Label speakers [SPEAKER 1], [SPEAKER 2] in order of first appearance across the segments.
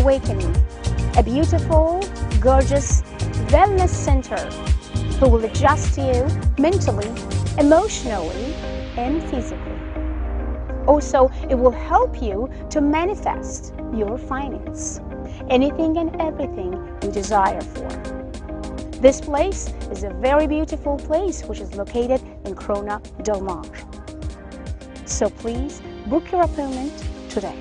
[SPEAKER 1] Awakening, a beautiful, gorgeous wellness center who will adjust you mentally, emotionally, and physically. Also, it will help you to manifest your finance, anything and everything you desire for. This place is a very beautiful place which is located in Corona Del Mar. So please book your appointment today.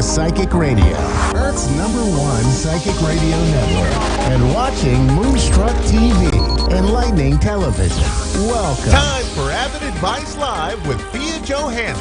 [SPEAKER 2] Psychic Radio, Earth's #1 psychic radio network, and watching Moonstruck TV, enlightening television. Welcome.
[SPEAKER 3] Time for Avid Advice Live with Thea Johann.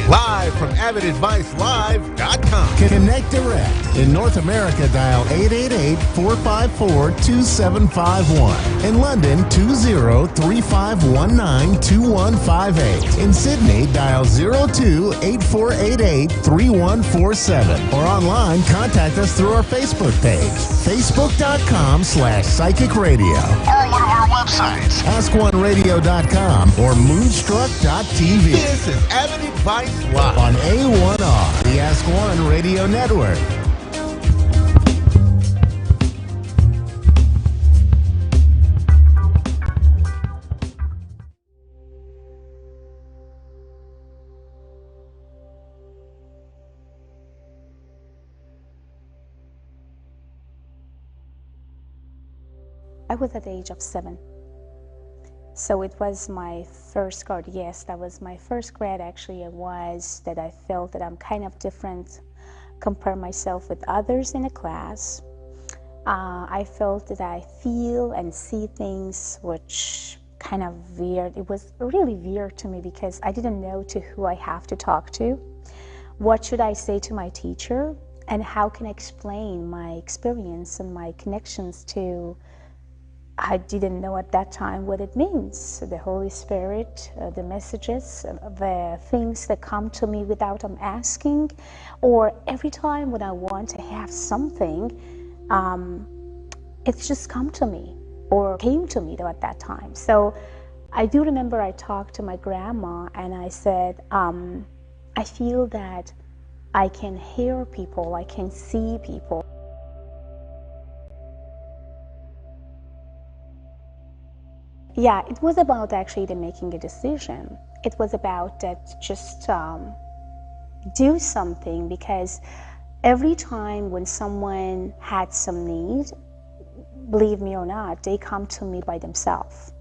[SPEAKER 3] Live from AvidAdviceLive.com.
[SPEAKER 2] Connect direct. In North America, dial 888-454-2751. In London, 20-3519-2158. In Sydney, dial 02-8488-3147. Or online, contact us through our Facebook page, facebook.com/Psychic Radio.
[SPEAKER 3] Or one of our websites,
[SPEAKER 2] AskOneRadio.com or Moonstruck.tv.
[SPEAKER 3] This is Avid Advice Live
[SPEAKER 2] On A1R, the Ask One Radio Network.
[SPEAKER 1] I was at the age of 7. So it was my first grade. Yes, that was my first grade. Actually, it was that I felt that I'm kind of different, compare myself with others in a class. I felt that I feel and see things which kind of weird. It was really weird to me because I didn't know to who I have to talk to. What should I say to my teacher? And how can I explain my experience and my connections to I didn't know at that time what it means. The Holy Spirit, the messages, the things that come to me without I'm asking, or every time when I want to have something, it's just come to me or came to me at that time. So I do remember I talked to my grandma and I said, I feel that I can hear people, I can see people. Yeah, it was about actually making a decision. It was about that just do something, because every time when someone had some need, believe me or not, they come to me by themselves.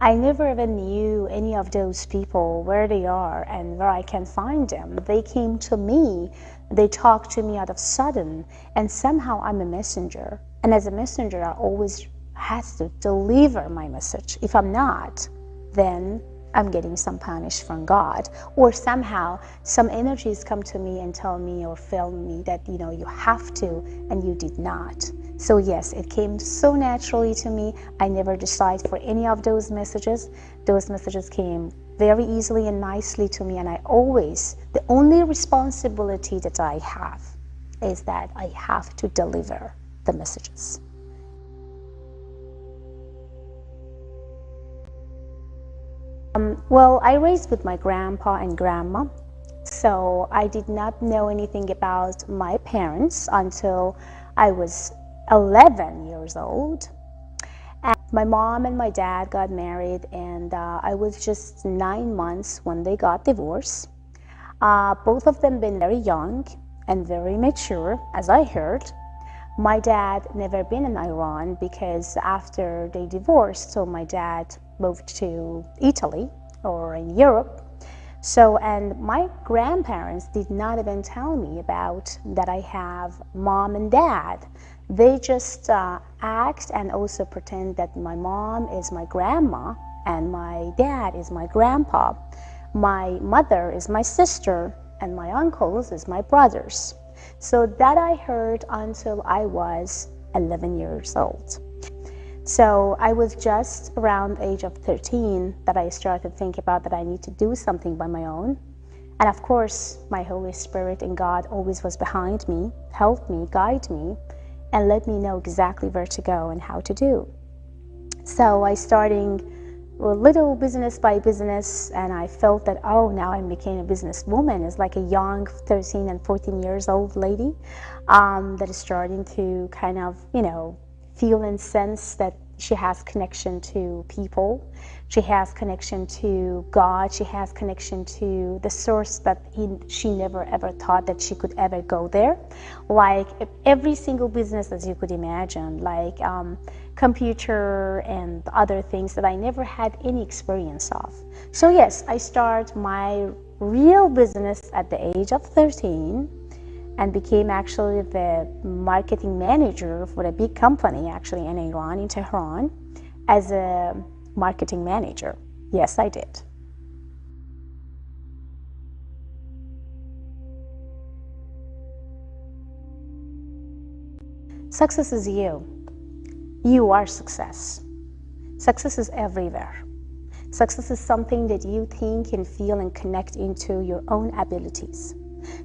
[SPEAKER 1] I never even knew any of those people, where they are and where I can find them. They came to me, they talked to me out of sudden, and somehow I'm a messenger. And as a messenger, I always has to deliver my message. If I'm not, then I'm getting some punish from God, or somehow some energies come to me and tell me or tell me that you have to, and you did not. So yes, it came so naturally to me. I never decided for any of those messages. Those messages came very easily and nicely to me, and the only responsibility that I have is that I have to deliver the messages. Well, I raised with my grandpa and grandma, so I did not know anything about my parents until I was 11 years old. And my mom and my dad got married, and I was just 9 months when they got divorced. Both of them been very young and very mature, as I heard. My dad never been in Iran because after they divorced, so my dad moved to Italy or in Europe. So, and my grandparents did not even tell me about that I have mom and dad. They just act and also pretend that my mom is my grandma and my dad is my grandpa. My mother is my sister and my uncles is my brothers. So that I heard until I was 11 years old. So I was just around the age of 13 that I started to think about that I need to do something by my own. And of course, my Holy Spirit and God always was behind me, helped me, guided me, and let me know exactly where to go and how to do. So I started a little business by business, and I felt that, oh, now I became a businesswoman. It's like a young 13 and 14 years old lady that is starting to kind of, feel and sense that she has connection to people. She has connection to God. She has connection to the source that she never ever thought that she could ever go there. Like every single business as you could imagine, like computer and other things that I never had any experience of. So yes, I start my real business at the age of 13. and became actually the marketing manager for a big company actually in Iran, in Tehran, as a marketing manager. Yes, I did. Success is you. You are success. Success is everywhere. Success is something that you think and feel and connect into your own abilities.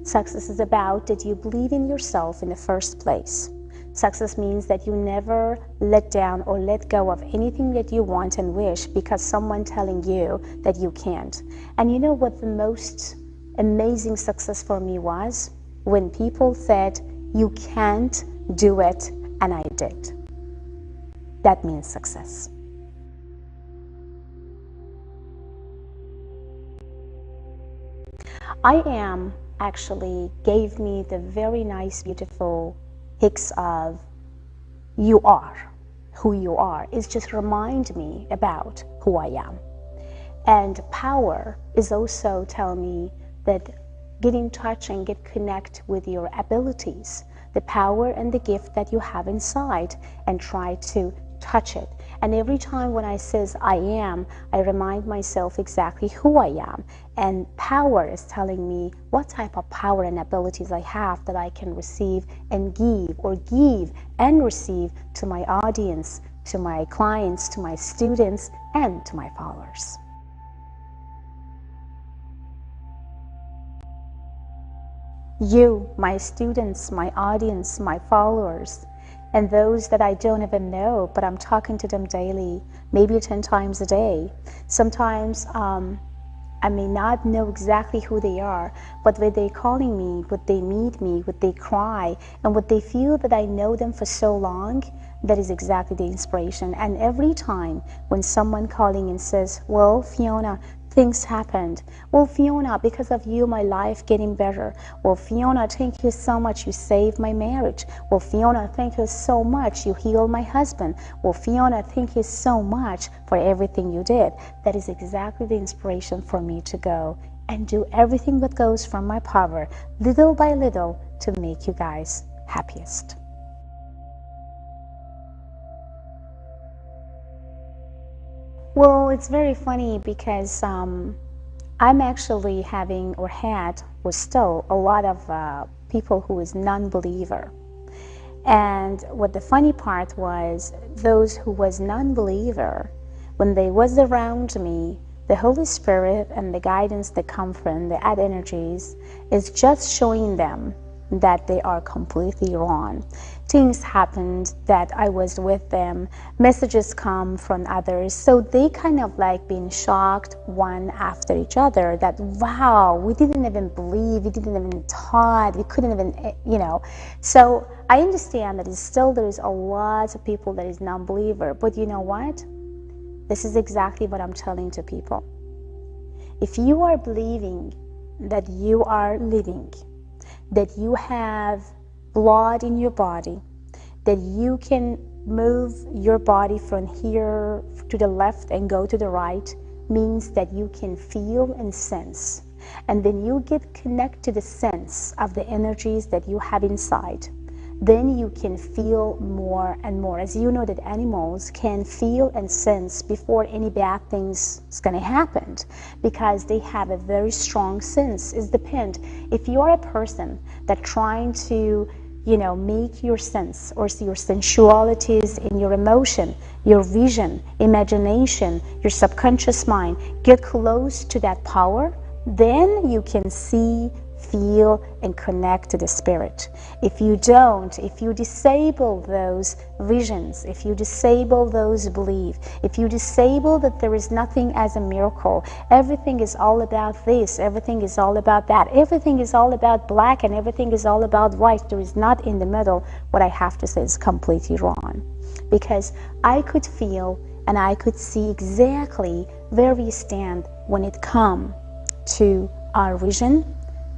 [SPEAKER 1] Success is about that you believe in yourself in the first place. Success means that you never let down or let go of anything that you want and wish because someone telling you that you can't. And you know what the most amazing success for me was? When people said, you can't do it, and I did. That means success. I am actually gave me the very nice, beautiful hicks of you are who you are. It's just remind me about who I am. And power is also tell me that get in touch and get connect with your abilities, the power and the gift that you have inside, and try to touch it. And every time when I says I am, I remind myself exactly who I am. And power is telling me what type of power and abilities I have that I can receive and give, or give and receive to my audience, to my clients, to my students, and to my followers. You, my students, my audience, my followers, and those that I don't even know, but I'm talking to them daily, maybe 10 times a day. Sometimes I may not know exactly who they are, but when they're calling me, would they meet me, would they cry, and would they feel that I know them for so long, that is exactly the inspiration. And every time when someone calling and says, well, Fiona, things happened. Well, Fiona, because of you, my life getting better. Well, Fiona, thank you so much. You saved my marriage. Well, Fiona, thank you so much. You healed my husband. Well, Fiona, thank you so much for everything you did. That is exactly the inspiration for me to go and do everything that goes from my power, little by little, to make you guys happiest. Well, it's very funny because I'm actually having or had or still a lot of people who is non-believer. And what the funny part was, those who was non-believer, when they was around me, the Holy Spirit and the guidance that come from the add energies is just showing them that they are completely wrong. Things happened that I was with them, messages come from others, so they kind of like being shocked one after each other that, wow, we didn't even believe, we didn't even thought, we couldn't even, you know. So I understand that there is a lot of people that is non-believer, but you know what? This is exactly what I'm telling to people. If you are believing that you are living, that you have blood in your body, that you can move your body from here to the left and go to the right, means that you can feel and sense. And when you get connected to the sense of the energies that you have inside, then you can feel more and more. As you know that animals can feel and sense before any bad things is going to happen, because they have a very strong sense. It depends. If you are a person that trying to, you know, make your sense or see your sensualities in your emotion, your vision, imagination, your subconscious mind, get close to that power, then you can see, feel, and connect to the spirit. If you don't, if you disable those visions, if you disable those beliefs, if you disable that there is nothing as a miracle, everything is all about this, everything is all about that, everything is all about black and everything is all about white, there is not in the middle, what I have to say is completely wrong. Because I could feel and I could see exactly where we stand when it comes to our vision,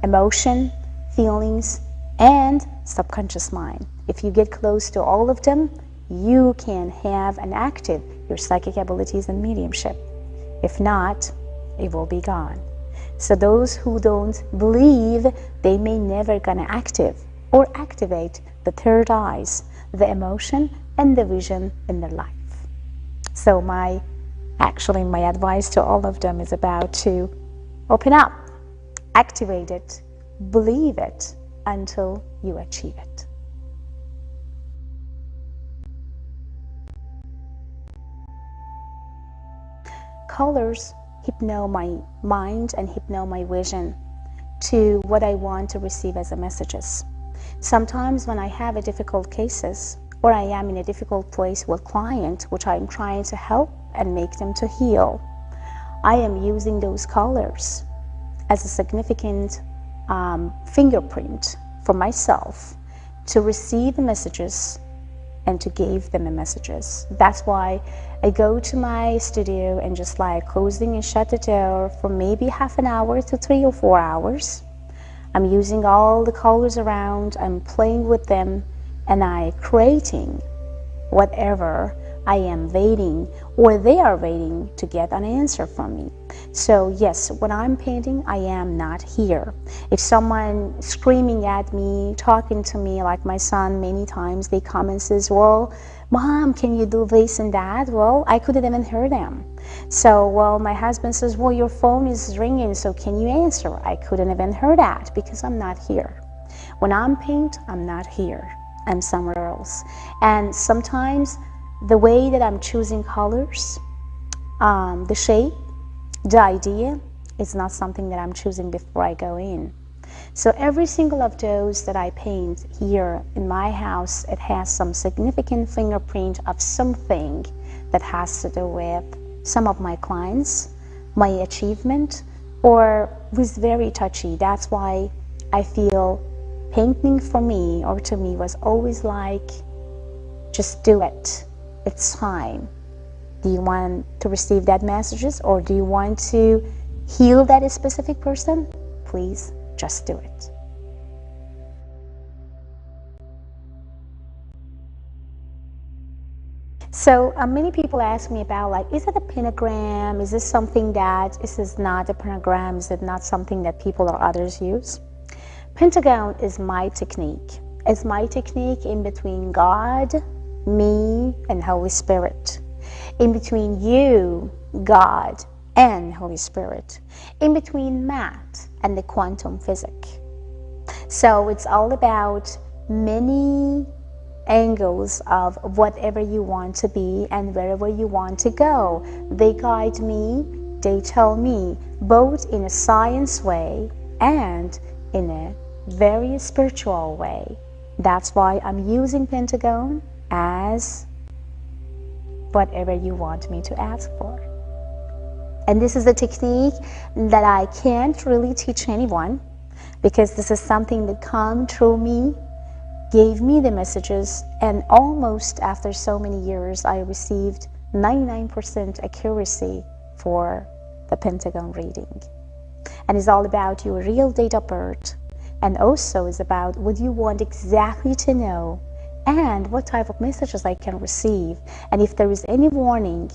[SPEAKER 1] emotion, feelings, and subconscious mind. If you get close to all of them, you can have and active your psychic abilities and mediumship. If not, it will be gone. So those who don't believe, they may never gonna activate the third eyes, the emotion and the vision in their life. So my advice to all of them is about to open up, activate it, believe it until you achieve it. Colors hypno my mind and hypno my vision to what I want to receive as a messages. Sometimes when I have a difficult cases or I am in a difficult place with client which I'm trying to help and make them to heal, I am using those colors as a significant fingerprint for myself to receive the messages and to give them the messages. That's why I go to my studio and just like closing and shut the door for maybe half an hour to 3 or 4 hours. I'm using all the colors around, I'm playing with them, and I creating whatever I am waiting or they are waiting to get an answer from me. So yes, when I'm painting, I am not here. If someone screaming at me, talking to me, like my son many times, they come and says, well, Mom, can you do this and that? Well, I couldn't even hear them. So, well, my husband says, well, your phone is ringing, so can you answer? I couldn't even hear that because I'm not here. When I'm paint, I'm not here. I'm somewhere else. And sometimes the way that I'm choosing colors, the shape, the idea is not something that I'm choosing before I go in. So every single of those that I paint here in my house, it has some significant fingerprint of something that has to do with some of my clients, my achievement, or was very touchy. That's why I feel painting for me or to me was always like, just do it. It's time. Do you want to receive that messages or do you want to heal that specific person? Please just do it. So many people ask me about like, is it a pentagram? Is this something that, is this not a pentagram? Is it not something that people or others use? Pentagon is my technique. It's my technique in between God, me, and Holy Spirit. In between you, God, and Holy Spirit. In between math and the quantum physics. So it's all about many angles of whatever you want to be and wherever you want to go. They guide me, they tell me, both in a science way and in a very spiritual way. That's why I'm using Pentagon as whatever you want me to ask for. And this is a technique that I can't really teach anyone because this is something that come through me, gave me the messages, and almost after so many years I received 99% accuracy for the Pentagon reading. And it's all about your real date of birth, and also is about what you want exactly to know and what type of messages I can receive. And if there is any warning,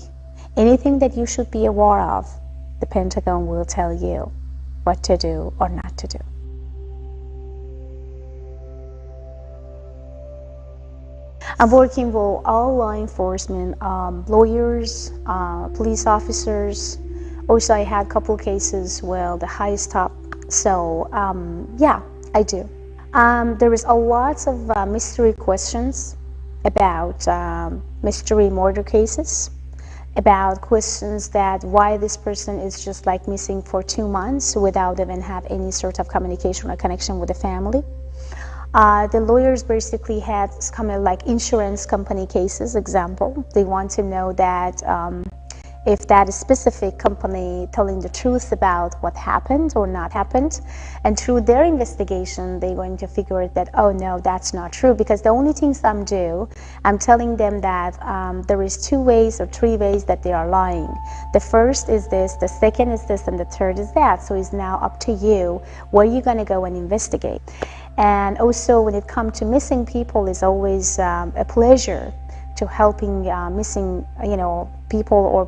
[SPEAKER 1] anything that you should be aware of, the Pentagon will tell you what to do or not to do. I'm working with all law enforcement, lawyers, police officers. Also, I had a couple cases with the highest top. So, yeah, I do. There is a lot of mystery questions about mystery murder cases, about questions that why this person is just like missing for 2 months without even have any sort of communication or connection with the family. The lawyers basically had kind of like insurance company cases, example. They want to know that if that specific company telling the truth about what happened or not happened. And through their investigation, they're going to figure out that, oh no, that's not true. Because the only things I'm telling them that there is 2 ways or 3 ways that they are lying. The first is this, the second is this, and the third is that. So it's now up to you where you're going to go and investigate. And also when it comes to missing people, it's always a pleasure to helping missing, people or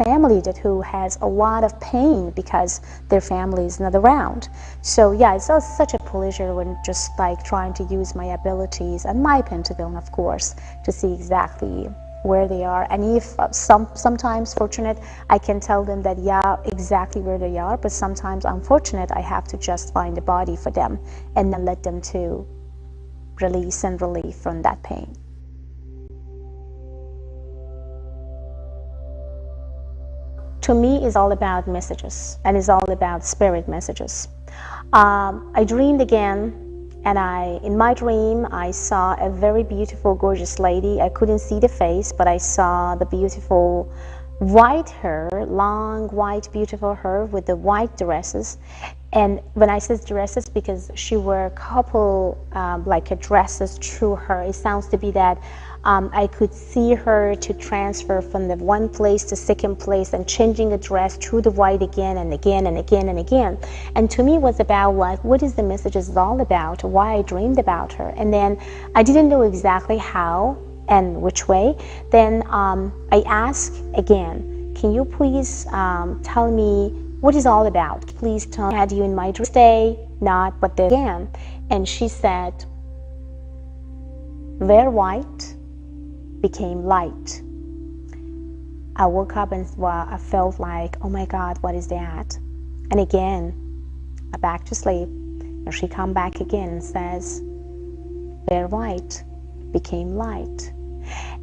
[SPEAKER 1] family that who has a lot of pain because their family is not around. So yeah, it's such a pleasure when just like trying to use my abilities and my pentagon, of course, to see exactly where they are. And if sometimes fortunate, I can tell them that yeah, exactly where they are, but sometimes unfortunate, I have to just find a body for them and then let them to release and relief from that pain. To me, it's all about messages, and it's all about spirit messages. I dreamed again, and in my dream, I saw a very beautiful, gorgeous lady. I couldn't see the face, but I saw the beautiful white hair, long, white, beautiful hair with the white dresses. And when I say dresses, because she wore a couple like dresses through her, it sounds to be that I could see her to transfer from the one place to second place and changing a dress through the white again and again and again and again. And to me, it was about like, what is the message is all about, why I dreamed about her. And then I didn't know exactly how and which way. Then I asked again, can you please tell me what is all about? Please tell me, had you in my dream? Stay, not, but then again. And she said, wear white, became light. I woke up and I felt like, oh my God, what is that? And again, I back to sleep. And she come back again and says, wear white, became light.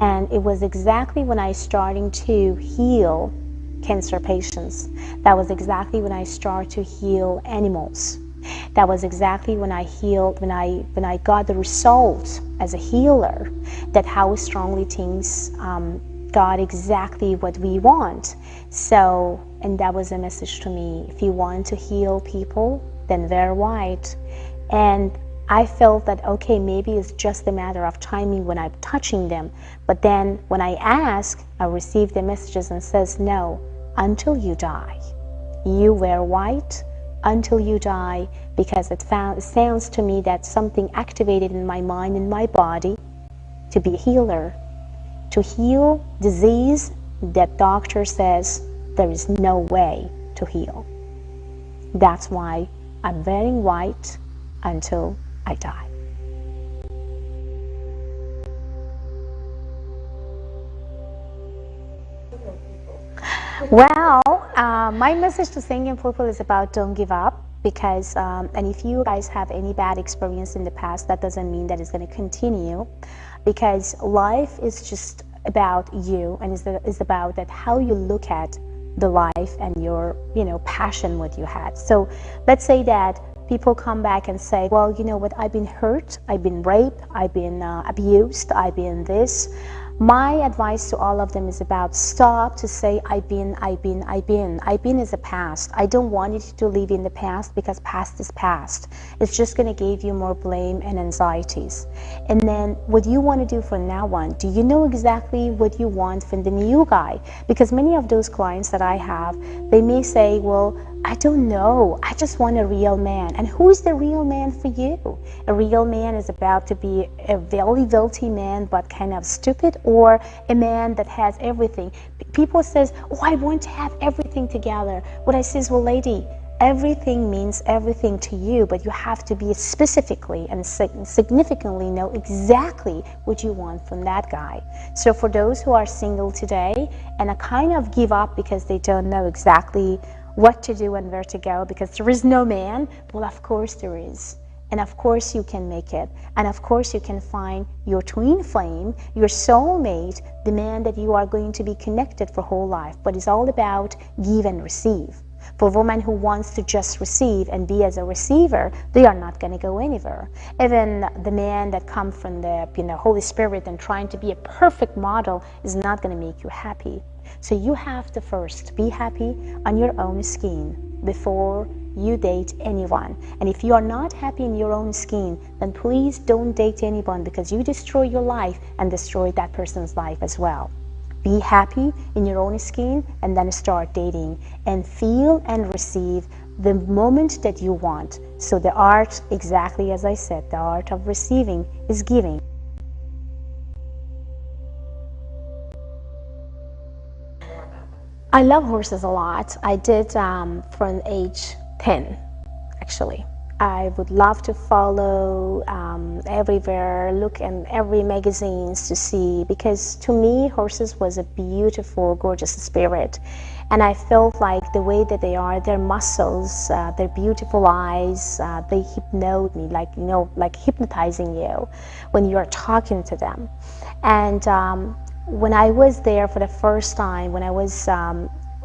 [SPEAKER 1] And it was exactly when I starting to heal cancer patients. That was exactly when I started to heal animals. That was exactly when I healed, when I got the result as a healer, that how strongly things got exactly what we want. So, and that was a message to me. If you want to heal people, then wear white. And I felt that, okay, maybe it's just a matter of timing when I'm touching them. But then when I ask, I receive the messages and says, no, until you die. You wear white until you die, because it sounds to me that something activated in my mind and my body to be a healer, to heal disease that doctor says there is no way to heal. That's why I'm wearing white until I die. Well, my message to singing people is about don't give up, because and if you guys have any bad experience in the past, that doesn't mean that it's going to continue, because life is just about you, and is about that how you look at the life and your passion what you had. So let's say that people come back and say, well, you know what, I've been hurt, I've been raped, I've been abused, I've been this. My advice to all of them is about stop to say I've been is a past. I don't want you to live in the past, because past is past. It's just going to give you more blame and anxieties. And then what you want to do from now on, do you know exactly what you want from the new guy? Because many of those clients that I have, they may say, well, I don't know, I just want a real man. And who is the real man for you? A real man is about to be a very wealthy man but kind of stupid, or a man that has everything. People says, oh, I want to have everything together. What I say is, well, lady, everything means everything to you, but you have to be specifically and significantly know exactly what you want from that guy. So for those who are single today and kind of give up because they don't know exactly what to do and where to go, because there is no man, well, of course there is. And of course you can make it. And of course you can find your twin flame, your soulmate, the man that you are going to be connected for whole life. But it's all about give and receive. For a woman who wants to just receive and be as a receiver, they are not going to go anywhere. Even the man that comes from the Holy Spirit and trying to be a perfect model is not going to make you happy. So you have to first be happy on your own skin before you date anyone. And if you are not happy in your own skin, then please don't date anyone, because you destroy your life and destroy that person's life as well. Be happy in your own skin and then start dating and feel and receive the moment that you want. So the art, exactly as I said, the art of receiving is giving. I love horses a lot. I did from age 10, actually. I would love to follow everywhere, look in every magazines to see, because to me, horses was a beautiful, gorgeous spirit. And I felt like the way that they are, their muscles, their beautiful eyes, they hypnote me, like, like hypnotizing you when you're talking to them. And when I was there for the first time, when I was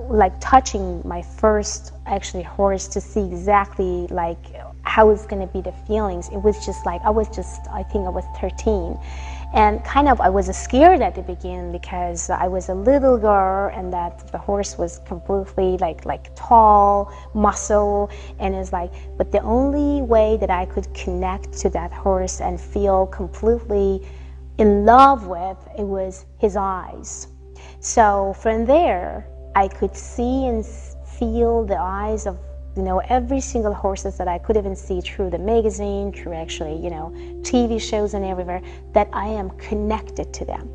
[SPEAKER 1] like touching my first actually horse to see exactly like how it's going to be the feelings, it was just like, I think I was 13. And kind of I was scared at the beginning because I was a little girl and that the horse was completely like tall, muscle, and it's like, but the only way that I could connect to that horse and feel completely in love with, it was his eyes. So from there, I could see and feel the eyes of every single horses that I could even see through the magazine, through actually, TV shows and everywhere, that I am connected to them.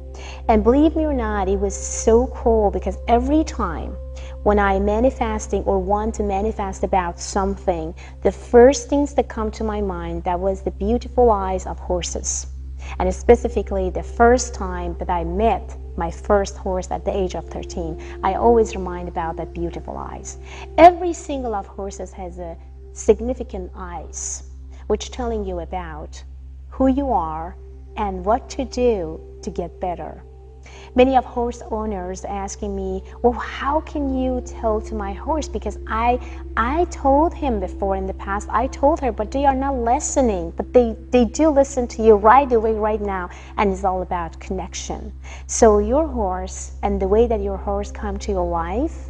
[SPEAKER 1] And believe me or not, it was so cool because every time when I manifesting or want to manifest about something, the first things that come to my mind, that was the beautiful eyes of horses. And specifically the first time that I met my first horse at the age of 13, I always remind about that beautiful eyes. Every single of horses has a significant eyes, which telling you about who you are and what to do to get better. Many of horse owners asking me, well, how can you tell to my horse? Because I told him before in the past, I told her, but they are not listening. But they do listen to you right away, right now, and it's all about connection. So your horse and the way that your horse come to your life,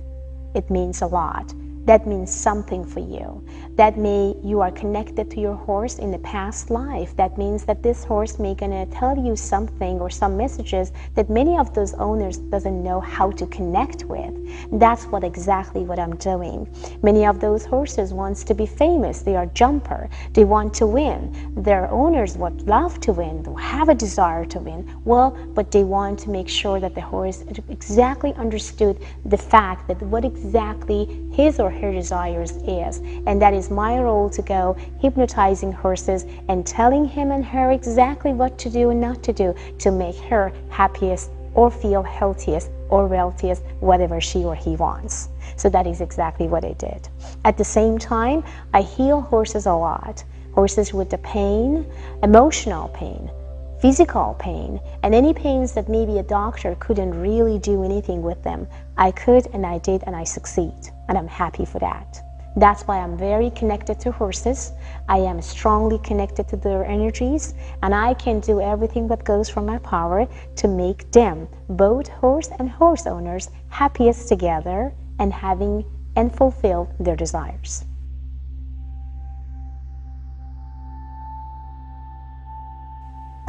[SPEAKER 1] it means a lot. That means something for you. That you are connected to your horse in the past life. That means that this horse may gonna tell you something or some messages that many of those owners doesn't know how to connect with. That's exactly what I'm doing. Many of those horses wants to be famous. They are jumper. They want to win. Their owners would love to win, have a desire to win. Well, but they want to make sure that the horse exactly understood the fact that what exactly his or her desires is, and that is my role to go hypnotizing horses and telling him and her exactly what to do and not to do to make her happiest or feel healthiest or wealthiest, whatever she or he wants. So that is exactly what I did. At the same time, I heal horses a lot. Horses with the pain, emotional pain, physical pain, and any pains that maybe a doctor couldn't really do anything with them. I could, and I did, and I succeed, and I'm happy for that. That's why I'm very connected to horses. I am strongly connected to their energies, and I can do everything that goes from my power to make them, both horse and horse owners, happiest together and having and fulfill their desires.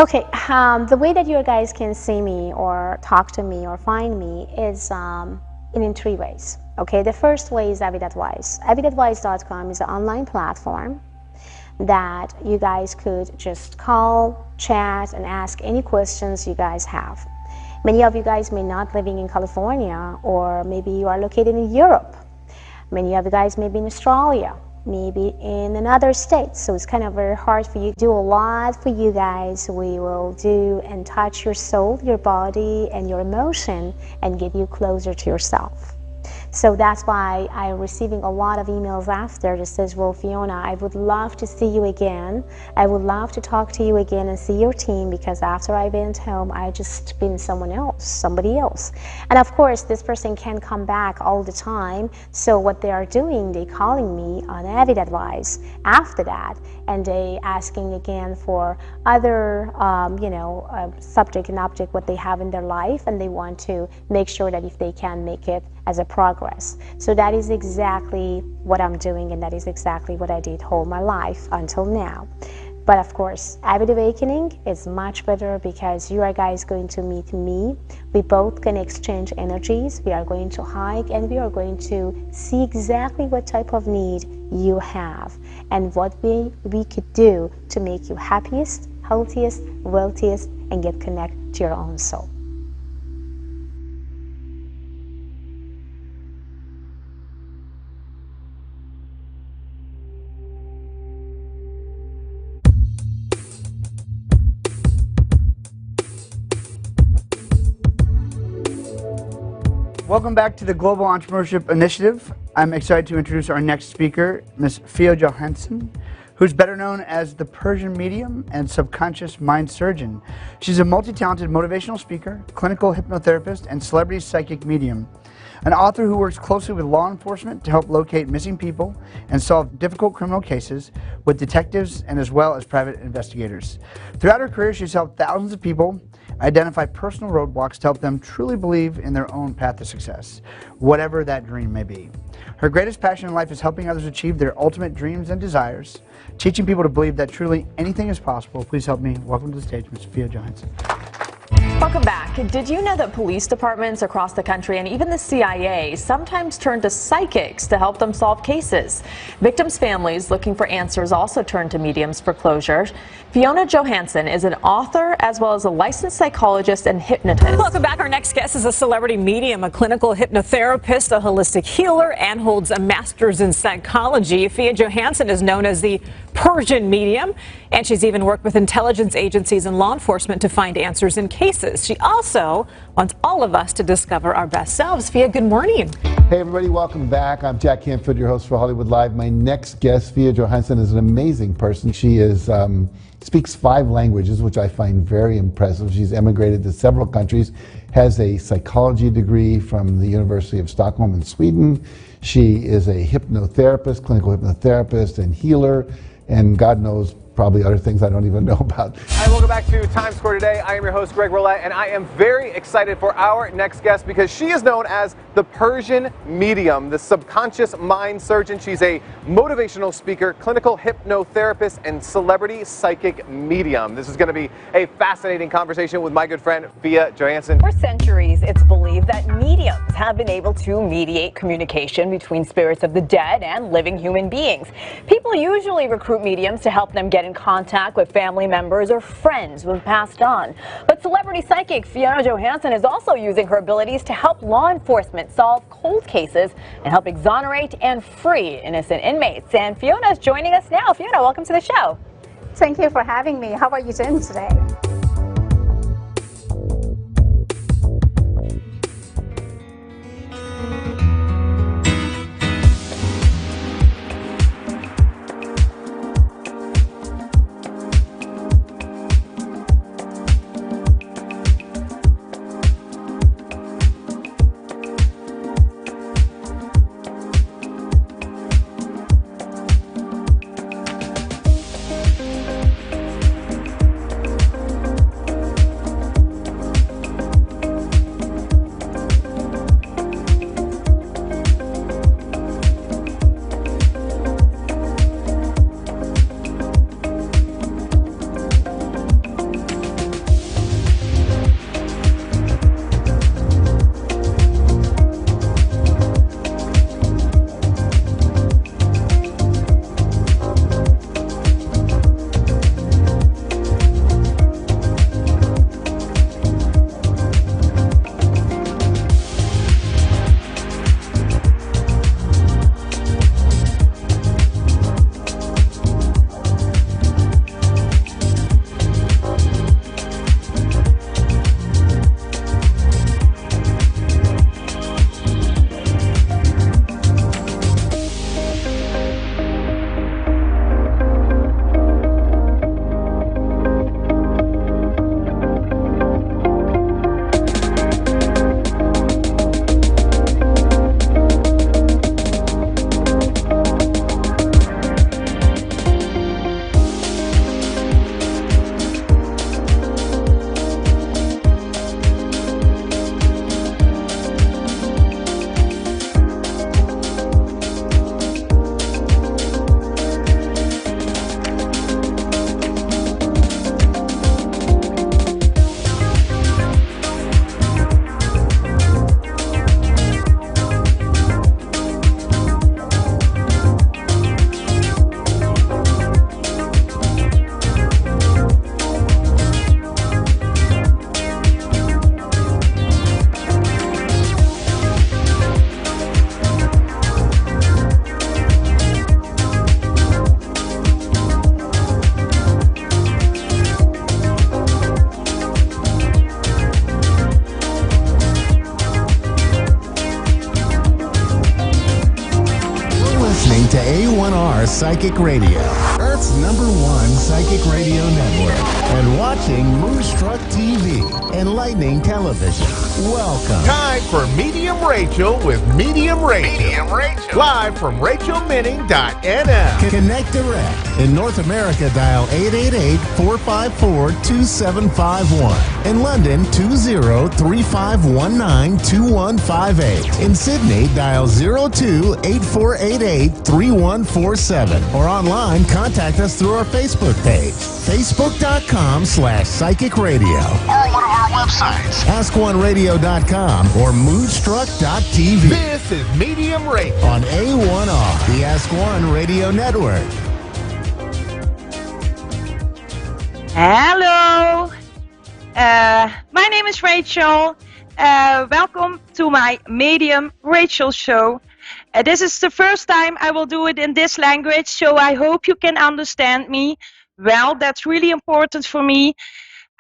[SPEAKER 1] Okay, the way that you guys can see me or talk to me or find me is in 3 ways. Okay, the first way is Avid Advice. AvidAdvice.com is an online platform that you guys could just call, chat, and ask any questions you guys have. Many of you guys may not living in California, or maybe you are located in Europe. Many of you guys may be in Australia, maybe in another state, so it's kind of very hard for you to do a lot for you guys. We will do and touch your soul, your body, and your emotion and get you closer to yourself. So that's why I'm receiving a lot of emails after that says, well, Fiona, I would love to see you again. I would love to talk to you again and see your team, because after I went home, I just been somebody else. And of course, this person can't come back all the time. So what they are doing, they calling me on Avid Advice after that, and they asking again for other, subject and object what they have in their life, and they want to make sure that if they can make it as a progress. So that is exactly what I'm doing, and that is exactly what I did all my life until now. But of course, Avid Awakening is much better because you are guys going to meet me. We both can exchange energies. We are going to hike, and we are going to see exactly what type of need you have and what we could do to make you happiest, healthiest, wealthiest, and get connected to your own soul.
[SPEAKER 4] Welcome back to the Global Entrepreneurship Initiative. I'm excited to introduce our next speaker, Ms. Fia Johansson, who's better known as the Persian medium and subconscious mind surgeon. She's a multi-talented motivational speaker, clinical hypnotherapist, and celebrity psychic medium. An author who works closely with law enforcement to help locate missing people and solve difficult criminal cases with detectives and as well as private investigators. Throughout her career, she's helped thousands of people identify personal roadblocks to help them truly believe in their own path to success, whatever that dream may be. Her greatest passion in life is helping others achieve their ultimate dreams and desires, teaching people to believe that truly anything is possible. Please help me welcome to the stage Ms. Fia Johansson.
[SPEAKER 5] Welcome back. Did you know that police departments across the country and even the CIA sometimes turn to psychics to help them solve cases? Victims' families looking for answers also turn to mediums for closure. Fiona Johansson is an author as well as a licensed psychologist and hypnotist.
[SPEAKER 6] Welcome back. Our next guest is a celebrity medium, a clinical hypnotherapist, a holistic healer, and holds a master's in psychology. Fia Johansson is known as the Persian medium, and she's even worked with intelligence agencies and law enforcement to find answers in cases. She also wants all of us to discover our best selves. Fia, good morning.
[SPEAKER 7] Hey everybody, welcome back. I'm Jack Canfield, your host for Hollywood Live. My next guest, Fia Johansson, is an amazing person. She is speaks 5 languages, which I find very impressive. She's emigrated to several countries, has a psychology degree from the University of Stockholm in Sweden. She is a hypnotherapist, clinical hypnotherapist and healer, and God knows probably other things I don't even know about.
[SPEAKER 8] Hi, welcome back to Times Square today. I am your host, Greg Roulette, and I am very excited for our next guest because she is known as the Persian medium, the subconscious mind surgeon. She's a motivational speaker, clinical hypnotherapist, and celebrity psychic medium. This is going to be a fascinating conversation with my good friend, Fia Johansson.
[SPEAKER 9] For centuries, it's believed that mediums have been able to mediate communication between spirits of the dead and living human beings. People usually recruit mediums to help them get in contact with family members or friends who have passed on. But celebrity psychic Fiona Johansson is also using her abilities to help law enforcement solve cold cases and help exonerate and free innocent inmates. And Fiona is joining us now. Fiona, welcome to the show.
[SPEAKER 1] Thank you for having me. How are you doing today?
[SPEAKER 2] Psychic Radio, Earth's #1 psychic radio network, and watching Moonstruck TV, enlightening television. Welcome.
[SPEAKER 3] Time for Medium Rachel with Medium Rachel. Live from RachelMinning.nl.
[SPEAKER 2] Connect direct. In North America, dial 888-454-2751. In London, 20-3519-2158. In Sydney, dial 02-8488-3147. Or online, contact us through our Facebook page, facebook.com/psychic radio. Or one of our websites, askoneradio.com or moonstruck.tv.
[SPEAKER 3] This is Medium Rachel
[SPEAKER 2] On A1R, the Ask One Radio Network.
[SPEAKER 10] Hello, my name is Rachel. Welcome to my Medium Rachel show. This is the first time I will do it in this language, so I hope you can understand me well. That's really important for me.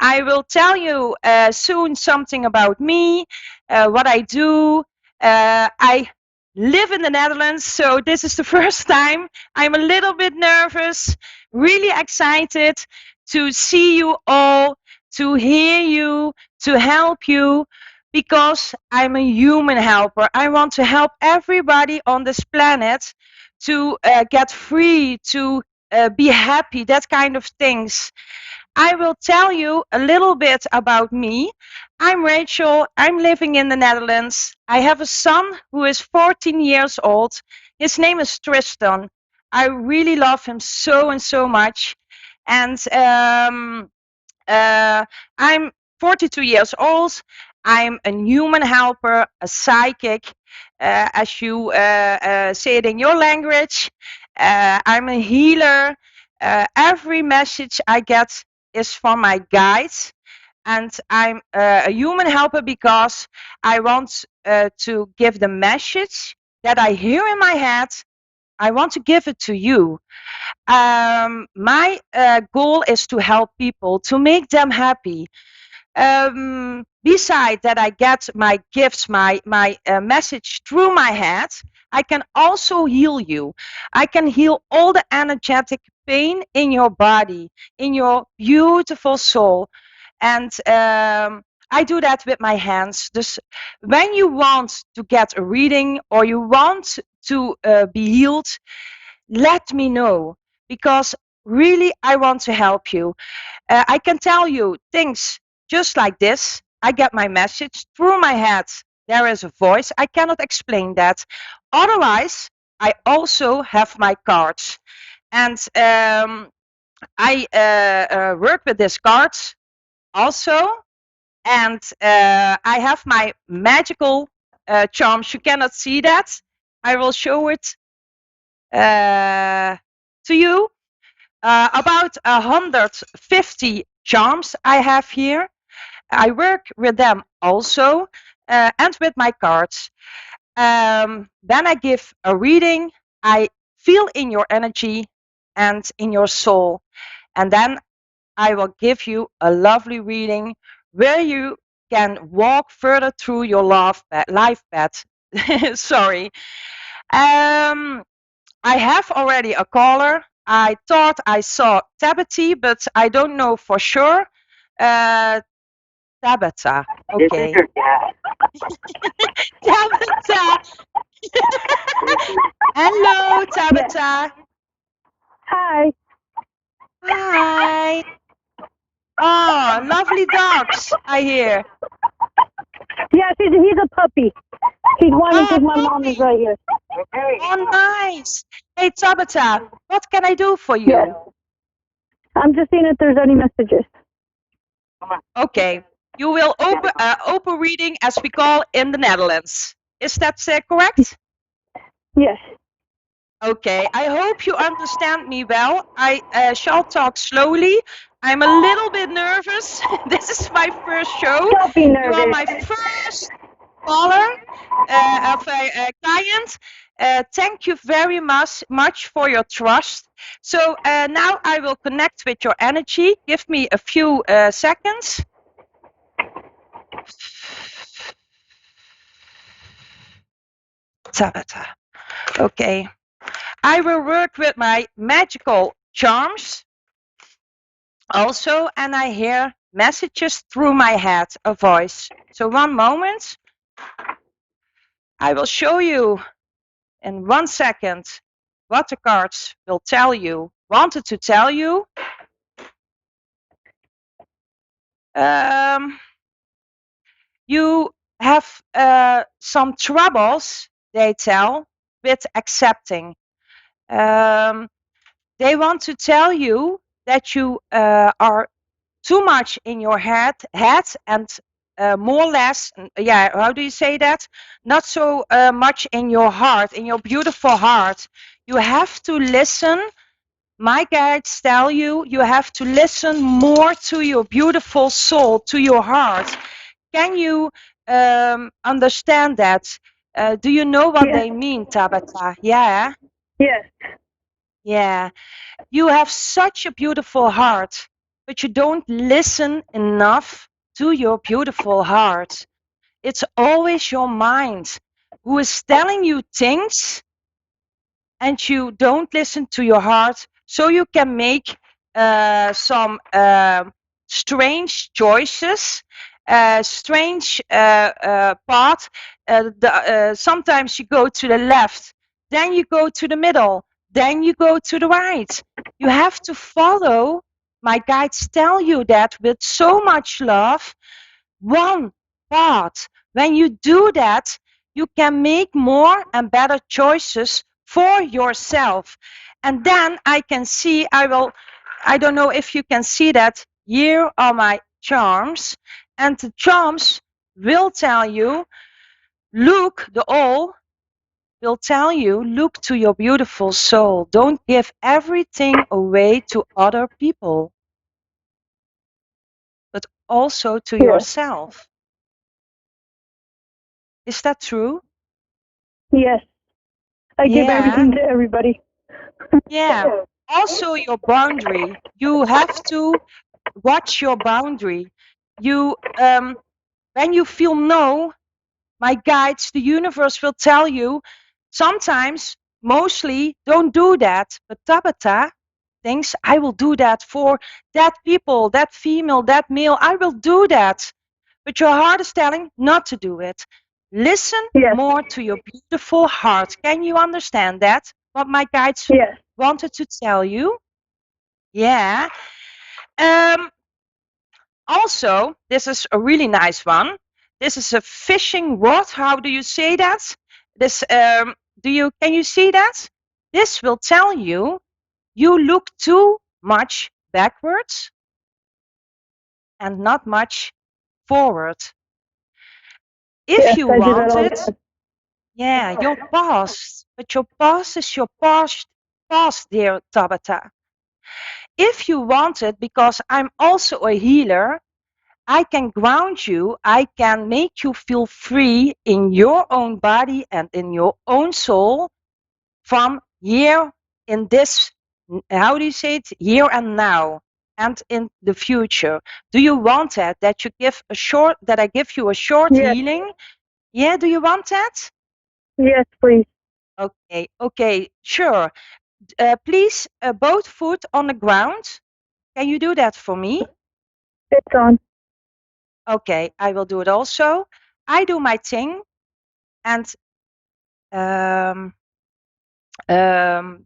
[SPEAKER 10] I will tell you soon something about me, what I do. I live in the Netherlands, so this is the first time. I'm a little bit nervous, really excited to see you all, to hear you, to help you, because I'm a human helper. I want to help everybody on this planet to get free, to be happy, that kind of things. I will tell you a little bit about me. I'm Rachel. I'm living in the Netherlands. I have a son who is 14 years old. His name is Tristan. I really love him so and so much. And I'm 42 years old. I'm a human helper, a psychic, as you say it in your language. I'm a healer. Every message I get is from my guides. And I'm a human helper because I want to give the message that I hear in my head. I want to give it to you. My goal is to help people, to make them happy. Besides that, I get my gifts, my message through my head. I can also heal you. I can heal all the energetic pain in your body, in your beautiful soul. And I do that with my hands. Dus when you want to get a reading or you want to be healed, let me know, because really I want to help you. I can tell you things just like this. I get my message through my head. There is a voice. I cannot explain that. Otherwise, I also have my cards. And I work with these cards also. And I have my magical charms. You cannot see that. I will show it to you. About 150 charms I have here. I work with them also, and with my cards. Then I give a reading. I feel in your energy and in your soul. And then I will give you a lovely reading where you can walk further through your life path. Sorry. I have already a caller. I thought I saw Tabitha, but I don't know for sure. Tabitha. Okay. Tabitha. Hello, Tabitha.
[SPEAKER 11] Hi.
[SPEAKER 10] Hi. Oh, lovely dogs, I hear.
[SPEAKER 11] Yes, he's a puppy. He's one because my mom is right here.
[SPEAKER 10] Oh, nice. Hey, Tabitha, what can I do for you?
[SPEAKER 11] Yes. I'm just seeing if there's any messages.
[SPEAKER 10] Okay. You will open reading, as we call in the Netherlands. Is that correct?
[SPEAKER 11] Yes.
[SPEAKER 10] Okay. I hope you understand me well. I shall talk slowly. I'm a little bit nervous. This is my first show.
[SPEAKER 11] Don't be nervous.
[SPEAKER 10] You are my first caller of a client. Thank you very much for your trust. So now I will connect with your energy. Give me a few seconds. Tabitha. Okay. I will work with my magical charms also, and I hear messages through my head, a voice. So one moment, I will show you in 1 second what the cards will tell you, wanted to tell you. You have some troubles, they tell, with accepting. They want to tell you that you are too much in your head and more or less, yeah, how do you say that? Not so much in your heart, in your beautiful heart. You have to listen. My guides tell you, you have to listen more to your beautiful soul, to your heart. Can you understand that? Do you know what they mean, Tabata? Yeah?
[SPEAKER 11] Yes.
[SPEAKER 10] Yeah. You have such a beautiful heart, but you don't listen enough to your beautiful heart. It's always your mind who is telling you things and you don't listen to your heart, so you can make some strange choices, strange path. Sometimes you go to the left, then you go to the middle, then you go to the right. You have to follow. My guides tell you that with so much love, one path. When you do that, you can make more and better choices for yourself. And then I can see, I don't know if you can see that, here are my charms. And the charms will tell you, look, the all will tell you, look to your beautiful soul. Don't give everything away to other people, but also to yourself. Is that true?
[SPEAKER 11] Yes. I give everything to everybody.
[SPEAKER 10] Yeah. Also your boundary. You have to watch your boundary. You when you feel no, my guides, the universe will tell you sometimes, mostly, don't do that. But Tabata thinks, I will do that for that people, that female, that male. I will do that. But your heart is telling not to do it. Listen more to your beautiful heart. Can you understand that? What my guides wanted to tell you? Yeah. Also, this is a really nice one. This is a fishing rod. How do you say that? This can you see that? This will tell you you look too much backwards and not much forward. If you want it, yeah, your past, but your past is your past, dear Tabata. If you want it, because I'm also a healer, I can ground you, I can make you feel free in your own body and in your own soul from here in this, how do you say it, here and now and in the future. Do you want that? That I give you a short healing? Yeah, do you want that?
[SPEAKER 11] Yes, please.
[SPEAKER 10] Okay, sure. Please, both foot on the ground. Can you do that for me?
[SPEAKER 11] It's on.
[SPEAKER 10] Okay, I will do it also. I do my thing, and do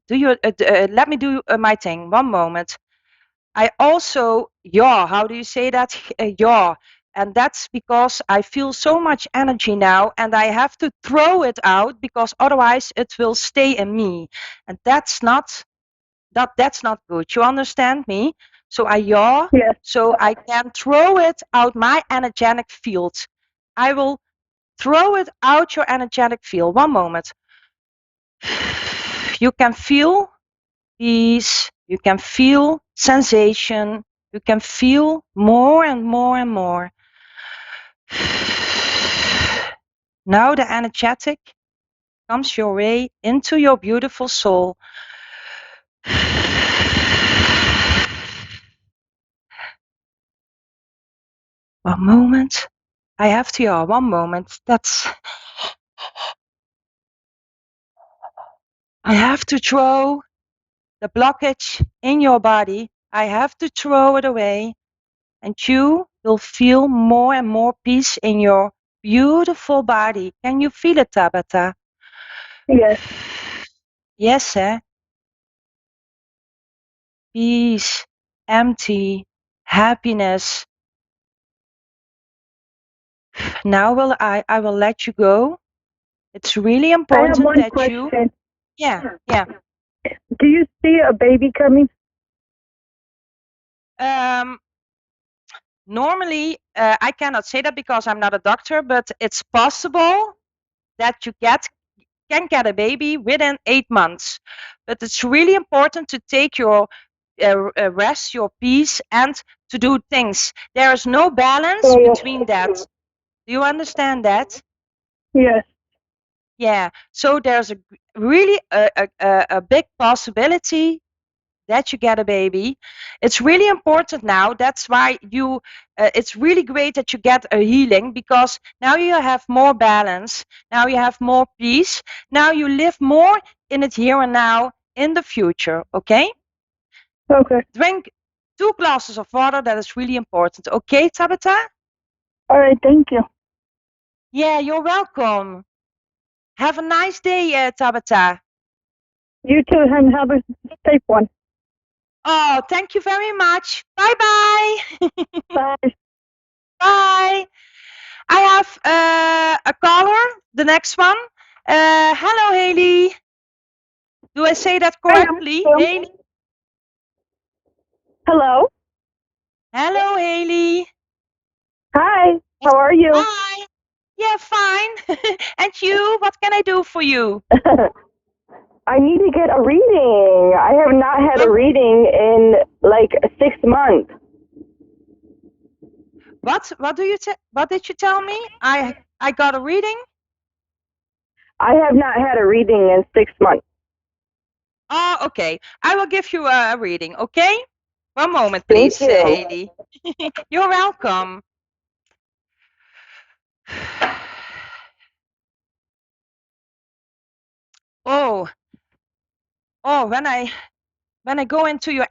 [SPEAKER 10] you let me do my thing. One moment. I also yaw. How do you say that? Yaw. And that's because I feel so much energy now, and I have to throw it out because otherwise it will stay in me, and that's not good. You understand me? So I yaw, so I can throw it out my energetic field. I will throw it out your energetic field. One moment. You can feel peace, you can feel sensation, you can feel more and more and more. Now the energetic comes your way into your beautiful soul. One moment. I have to yaw. One moment. That's I have to throw the blockage in your body. I have to throw it away. And you will feel more and more peace in your beautiful body. Can you feel it, Tabata?
[SPEAKER 11] Yes.
[SPEAKER 10] Yes, eh? Peace, empty, happiness. Now I will let you go. It's really
[SPEAKER 11] I have
[SPEAKER 10] important
[SPEAKER 11] one
[SPEAKER 10] that you.
[SPEAKER 11] question.
[SPEAKER 10] Yeah, yeah.
[SPEAKER 11] Do you see a baby coming?
[SPEAKER 10] Normally, I cannot say that because I'm not a doctor, but it's possible that you can get a baby within 8 months. But it's really important to take your rest, your peace, and to do things. There is no balance
[SPEAKER 11] Oh, yes.
[SPEAKER 10] between that. Do you understand that?
[SPEAKER 11] Yes.
[SPEAKER 10] Yeah. So there's really a big possibility that you get a baby. It's really important now. That's why it's really great that you get a healing, because now you have more balance. Now you have more peace. Now you live more in it here and now in the future. Okay?
[SPEAKER 11] Okay.
[SPEAKER 10] Drink 2 glasses of water. That is really important. Okay, Tabata?
[SPEAKER 11] All right. Thank you.
[SPEAKER 10] Yeah, you're welcome. Have a nice day, Tabata.
[SPEAKER 11] You too, and have a safe one.
[SPEAKER 10] Oh, thank you very much. Bye-bye.
[SPEAKER 11] Bye.
[SPEAKER 10] Bye. I have a caller, the next one. Hello, Haley. Do I say that
[SPEAKER 11] Hi,
[SPEAKER 10] correctly?
[SPEAKER 11] I'm
[SPEAKER 10] Haley?
[SPEAKER 11] Hello.
[SPEAKER 10] Hello, Haley.
[SPEAKER 11] Hi. How are you?
[SPEAKER 10] Hi. Yeah, fine. And you? What can I do for you?
[SPEAKER 11] I need to get a reading. I have not had a reading in like 6 months.
[SPEAKER 10] What did you tell me? I got a reading?
[SPEAKER 11] I have not had a reading in 6 months.
[SPEAKER 10] Oh, okay. I will give you a reading, okay? One moment,
[SPEAKER 11] Thank
[SPEAKER 10] please,
[SPEAKER 11] you.
[SPEAKER 10] Haley. You're welcome. Oh, when I go into your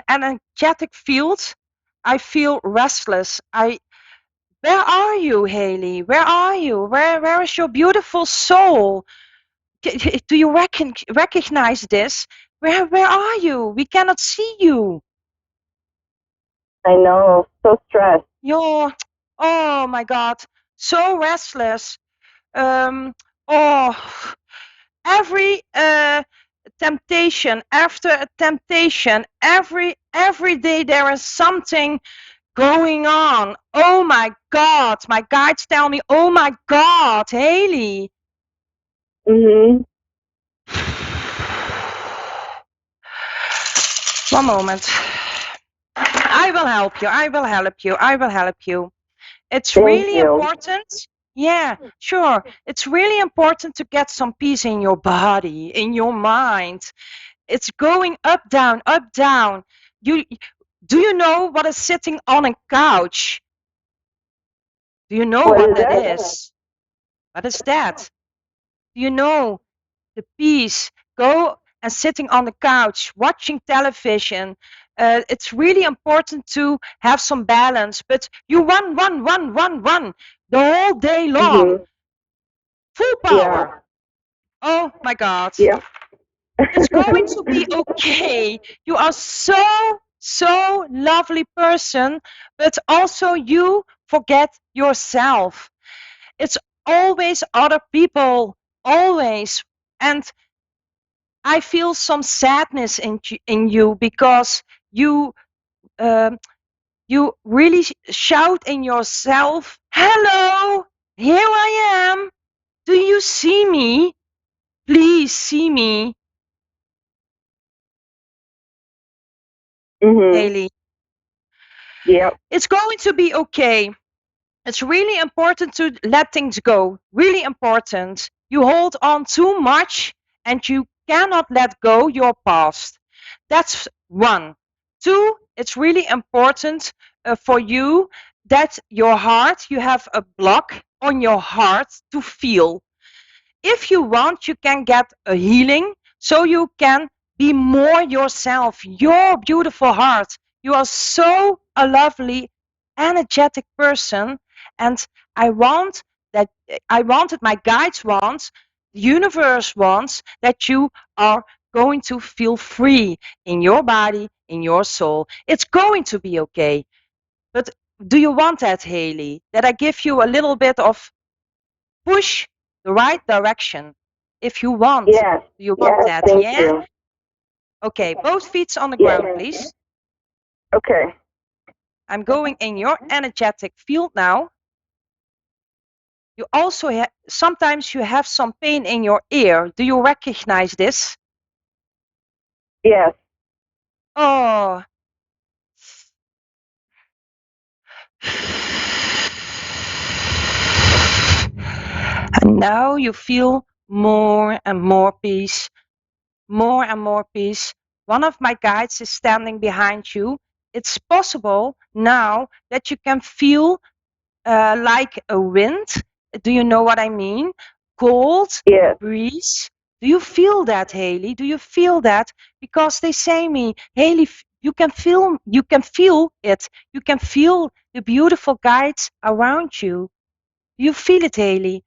[SPEAKER 10] energetic field, I feel restless. Where are you, Haley? Where are you? Where is your beautiful soul? Do you recognize this? Where are you? We cannot see you.
[SPEAKER 11] I know. So stressed.
[SPEAKER 10] You're, oh my God, so restless. Oh, every temptation after a temptation, every day there is something going on. Oh my God, my guides tell me, oh my God, Haley.
[SPEAKER 11] Mhm.
[SPEAKER 10] One moment. I will help you. I will help you. I will help you. It's
[SPEAKER 11] Thank
[SPEAKER 10] really
[SPEAKER 11] you.
[SPEAKER 10] important. Yeah, sure. It's really important to get some peace in your body, in your mind. It's going up, down, up, down. Do you know what is sitting on a couch? Do you know what that is? What is that? Do you know the peace? Go and sitting on the couch, watching television. It's really important to have some balance, but you run the whole day long.
[SPEAKER 11] Mhm.
[SPEAKER 10] Full power. Oh my God.
[SPEAKER 11] Yeah.
[SPEAKER 10] It's going to be okay. You are so lovely person, but also you forget yourself. It's always other people, always. And I feel some sadness in you because you you really shout in yourself, "Hello, here I am. Do you see me? Please see me."
[SPEAKER 11] Mhm.
[SPEAKER 10] Haley,
[SPEAKER 11] Yep.
[SPEAKER 10] it's going to be okay. It's really important to let things go. Really important. You hold on too much and you cannot let go your past. That's one. Two, it's really important for you that your heart, you have a block on your heart to feel. If you want, you can get a healing so you can be more yourself, your beautiful heart. You are so a lovely, energetic person, and I want that. I wanted my guides want, the universe wants that you are going to feel free in your body, in your soul. It's going to be okay. But do you want that, Haley? That I give you a little bit of push the right direction? If you want.
[SPEAKER 11] Yes.
[SPEAKER 10] Do you want that?
[SPEAKER 11] Thank
[SPEAKER 10] Yeah?
[SPEAKER 11] you.
[SPEAKER 10] Okay, both feet on the
[SPEAKER 11] Yes.
[SPEAKER 10] ground, please.
[SPEAKER 11] Okay.
[SPEAKER 10] I'm going in your energetic field now. You also sometimes you have some pain in your ear. Do you recognize this?
[SPEAKER 11] Yes.
[SPEAKER 10] Oh. And now you feel more and more peace, more and more peace. One of my guides is standing behind you. It's possible now that you can feel like a wind. Do you know what I mean? Cold
[SPEAKER 11] Yes.
[SPEAKER 10] breeze. Do you feel that, Haley? Do you feel that? Because they say me, Haley, you can feel it. You can feel the beautiful guides around you. Do you feel it, Haley?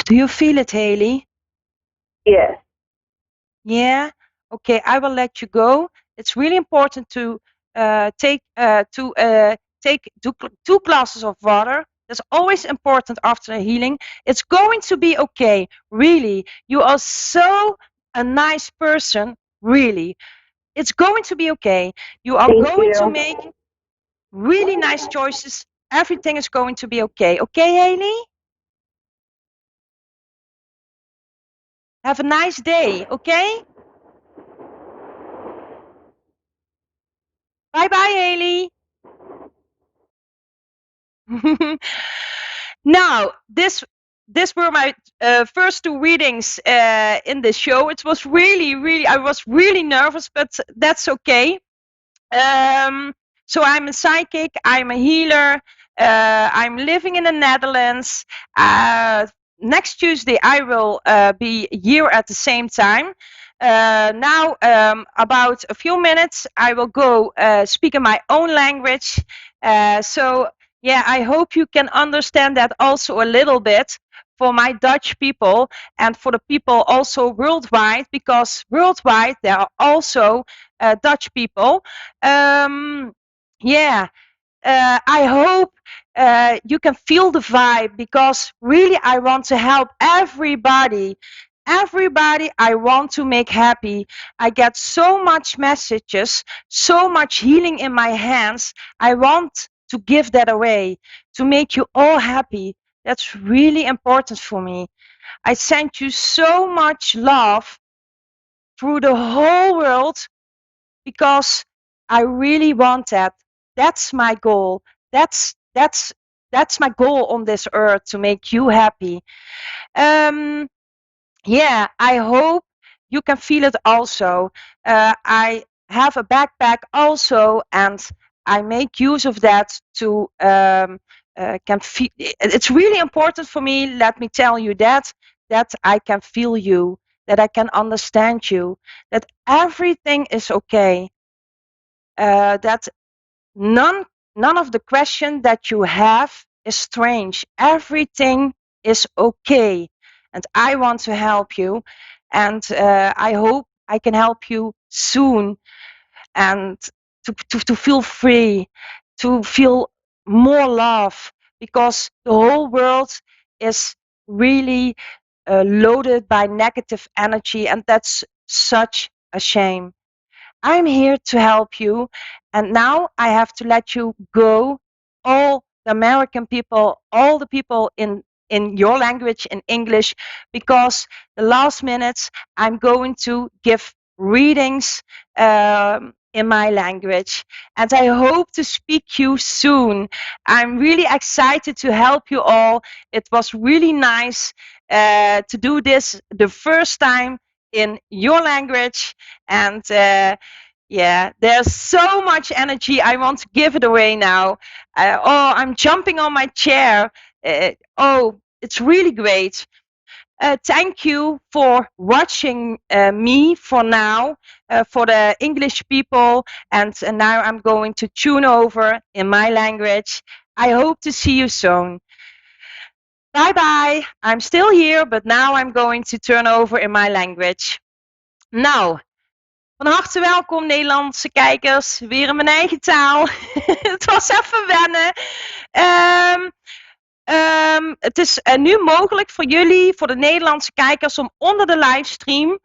[SPEAKER 10] Do you feel it, Haley?
[SPEAKER 11] Yes.
[SPEAKER 10] Yeah. Okay, I will let you go. It's really important to take two glasses of water. That's always important after a healing. It's going to be okay. Really, you are so a nice person. Really, it's going to be okay. You are
[SPEAKER 11] Thank
[SPEAKER 10] going to
[SPEAKER 11] you.
[SPEAKER 10] make really nice choices. Everything is going to be okay. Okay, Haley? Have a nice day. Okay? Bye bye, Haley. Now, this were my first two readings in the show. It was really, I was really nervous, but that's okay. So I'm a psychic, I'm a healer, I'm living in the Netherlands. Next Tuesday, I will be here at the same time. Now, about a few minutes, I will go speak in my own language. So, yeah, I hope you can understand that also a little bit for my Dutch people and for the people also worldwide, because worldwide there are also Dutch people. Yeah, I hope you can feel the vibe, because really I want to help everybody. Everybody I want to make happy. I get so much messages, so much healing in my hands. I want to give that away, to make you all happy. That's really important for me. I send you so much love through the whole world, because I really want that. That's my goal. That's my goal on this earth, to make you happy. Yeah, I hope you can feel it also. I have a backpack also, and I make use of that to can feel. It's really important for me. Let me tell you that I can feel you, that I can understand you, that everything is okay. That none of the question that you have is strange. Everything is okay, and I want to help you, and I hope I can help you soon, and to feel free, to feel more love, because the whole world is really loaded by negative energy, and that's such a shame. I'm here to help you. And now I have to let you go. All the American people, all the people in your language, in English, because the last minutes I'm going to give readings in my language. And I hope to speak you soon. I'm really excited to help you all. It was really nice to do this the first time in your language. And Yeah, there's so much energy. I want to give it away now. I'm jumping on my chair. It's really great. Thank you for watching me for now, for the English people. And now I'm going to tune over in my language. I hope to see you soon. Bye bye. I'm still here, but now I'm going to turn over in my language. Nou, van harte welkom Nederlandse kijkers, weer in mijn eigen taal. Het was even wennen. Het is nu mogelijk voor jullie, voor de Nederlandse kijkers, om onder de livestream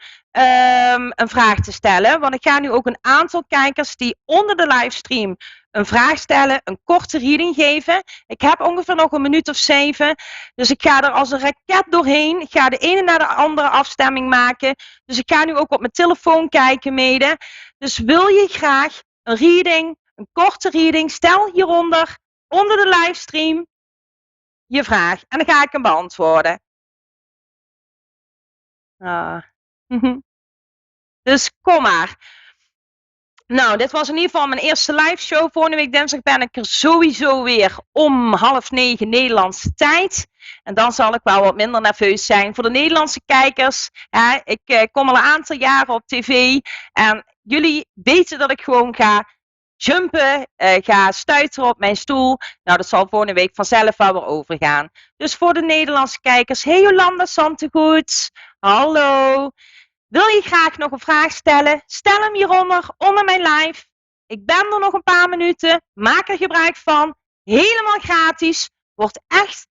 [SPEAKER 10] een vraag te stellen. Want ik ga nu ook een aantal kijkers die onder de livestream een vraag stellen, een korte reading geven. Ik heb ongeveer nog een minuut of 7. Dus ik ga er als een raket doorheen. Ik ga de ene naar de andere afstemming maken. Dus ik ga nu ook op mijn telefoon kijken mede. Dus wil je graag een reading, een korte reading, stel hieronder, onder de livestream, je vraag. En dan ga ik hem beantwoorden. Dus kom maar. Nou, dit was in ieder geval mijn eerste live show. Volgende week dinsdag ben ik er sowieso weer om 8:30 Nederlandse tijd. En dan zal ik wel wat minder nerveus zijn. Voor de Nederlandse kijkers, ik kom al een aantal jaren op tv. En jullie weten dat ik gewoon ga jumpen, ga stuiteren op mijn stoel. Nou, dat zal volgende week vanzelf wel weer overgaan. Dus voor de Nederlandse kijkers, hey Jolanda Santegoeds, hallo. Wil je graag nog een vraag stellen? Stel hem hieronder, onder mijn live. Ik ben er nog een paar minuten. Maak er gebruik van. Helemaal gratis. Wordt echt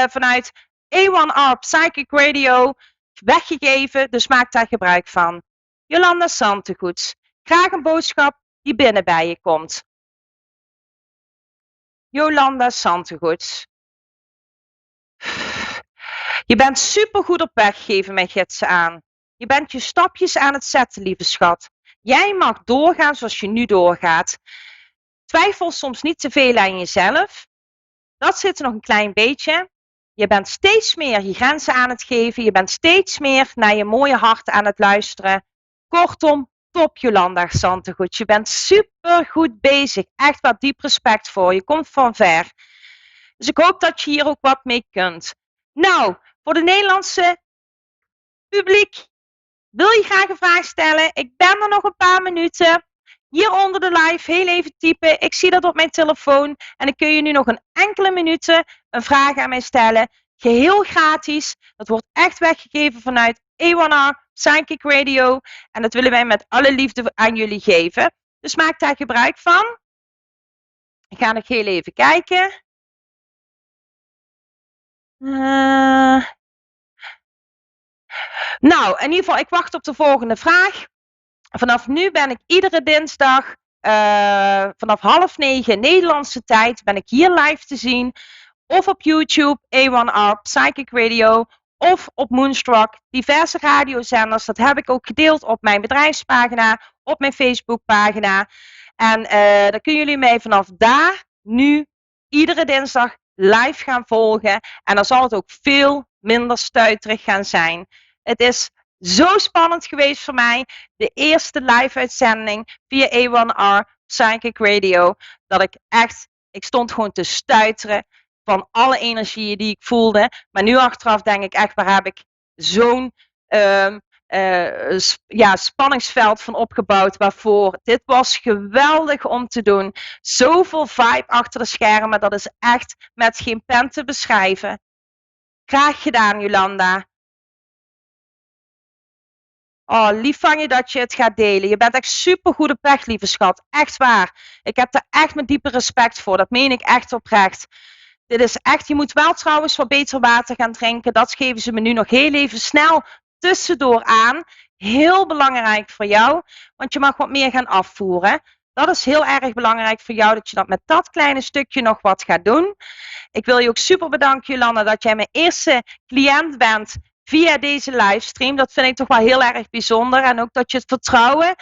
[SPEAKER 10] vanuit A1R Psychic Radio weggegeven. Dus maak daar gebruik van. Jolanda Santegoeds. Graag een boodschap die binnen bij je komt. Jolanda Santegoeds. Je bent supergoed op weg, geven mijn gidsen aan. Je bent je stapjes aan het zetten, lieve schat. Jij mag doorgaan zoals je nu doorgaat. Twijfel soms niet te veel aan jezelf. Dat zit er nog een klein beetje. Je bent steeds meer je grenzen aan het geven. Je bent steeds meer naar je mooie hart aan het luisteren. Kortom, top Jolanda Santegoed. Je bent super goed bezig. Echt wat diep respect voor. Je komt van ver. Dus ik hoop dat je hier ook wat mee kunt. Nou, voor de Nederlandse publiek. Wil je graag een vraag stellen? Ik ben er nog een paar minuten. Hier onder de live heel even typen. Ik zie dat op mijn telefoon. En dan kun je nu nog een enkele minuten een vraag aan mij stellen. Geheel gratis. Dat wordt echt weggegeven vanuit A1R Psychic Radio. En dat willen wij met alle liefde aan jullie geven. Dus maak daar gebruik van. Ik ga nog heel even kijken. Nou, in ieder geval, ik wacht op de volgende vraag. Vanaf nu ben ik iedere dinsdag vanaf 8:30 Nederlandse tijd ben ik hier live te zien. Of op YouTube, A1R Psychic Radio. Of op Moonstruck, diverse radiozenders. Dat heb ik ook gedeeld op mijn bedrijfspagina, op mijn Facebookpagina. En dan kunnen jullie mij vanaf daar nu iedere dinsdag live gaan volgen. En dan zal het ook veel minder stuiterig gaan zijn. Het is zo spannend geweest voor mij. De eerste live uitzending via A1R Psychic Radio. Dat ik stond gewoon te stuiteren van alle energieën die ik voelde. Maar nu achteraf denk ik echt, waar heb ik zo'n spanningsveld van opgebouwd. Waarvoor? Dit was geweldig om te doen. Zoveel vibe achter de schermen. Dat is echt met geen pen te beschrijven. Graag gedaan, Jolanda. Oh, lief van je dat je het gaat delen. Je bent echt supergoed op weg, lieve schat. Echt waar. Ik heb daar echt mijn diepe respect voor. Dat meen ik echt oprecht. Dit is echt, je moet wel trouwens wat beter water gaan drinken. Dat geven ze me nu nog heel even snel tussendoor aan. Heel belangrijk voor jou, want je mag wat meer gaan afvoeren. Dat is heel erg belangrijk voor jou, dat je dat met dat kleine stukje nog wat gaat doen. Ik wil je ook super bedanken, Jolanda, dat jij mijn eerste cliënt bent via deze livestream. Dat vind ik toch wel heel erg bijzonder. En ook dat je het vertrouwen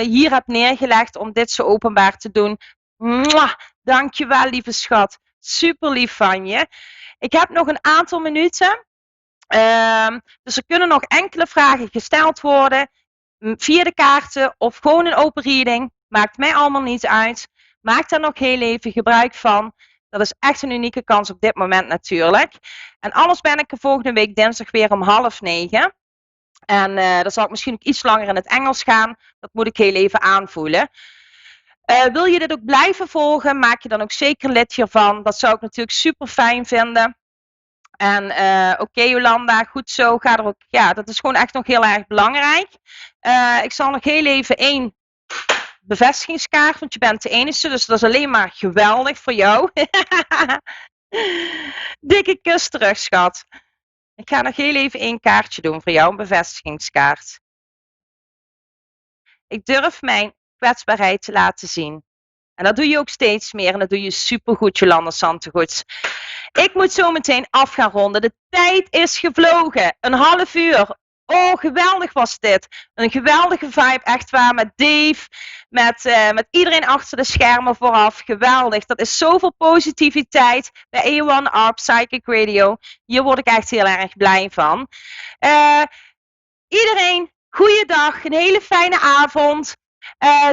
[SPEAKER 10] hier hebt neergelegd om dit zo openbaar te doen. Mwah, dankjewel, lieve schat. Super lief van je. Ik heb nog een aantal minuten. Dus er kunnen nog enkele vragen gesteld worden. via de kaarten of gewoon een open reading. Maakt mij allemaal niet uit. Maak daar nog heel even gebruik van. Dat is echt een unieke kans op dit moment natuurlijk. En anders ben ik er volgende week dinsdag weer om 8:30. En dan zal ik misschien ook iets langer in het Engels gaan. Dat moet ik heel even aanvoelen. Wil je dit ook blijven volgen? Maak je dan ook zeker lid hiervan. Dat zou ik natuurlijk super fijn vinden. En oké, Jolanda, goed zo. Ga er ook, ja, dat is gewoon echt nog heel erg belangrijk. Ik zal nog heel even 1 bevestigingskaart, want je bent de enige, dus dat is alleen maar geweldig voor jou. Dikke kus terug, schat. Ik ga nog heel even 1 kaartje doen voor jou, een bevestigingskaart. Ik durf mijn kwetsbaarheid te laten zien. En dat doe je ook steeds meer en dat doe je supergoed, Jolanda Santegoeds. Ik moet zo meteen af gaan ronden. De tijd is gevlogen. Een half uur. Oh, geweldig was dit. Een geweldige vibe, echt waar. Met Dave, met iedereen achter de schermen vooraf. Geweldig. Dat is zoveel positiviteit bij A1R Psychic Radio. Hier word ik echt heel erg blij van. Iedereen, goeiedag. Een hele fijne avond.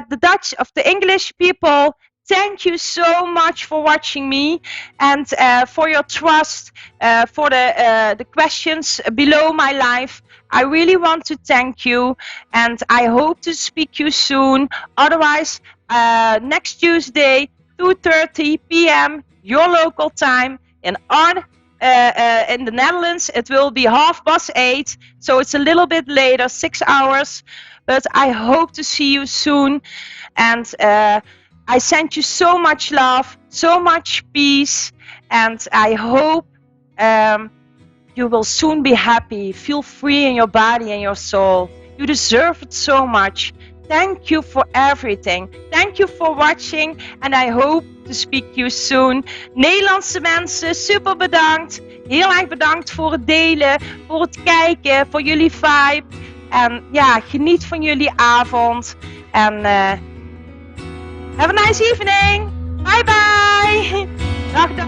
[SPEAKER 10] The Dutch of the English people, thank you so much for watching me and for your trust, for the questions below my life. I really want to thank you and I hope to speak you soon. Otherwise, next Tuesday, 2:30 p.m. your local time in the Netherlands, it will be 8:30, so it's a little bit later, 6 hours. But I hope to see you soon. And I send you so much love, so much peace. And I hope you will soon be happy. Feel free in your body and your soul. You deserve it so much. Thank you for everything. Thank you for watching. And I hope to speak to you soon. Nederlandse mensen, super bedankt. Heel erg bedankt voor het delen, voor het kijken, voor jullie vibe. En ja, geniet van jullie avond. En have a nice evening. Bye bye. Dag dag.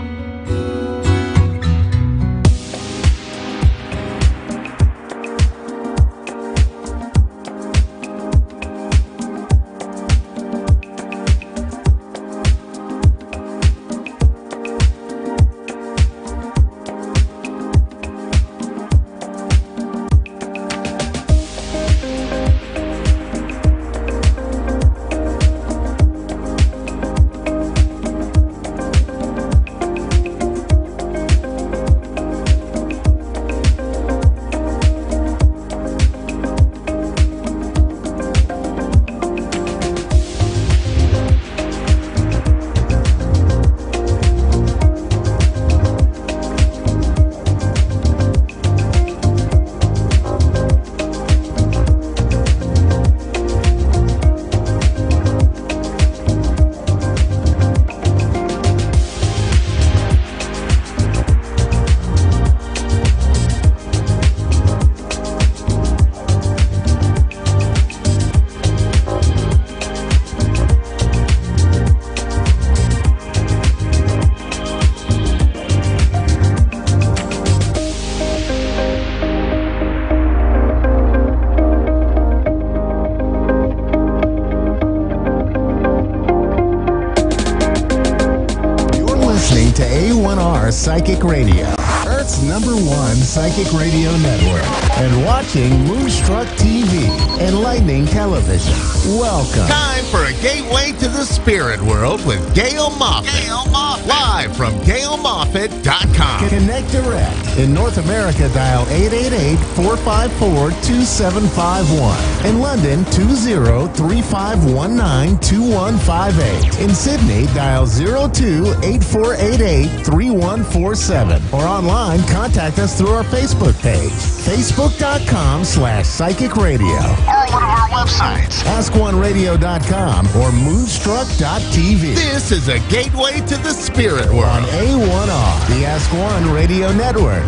[SPEAKER 2] Psychic Radio, Earth's #1 psychic radio network, and watching Moonstruck TV, enlightening television. Welcome.
[SPEAKER 3] Time for a gateway to the spirit world with Gail Moffat. Live from GailMoffat.com.
[SPEAKER 2] Connect direct. In North America, dial 888-454-2751. In London, 20-3519-2158. In Sydney, dial 02-8488-3147. Or online, contact us through our Facebook page, facebook.com/psychic radio.
[SPEAKER 3] Or one of our websites,
[SPEAKER 2] askoneradio.com or moonstruck.tv.
[SPEAKER 3] This is a gateway to the spirit world
[SPEAKER 2] on A1R, the Ask One Radio Network.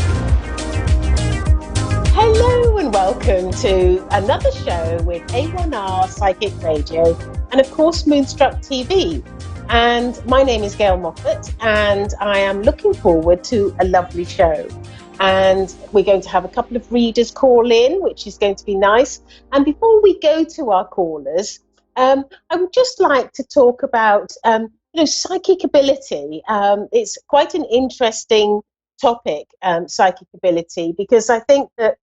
[SPEAKER 12] Hello and welcome to another show with A1R Psychic Radio and of course Moonstruck TV. And my name is Gail Moffat and I am looking forward to a lovely show. and we're going to have a couple of readers call in, which is going to be nice. And before we go to our callers, I would just like to talk about psychic ability. It's quite an interesting topic, psychic ability, because I think that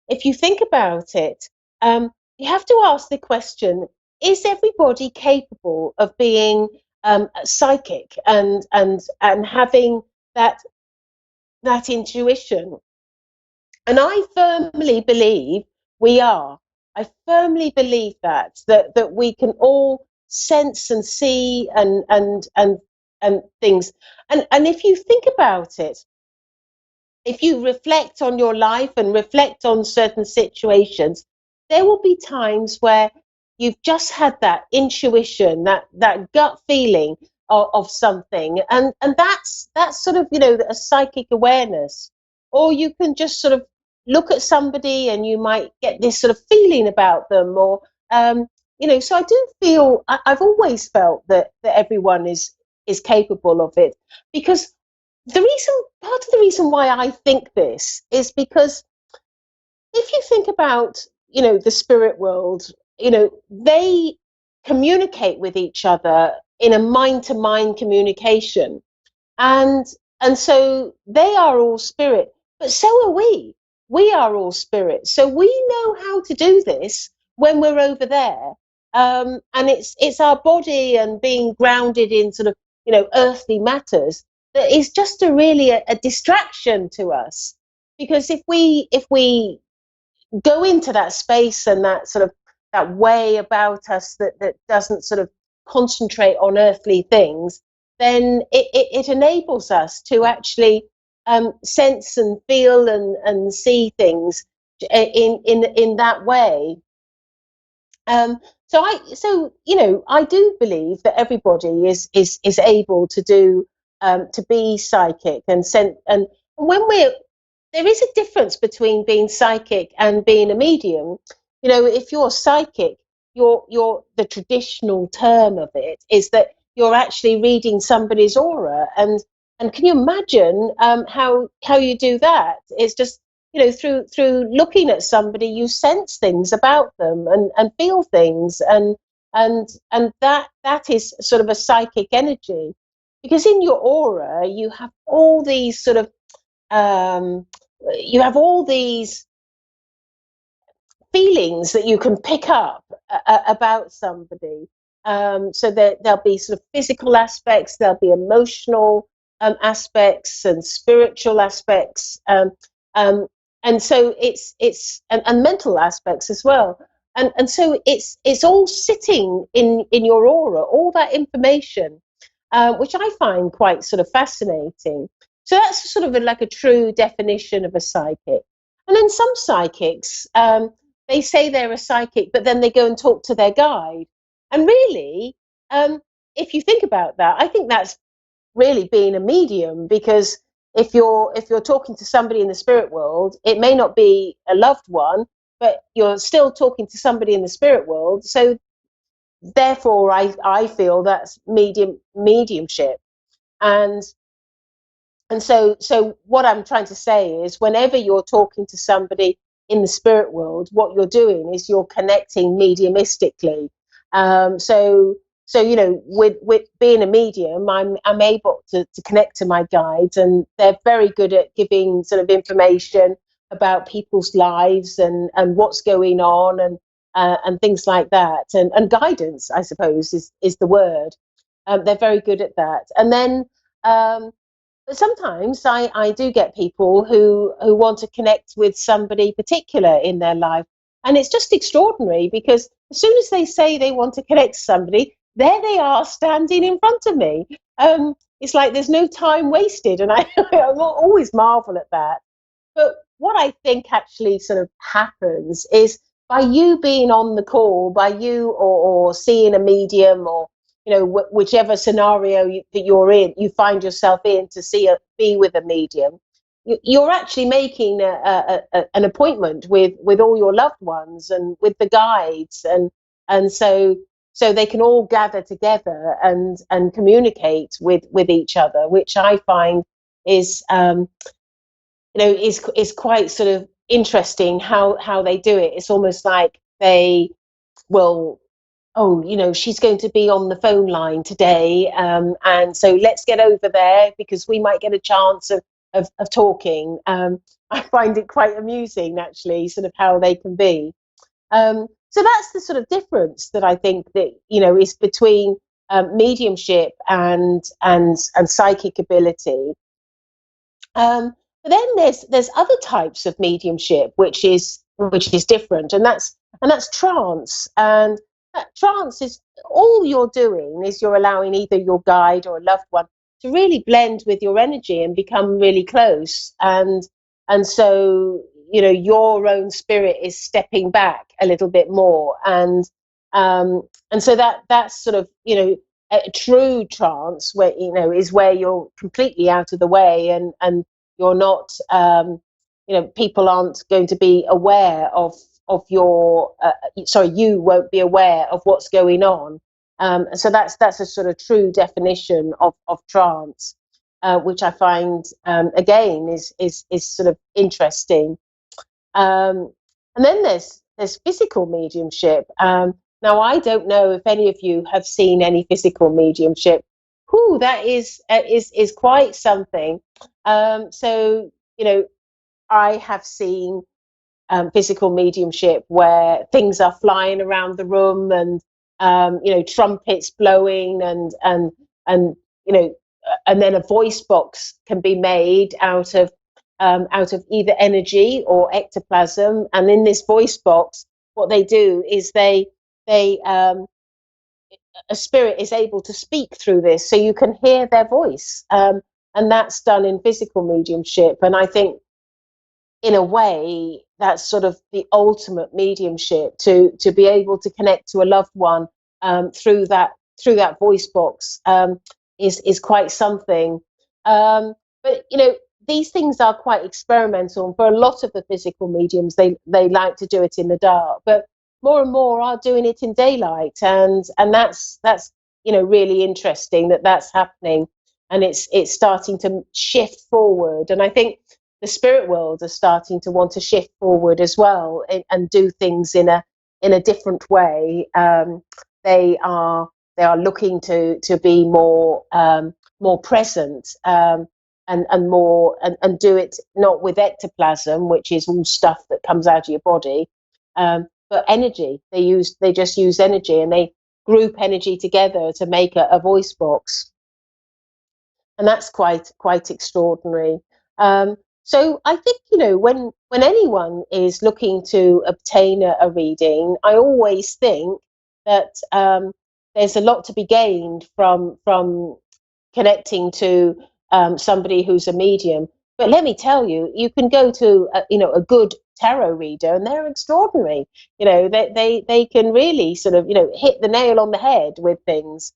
[SPEAKER 12] if you think about it, you have to ask the question: is everybody capable of being psychic and having that intuition? And I firmly believe we are. I firmly believe that we can all sense and see and things. And if you think about it, if you reflect on your life and reflect on certain situations, there will be times where you've just had that intuition, that gut feeling of something, and that's sort of a psychic awareness. Or you can just sort of look at somebody and you might get this sort of feeling about them, or so I do feel, I've always felt that everyone is capable of it, because part of the reason why I think this is because if you think about, the spirit world, they communicate with each other in a mind-to-mind communication. And so they are all spirit, but so are we. We are all spirit. So we know how to do this when we're over there. And it's our body and being grounded in sort of, earthly matters that is just a distraction to us. Because if we go into that space and that sort of that way about us that doesn't sort of concentrate on earthly things, then it enables us to actually sense and feel and see things in that way. So I do believe that everybody is able to do to be psychic and when there is a difference between being psychic and being a medium. If you're psychic, the traditional term of it is that you're actually reading somebody's aura, and can you imagine how you do that? It's just through looking at somebody, you sense things about them and feel things, and that is sort of a psychic energy, because in your aura you have all these sort of you have all these feelings that you can pick up about somebody. So there'll be sort of physical aspects, there'll be emotional aspects and spiritual aspects, and so it's and mental aspects as well. And so it's all sitting in your aura, all that information, which I find quite sort of fascinating. So that's sort of like a true definition of a psychic. And then some psychics, they say they're a psychic, but then they go and talk to their guide. And really, if you think about that, I think that's really being a medium, because if you're talking to somebody in the spirit world, it may not be a loved one, but you're still talking to somebody in the spirit world. So therefore, I feel that's mediumship. And so what I'm trying to say is, whenever you're talking to somebody in the spirit world, what you're doing is you're connecting mediumistically. So with being a medium, I'm able to connect to my guides, and they're very good at giving sort of information about people's lives and what's going on, and things like that, and guidance, I suppose, is the word. They're very good at that. And then but sometimes I do get people who want to connect with somebody particular in their life. And it's just extraordinary, because as soon as they say they want to connect to somebody, there they are standing in front of me. It's like there's no time wasted. And I always marvel at that. But what I think actually sort of happens is, by you being on the call, by you or seeing a medium, or whichever scenario that you're in, you find yourself in to be with a medium, you're actually making an appointment with all your loved ones and with the guides, and so they can all gather together and communicate with each other, which I find is is quite sort of interesting how they do it. It's almost like they will, oh, she's going to be on the phone line today, and so let's get over there because we might get a chance of talking. I find it quite amusing, actually, sort of how they can be. So that's the sort of difference that I think that is between mediumship and psychic ability. But then there's other types of mediumship which is different, and that's trance. And trance is all you're doing is you're allowing either your guide or a loved one to really blend with your energy and become really close. And so your own spirit is stepping back a little bit more, and so that's sort of a true trance where is where you're completely out of the way, and you're not people aren't going to be aware of your you won't be aware of what's going on. So that's a sort of true definition of trance, which I find again is sort of interesting. And then there's physical mediumship. Now, I don't know if any of you have seen any physical mediumship. Whew, that is quite something. So I have seen physical mediumship where things are flying around the room, and trumpets blowing, and and then a voice box can be made out of either energy or ectoplasm. And in this voice box, what they do is they a spirit is able to speak through this, so you can hear their voice, and that's done in physical mediumship. And I think, in a way, that's sort of the ultimate mediumship, to be able to connect to a loved one through that voice box, is quite something. But these things are quite experimental, and for a lot of the physical mediums, they like to do it in the dark, but more and more are doing it in daylight, and that's really interesting that's happening, and it's starting to shift forward. And I think the spirit world are starting to want to shift forward as well, and do things in a different way. They are looking to be more present, and more and do it not with ectoplasm, which is all stuff that comes out of your body, but energy. They just use energy, and they group energy together to make a voice box, and that's quite extraordinary. So I think when anyone is looking to obtain a reading, I always think that there's a lot to be gained from connecting to somebody who's a medium. But let me tell you, you can go to a good tarot reader, and they're extraordinary. They can really sort of hit the nail on the head with things.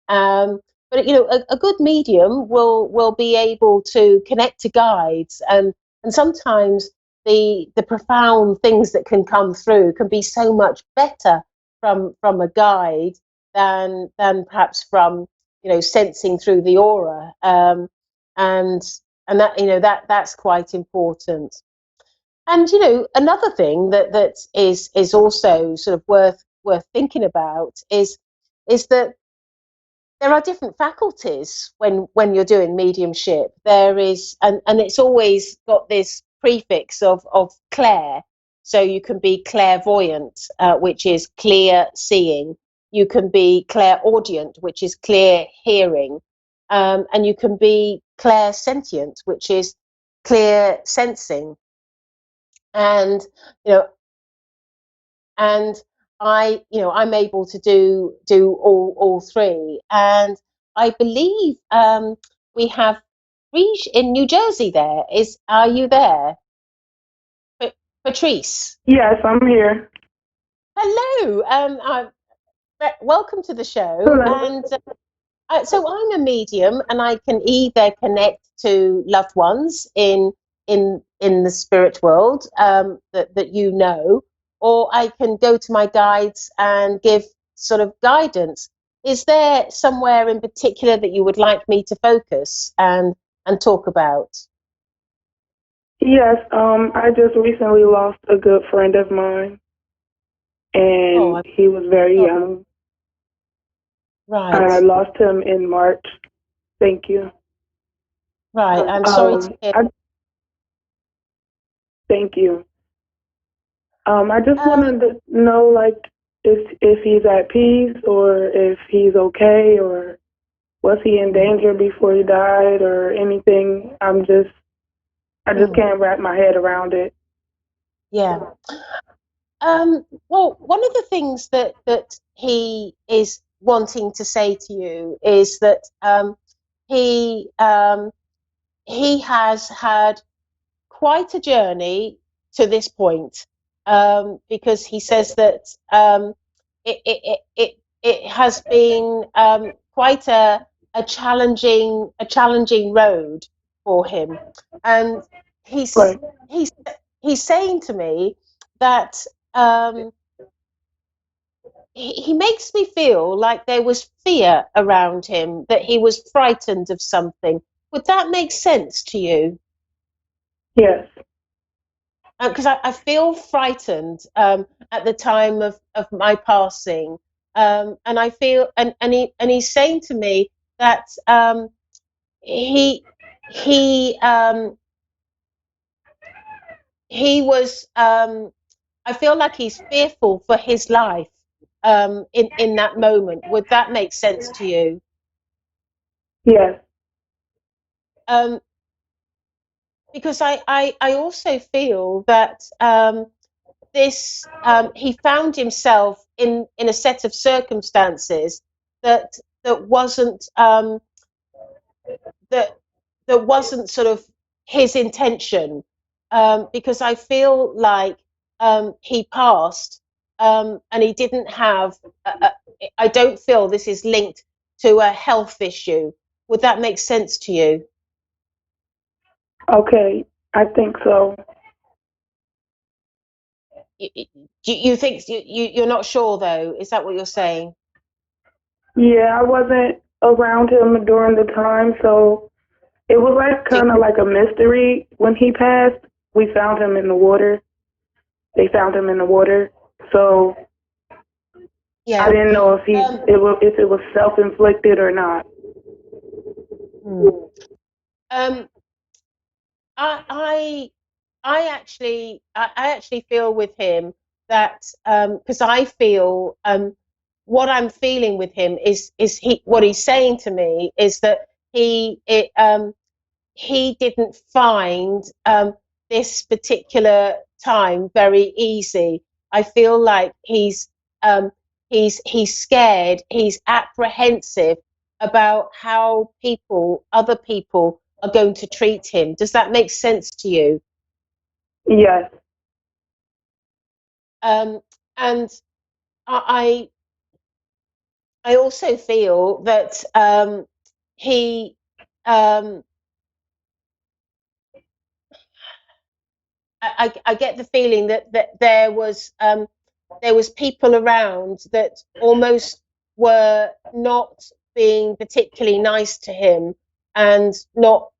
[SPEAKER 12] But a good medium will be able to connect to guides, and sometimes the profound things that can come through can be so much better from a guide than perhaps from sensing through the aura, and that's quite important. And another thing that is also sort of worth thinking about is that there are different faculties when you're doing mediumship. There is, and it's always got this prefix of clair. So you can be clairvoyant, which is clear seeing. You can be clairaudient, which is clear hearing. And you can be clairsentient, which is clear sensing. And I'm able to do all three. And I believe we have Reg in New Jersey. Are you there, Patrice?
[SPEAKER 11] Yes, I'm here.
[SPEAKER 12] Hello. Welcome to the show.
[SPEAKER 11] Hello.
[SPEAKER 12] And so I'm a medium, and I can either connect to loved ones in the spirit world that or I can go to my guides and give sort of guidance. Is there somewhere in particular that you would like me to focus and talk about?
[SPEAKER 11] Yes, I just recently lost a good friend of mine, and he was very young.
[SPEAKER 12] Right.
[SPEAKER 11] I lost him in March. Thank you.
[SPEAKER 12] Right. I'm sorry to hear.
[SPEAKER 11] Thank you. I just wanted to know, like, if he's at peace or if he's okay, or was he in danger before he died or anything. I just can't wrap my head around it.
[SPEAKER 12] Yeah. Well, one of the things that he is wanting to say to you is that he has had quite a journey to this point, because he says that it has been quite a challenging road for him, and he's he's he's saying to me that he makes me feel like there was fear around him, that he was frightened of something. Would that make sense to you?
[SPEAKER 11] Yes.
[SPEAKER 12] Because I feel frightened at the time of my passing, and I feel and he's saying to me that he he he was I feel like he's fearful for his life in that moment. Would that make sense to you?
[SPEAKER 11] Yes.
[SPEAKER 12] Because I also feel that this he found himself in a set of circumstances that that wasn't that that wasn't sort of his intention, because I feel like he passed, and he didn't have I don't feel this is linked to a health issue. Would that make sense to you?
[SPEAKER 11] Okay, I think so.
[SPEAKER 12] You think you're not sure though? Is that what you're saying?
[SPEAKER 11] Yeah, I wasn't around him during the time, so it was like kind of like a mystery when he passed. We found him in the water. They found him in the water, so
[SPEAKER 12] yeah.
[SPEAKER 11] I didn't know if if it was self-inflicted or not.
[SPEAKER 12] I actually feel with him that because I feel what I'm feeling with him is he what he's saying to me is that he didn't find this particular time very easy. I feel like he's scared, he's apprehensive about how other people are going to treat him. Does that make sense to you?
[SPEAKER 11] Yes.
[SPEAKER 12] And I I also feel that he I get the feeling that there was people around that almost were not being particularly nice to him and not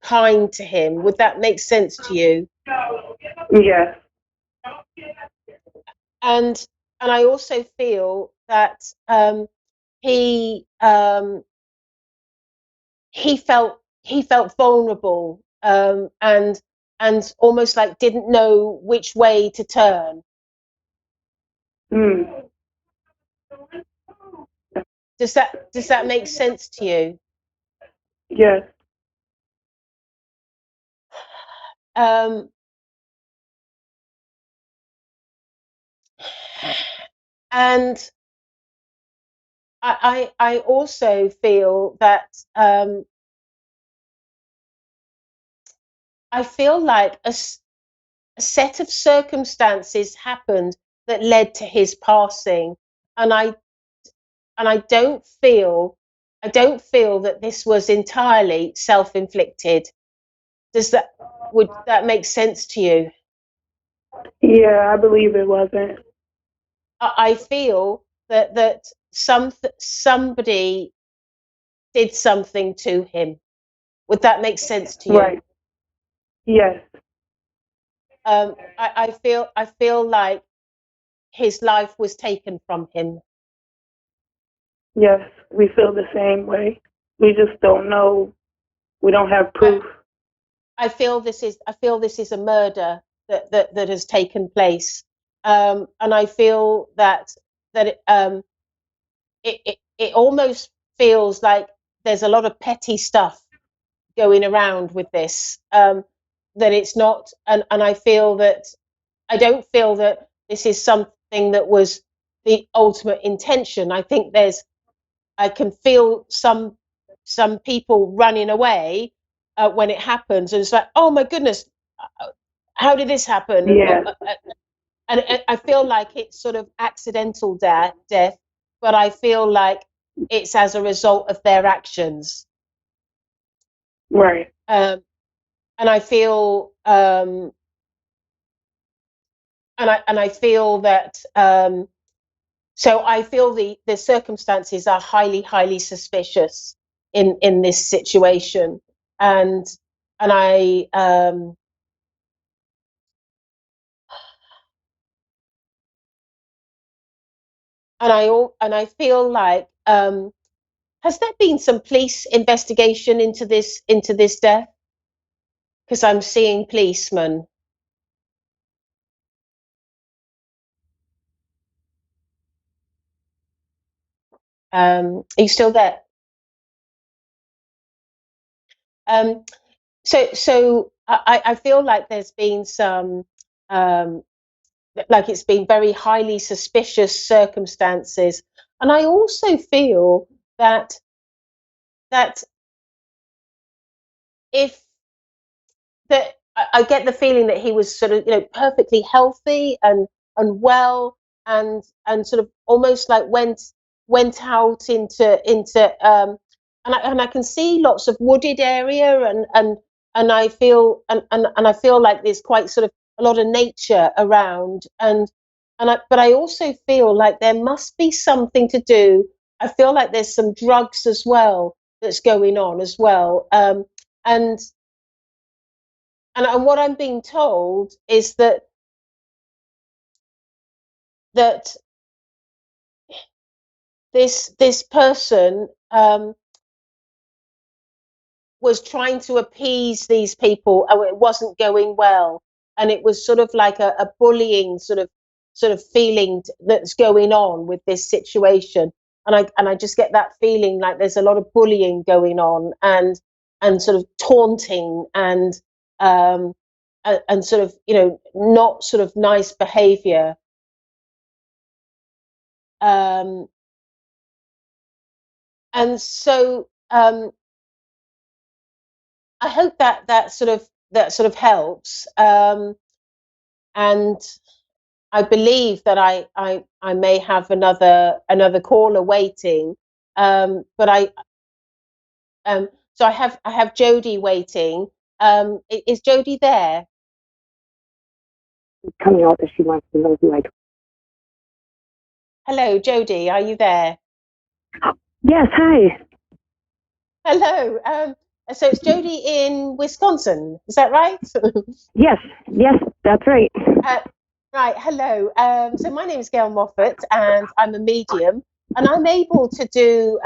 [SPEAKER 12] kind to him. Would that make sense to you?
[SPEAKER 11] Yes.
[SPEAKER 12] And I also feel that he he felt vulnerable, and almost like didn't know which way to turn. Does that make sense to you?
[SPEAKER 11] Yes.
[SPEAKER 12] And I also feel that I feel like a set of circumstances happened that led to his passing, and I don't feel that this was entirely self-inflicted. Would that make sense to you?
[SPEAKER 11] Yeah, I believe it wasn't.
[SPEAKER 12] I feel that somebody did something to him. Would that make sense to you?
[SPEAKER 11] Right. Yes.
[SPEAKER 12] I feel like his life was taken from him.
[SPEAKER 11] Yes, we feel the same way. We just don't know. We don't have proof.
[SPEAKER 12] I feel this is a murder that has taken place, and I feel that it almost feels like there's a lot of petty stuff going around with this. That it's not, and I feel that I don't feel that this is something that was the ultimate intention. I think I can feel some people running away when it happens, and it's like, oh my goodness, how did this happen?
[SPEAKER 11] Yeah.
[SPEAKER 12] And I feel like it's sort of accidental death, but I feel like it's as a result of their actions.
[SPEAKER 11] Right.
[SPEAKER 12] And I feel and I feel that so I feel the circumstances are highly suspicious in this situation, and I and I feel like has there been some police investigation into this death? Because I'm seeing policemen. Are you still there? So I feel like there's been some like it's been very highly suspicious circumstances, and I also feel that if that I get the feeling that he was sort of perfectly healthy and well, and sort of almost like went out into and I can see lots of wooded area, and I feel and I feel like there's quite sort of a lot of nature around, but I also feel like there must be something to do. I feel like there's some drugs as well that's going on as well, and and what I'm being told is that this person was trying to appease these people. Oh, it wasn't going well, and it was sort of like a bullying sort of feeling that's going on with this situation. And I just get that feeling like there's a lot of bullying going on, and sort of taunting, um, and sort of not sort of nice behaviour. And so I hope that sort of helps. And I believe that I may have another caller waiting. But so I have Jody waiting. Is Jody there?
[SPEAKER 13] Coming out that she wants to know who I.
[SPEAKER 12] Hello, Jody. Are you there?
[SPEAKER 13] Yes. Hi.
[SPEAKER 12] Hello. So it's Jody in Wisconsin. Is that right?
[SPEAKER 13] Yes. Yes, that's right.
[SPEAKER 12] Right. Hello. So my name is Gail Moffat, and I'm a medium, and I'm able to do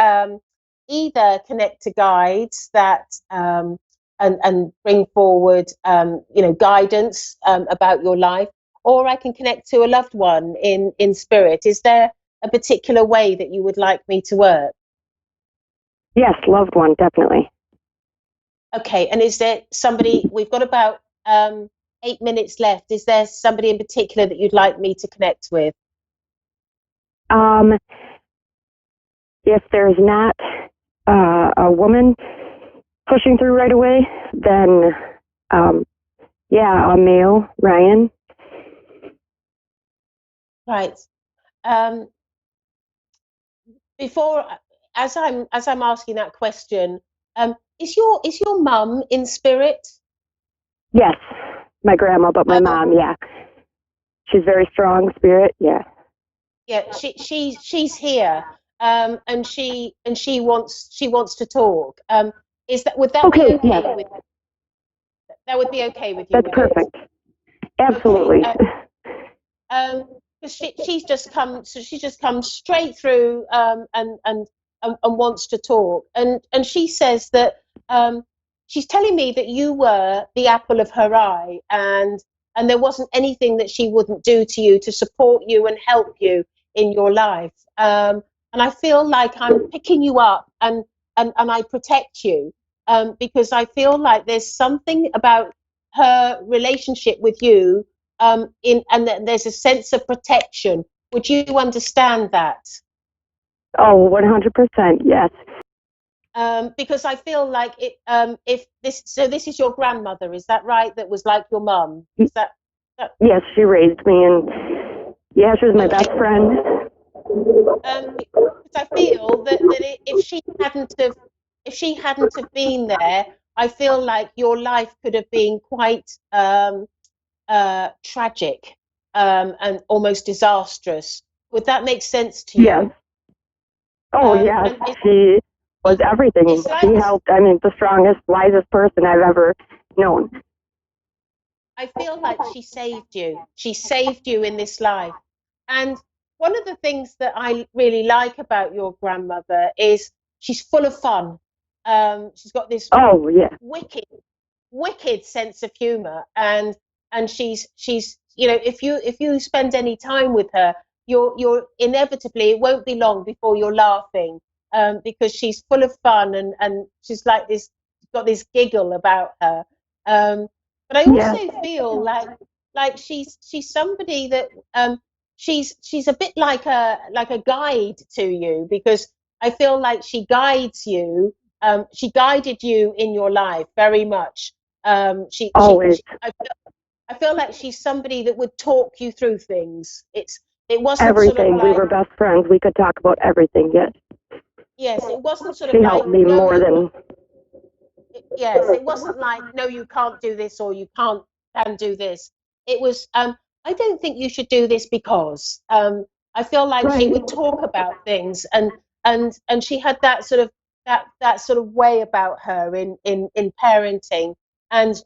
[SPEAKER 12] either connect to guides that and bring forward guidance about your life, or I can connect to a loved one in spirit. Is there a particular way that you would like me to work?
[SPEAKER 13] Yes, loved one, definitely.
[SPEAKER 12] Okay. And is there somebody? We've got about 8 minutes left. Is there somebody in particular that you'd like me to connect with?
[SPEAKER 13] If there's not a woman pushing through right away, then a male, Ryan.
[SPEAKER 12] Right. Before, as I'm asking that question, is your mum in spirit?
[SPEAKER 13] Yes, my grandma, but my mom, yeah. She's very strong spirit, yeah.
[SPEAKER 12] Yeah, she's here, and she wants to talk. Would that be okay
[SPEAKER 13] yes.
[SPEAKER 12] with? That would be okay with you.
[SPEAKER 13] That's perfect. Absolutely.
[SPEAKER 12] Okay. 'Cause she's just come, so she just comes straight through and wants to talk, and she says that she's telling me that you were the apple of her eye, and there wasn't anything that she wouldn't do to you to support you and help you in your life. And I feel like I'm picking you up and I protect you because I feel like there's something about her relationship with you there's a sense of protection. Would you understand that?
[SPEAKER 13] Oh, 100%. Yes.
[SPEAKER 12] Because I feel like if this is your grandmother, is that right? That was like your mum. Is that?
[SPEAKER 13] Yes, she raised me, and yeah, she was my best friend.
[SPEAKER 12] Because I feel that if she hadn't have been there, I feel like your life could have been quite tragic and almost disastrous. Would that make sense to you?
[SPEAKER 13] Yes. Oh, yes. She was everything. She helped. I mean, the strongest, wisest person I've ever known.
[SPEAKER 12] I feel like she saved you. She saved you in this life. And one of the things that I really like about your grandmother is she's full of fun. She's got this wicked sense of humor, and she's if you spend any time with her, you're inevitably, it won't be long before you're laughing because she's full of fun, and she's like this, got this giggle about her. But I also feel like she's somebody that she's a bit like a guide to you, because I feel like she guides you. She guided you in your life very much.
[SPEAKER 13] Always.
[SPEAKER 12] I feel like she's somebody that would talk you through things. It wasn't
[SPEAKER 13] everything.
[SPEAKER 12] Sort of like,
[SPEAKER 13] we were best friends. We could talk about everything. Yes.
[SPEAKER 12] Yes, it wasn't sort
[SPEAKER 13] she
[SPEAKER 12] of like.
[SPEAKER 13] She helped me more than.
[SPEAKER 12] Yes, it wasn't like, no, you can't do this, or you can do this. It was, I don't think you should do this because. I feel like she would talk about things, and she had that sort of way about her in parenting, and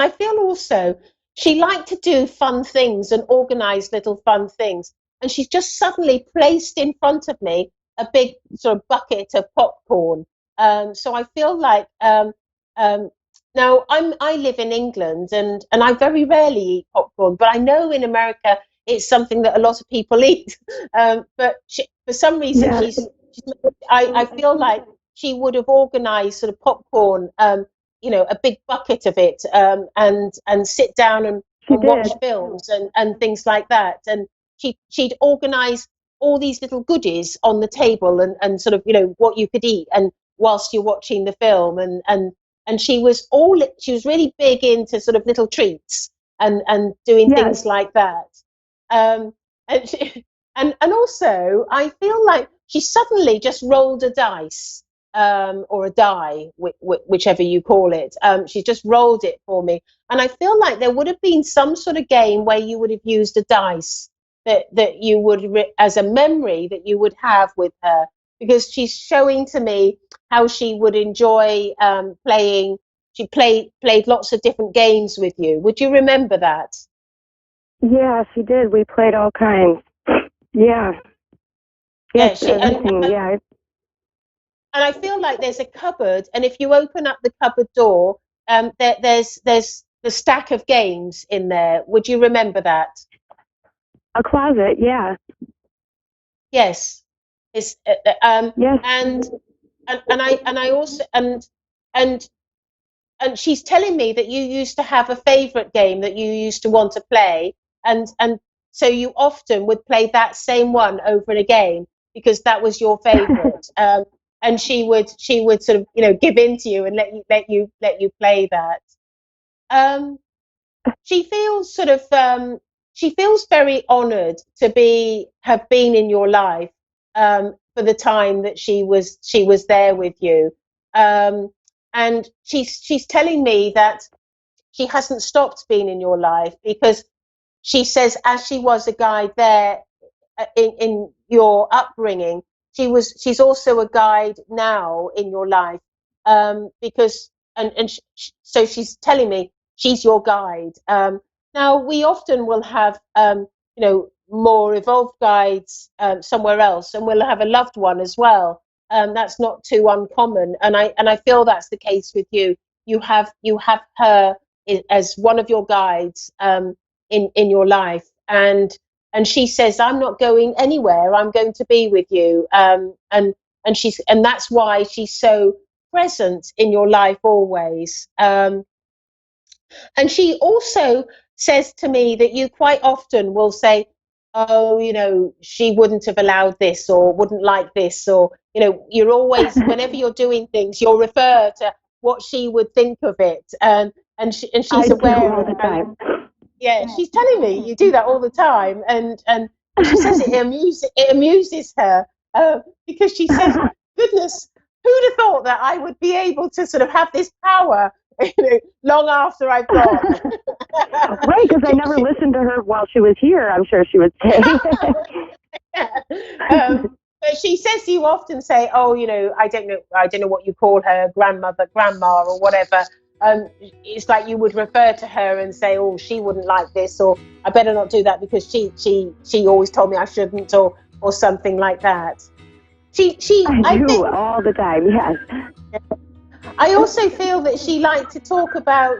[SPEAKER 12] I feel also she liked to do fun things and organize little fun things, and she's just suddenly placed in front of me a big sort of bucket of popcorn. So I feel like now I live in England, and I very rarely eat popcorn, but I know in America it's something that a lot of people eat. But for some reason, I feel like she would have organised sort of popcorn, a big bucket of it, and sit down and watch films and things like that. And she'd organise all these little goodies on the table, and sort of what you could eat, and whilst you're watching the film, and she was really big into sort of little treats and doing things like that. And also I feel like she suddenly just rolled a dice, or a die, whichever you call it. She just rolled it for me, and I feel like there would have been some sort of game where you would have used a dice that you would as a memory that you would have with her, because she's showing to me how she would enjoy playing. She played lots of different games with you. Would you remember that?
[SPEAKER 13] Yeah, she did. We played all kinds. Yeah. Yes, everything. Yeah.
[SPEAKER 12] And I feel like there's a cupboard, and if you open up the cupboard door, there's the stack of games in there. Would you remember that?
[SPEAKER 13] A closet, yeah.
[SPEAKER 12] Yes. It's
[SPEAKER 13] yes.
[SPEAKER 12] And I also and she's telling me that you used to have a favorite game that you used to want to play, and so you often would play that same one over and again because that was your favorite. And she would sort of give in to you and let you play that. She feels sort of she feels very honoured to have been in your life for the time that she was there with you. And she's telling me that she hasn't stopped being in your life, because she says, as she was a guide there in your upbringing, she's also a guide now in your life, because so she's telling me she's your guide. Now, we often will have, more evolved guides somewhere else, and we'll have a loved one as well. That's not too uncommon, and I feel that's the case with you. You have her as one of your guides in your life, and she says, "I'm not going anywhere. I'm going to be with you." And that's why she's so present in your life always. And she also says to me that you quite often will say, "Oh, she wouldn't have allowed this, or wouldn't like this," or, you're always, whenever you're doing things, you'll refer to what she would think of it. And she's aware
[SPEAKER 13] all the time.
[SPEAKER 12] Yeah, she's telling me you do that all the time. And she says it amuses her because she says, "Goodness, who'd have thought that I would be able to sort of have this power long after I've gone?"
[SPEAKER 13] Right, because I never listened to her while she was here, I'm sure she would say.
[SPEAKER 12] But she says you often say, "Oh, I don't know what you call her, grandmother, grandma, or whatever." It's like you would refer to her and say, "Oh, she wouldn't like this," or "I better not do that because she always told me I shouldn't," or something like that. I
[SPEAKER 13] do
[SPEAKER 12] think,
[SPEAKER 13] all the time, yes.
[SPEAKER 12] I also feel that she liked to talk about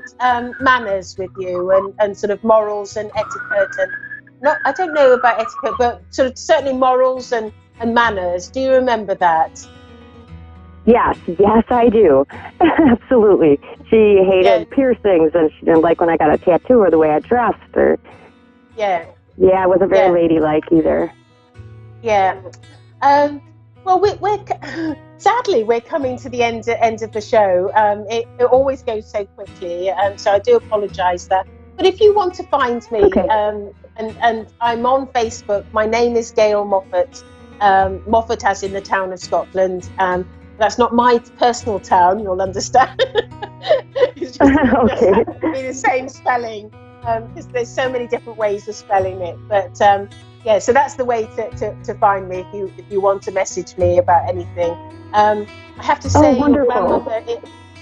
[SPEAKER 12] manners with you, and sort of morals and etiquette, and I don't know about etiquette, but sort of certainly morals and manners. Do you remember that?
[SPEAKER 13] Yes, I do. Absolutely. She hated piercings, and she didn't like when I got a tattoo or the way I dressed. Yeah, I wasn't very ladylike either.
[SPEAKER 12] Yeah. Well, sadly, we're coming to the end of the show. It always goes so quickly, so I do apologise that. But if you want to find me, and I'm on Facebook, my name is Gail Moffat. Moffat as in the town of Scotland. That's not my personal town, you'll understand. It's just be the same spelling, because there's so many different ways of spelling it. But so that's the way to find me if you want to message me about anything. I have to say, your grandmother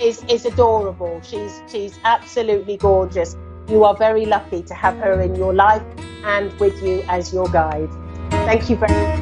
[SPEAKER 12] is adorable. She's absolutely gorgeous. You are very lucky to have her in your life and with you as your guide. Thank you very much.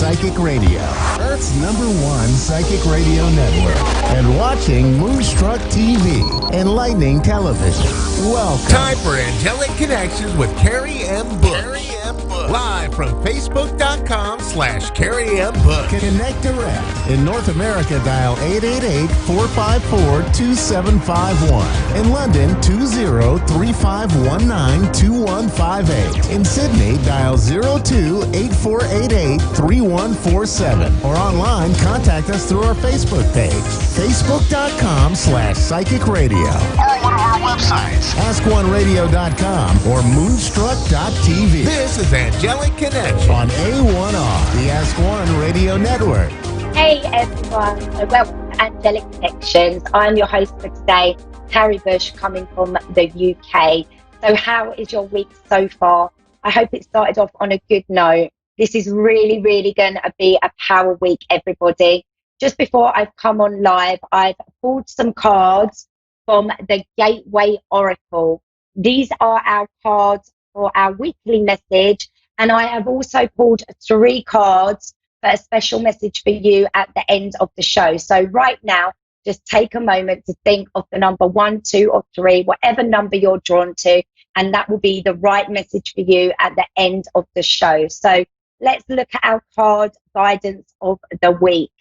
[SPEAKER 2] Psychic Radio, Earth's #1 psychic radio network, and watching Moonstruck TV, enlightening television. Welcome.
[SPEAKER 3] Time for Angelic Connections with Carrie M. Bush. Live from Facebook.com/Carrie M. Bush.
[SPEAKER 2] Connect direct. In North America, dial 888-454-2751. In London, 20-3519-2158. In Sydney, dial 02-8488-3147. Or online, contact us through our Facebook page, Facebook.com/Psychic Radio. Or one of our websites, AskOneRadio.com or Moonstruck.tv.
[SPEAKER 3] This is Angelic Connection
[SPEAKER 2] on A1R, the Ask One Radio Network.
[SPEAKER 14] Hey everyone, so welcome to Angelic Connections. I'm your host for today, Carrie Bush, coming from the UK. So how is your week so far? I hope it started off on a good note. This is really going to be a power week, everybody. Just before I've come on live, I've pulled some cards from the Gateway Oracle. These are our cards for our weekly message, and I have also pulled 3 cards for a special message for you at the end of the show. So right now, just take a moment to think of the number 1, 2, or 3, whatever number you're drawn to, and that will be the right message for you at the end of the show. So let's look at our card guidance of the week.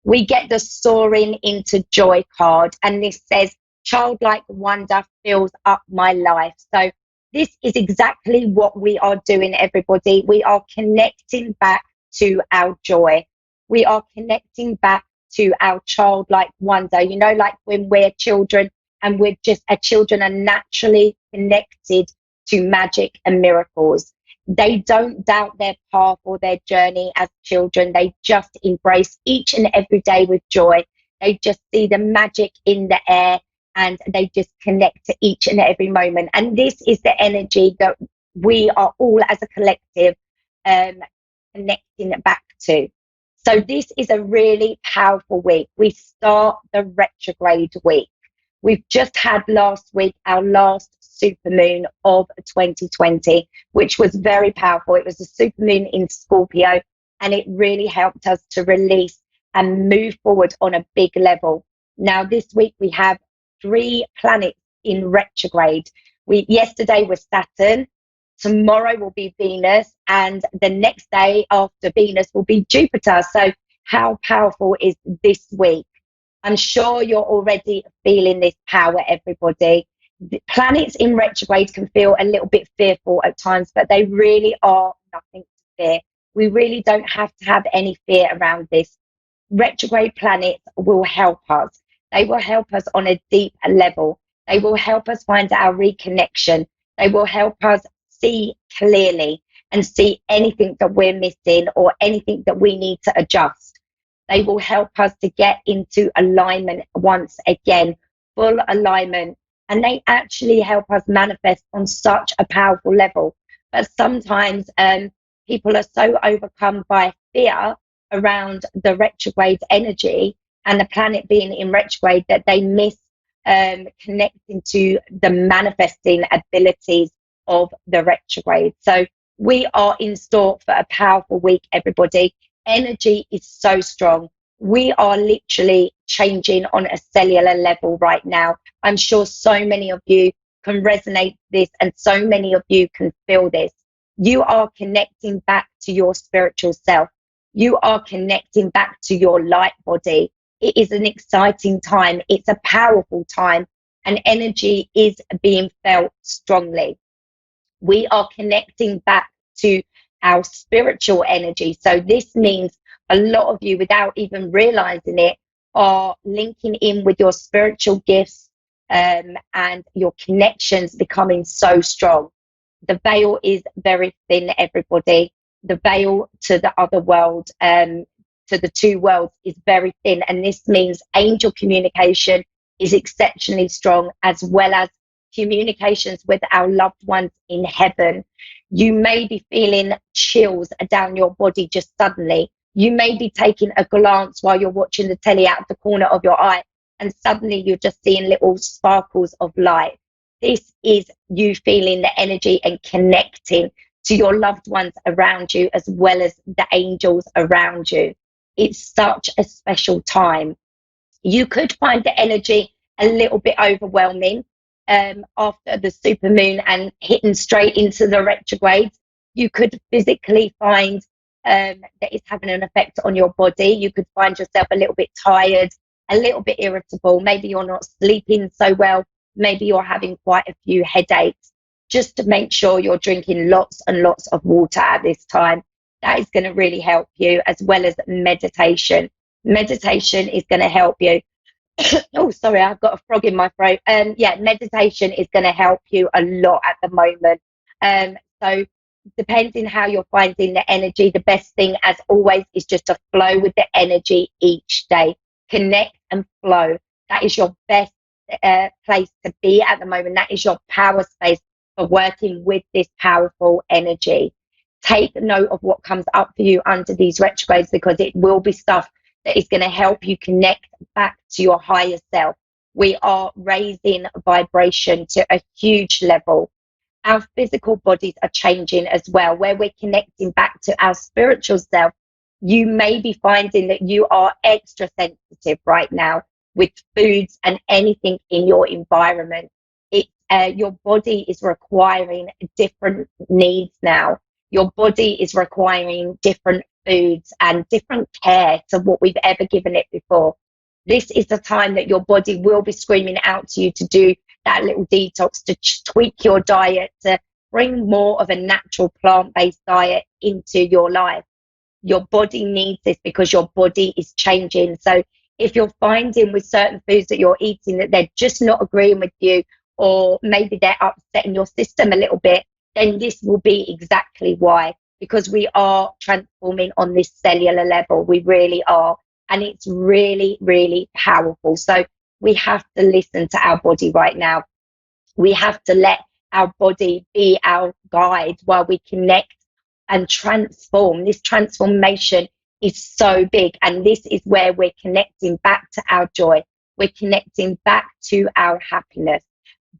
[SPEAKER 14] We get the Soaring into Joy card, and this says, childlike wonder fills up my life. So this is exactly what we are doing, everybody. We are connecting back to our joy. We are connecting back to our childlike wonder. You know, like when we're children and children are naturally connected to magic and miracles. They don't doubt their path or their journey as children. They just embrace each and every day with joy. They just see the magic in the air, and they just connect to each and every moment. And this is the energy that we are all as a collective connecting back to. So this is a really powerful week. We start the retrograde week. We've just had last week our last supermoon of 2020, which was very powerful. It was a supermoon in Scorpio, and it really helped us to release and move forward on a big level. Now this week we have 3 planets in retrograde. Yesterday was Saturn, tomorrow will be Venus, and the next day after Venus will be Jupiter. So how powerful is this week? I'm sure you're already feeling this power, everybody. The planets in retrograde can feel a little bit fearful at times, but they really are nothing to fear. We really don't have to have any fear around this. Retrograde planets will help us. They will help us on a deep level. They will help us find our reconnection. They will help us see clearly and see anything that we're missing or anything that we need to adjust. They will help us to get into alignment once again, full alignment. And they actually help us manifest on such a powerful level. But sometimes people are so overcome by fear around the retrograde energy and the planet being in retrograde that they miss connecting to the manifesting abilities of the retrograde. So we are in store for a powerful week, everybody. Energy is so strong. We are literally changing on a cellular level right now. I'm sure so many of you can resonate this, and so many of you can feel this. You are connecting back to your spiritual self. You are connecting back to your light body. It is an exciting time. It's a powerful time, and energy is being felt strongly. We are connecting back to our spiritual energy. So this means a lot of you, without even realizing it, are linking in with your spiritual gifts and your connections becoming so strong. The veil is very thin, everybody. The veil to the other world, to the 2 worlds, is very thin. And this means angel communication is exceptionally strong, as well as communications with our loved ones in heaven. You may be feeling chills down your body just suddenly. You may be taking a glance while you're watching the telly out of the corner of your eye, and suddenly you're just seeing little sparkles of light. This is you feeling the energy and connecting to your loved ones around you, as well as the angels around you. It's such a special time. You could find the energy a little bit overwhelming after the supermoon and hitting straight into the retrogrades. You could physically find that it's having an effect on your body. You could find yourself a little bit tired, a little bit irritable. Maybe you're not sleeping so well. Maybe you're having quite a few headaches. Just to make sure you're drinking lots and lots of water at this time. That is going to really help you, as well as meditation. Meditation is going to help you. Oh, sorry, I've got a frog in my throat. Yeah, meditation is going to help you a lot at the moment. So depending how you're finding the energy, the best thing, as always, is just to flow with the energy each day. Connect and flow. That is your best place to be at the moment. That is your power space for working with this powerful energy. Take note of what comes up for you under these retrogrades, because it will be stuff that is going to help you connect back to your higher self. We are raising vibration to a huge level. Our physical bodies are changing as well, where we're connecting back to our spiritual self. You may be finding that you are extra sensitive right now with foods and anything in your environment. Your body is requiring different needs now. Your body is requiring different foods and different care to what we've ever given it before. This is the time that your body will be screaming out to you to do that little detox, to tweak your diet, to bring more of a natural plant-based diet into your life. Your body needs this because your body is changing. So if you're finding with certain foods that you're eating that they're just not agreeing with you, or maybe they're upsetting your system a little bit, then this will be exactly why. Because we are transforming on this cellular level. We really are. And it's really, really powerful. So we have to listen to our body right now. We have to let our body be our guide while we connect and transform. This transformation is so big. And this is where we're connecting back to our joy. We're connecting back to our happiness,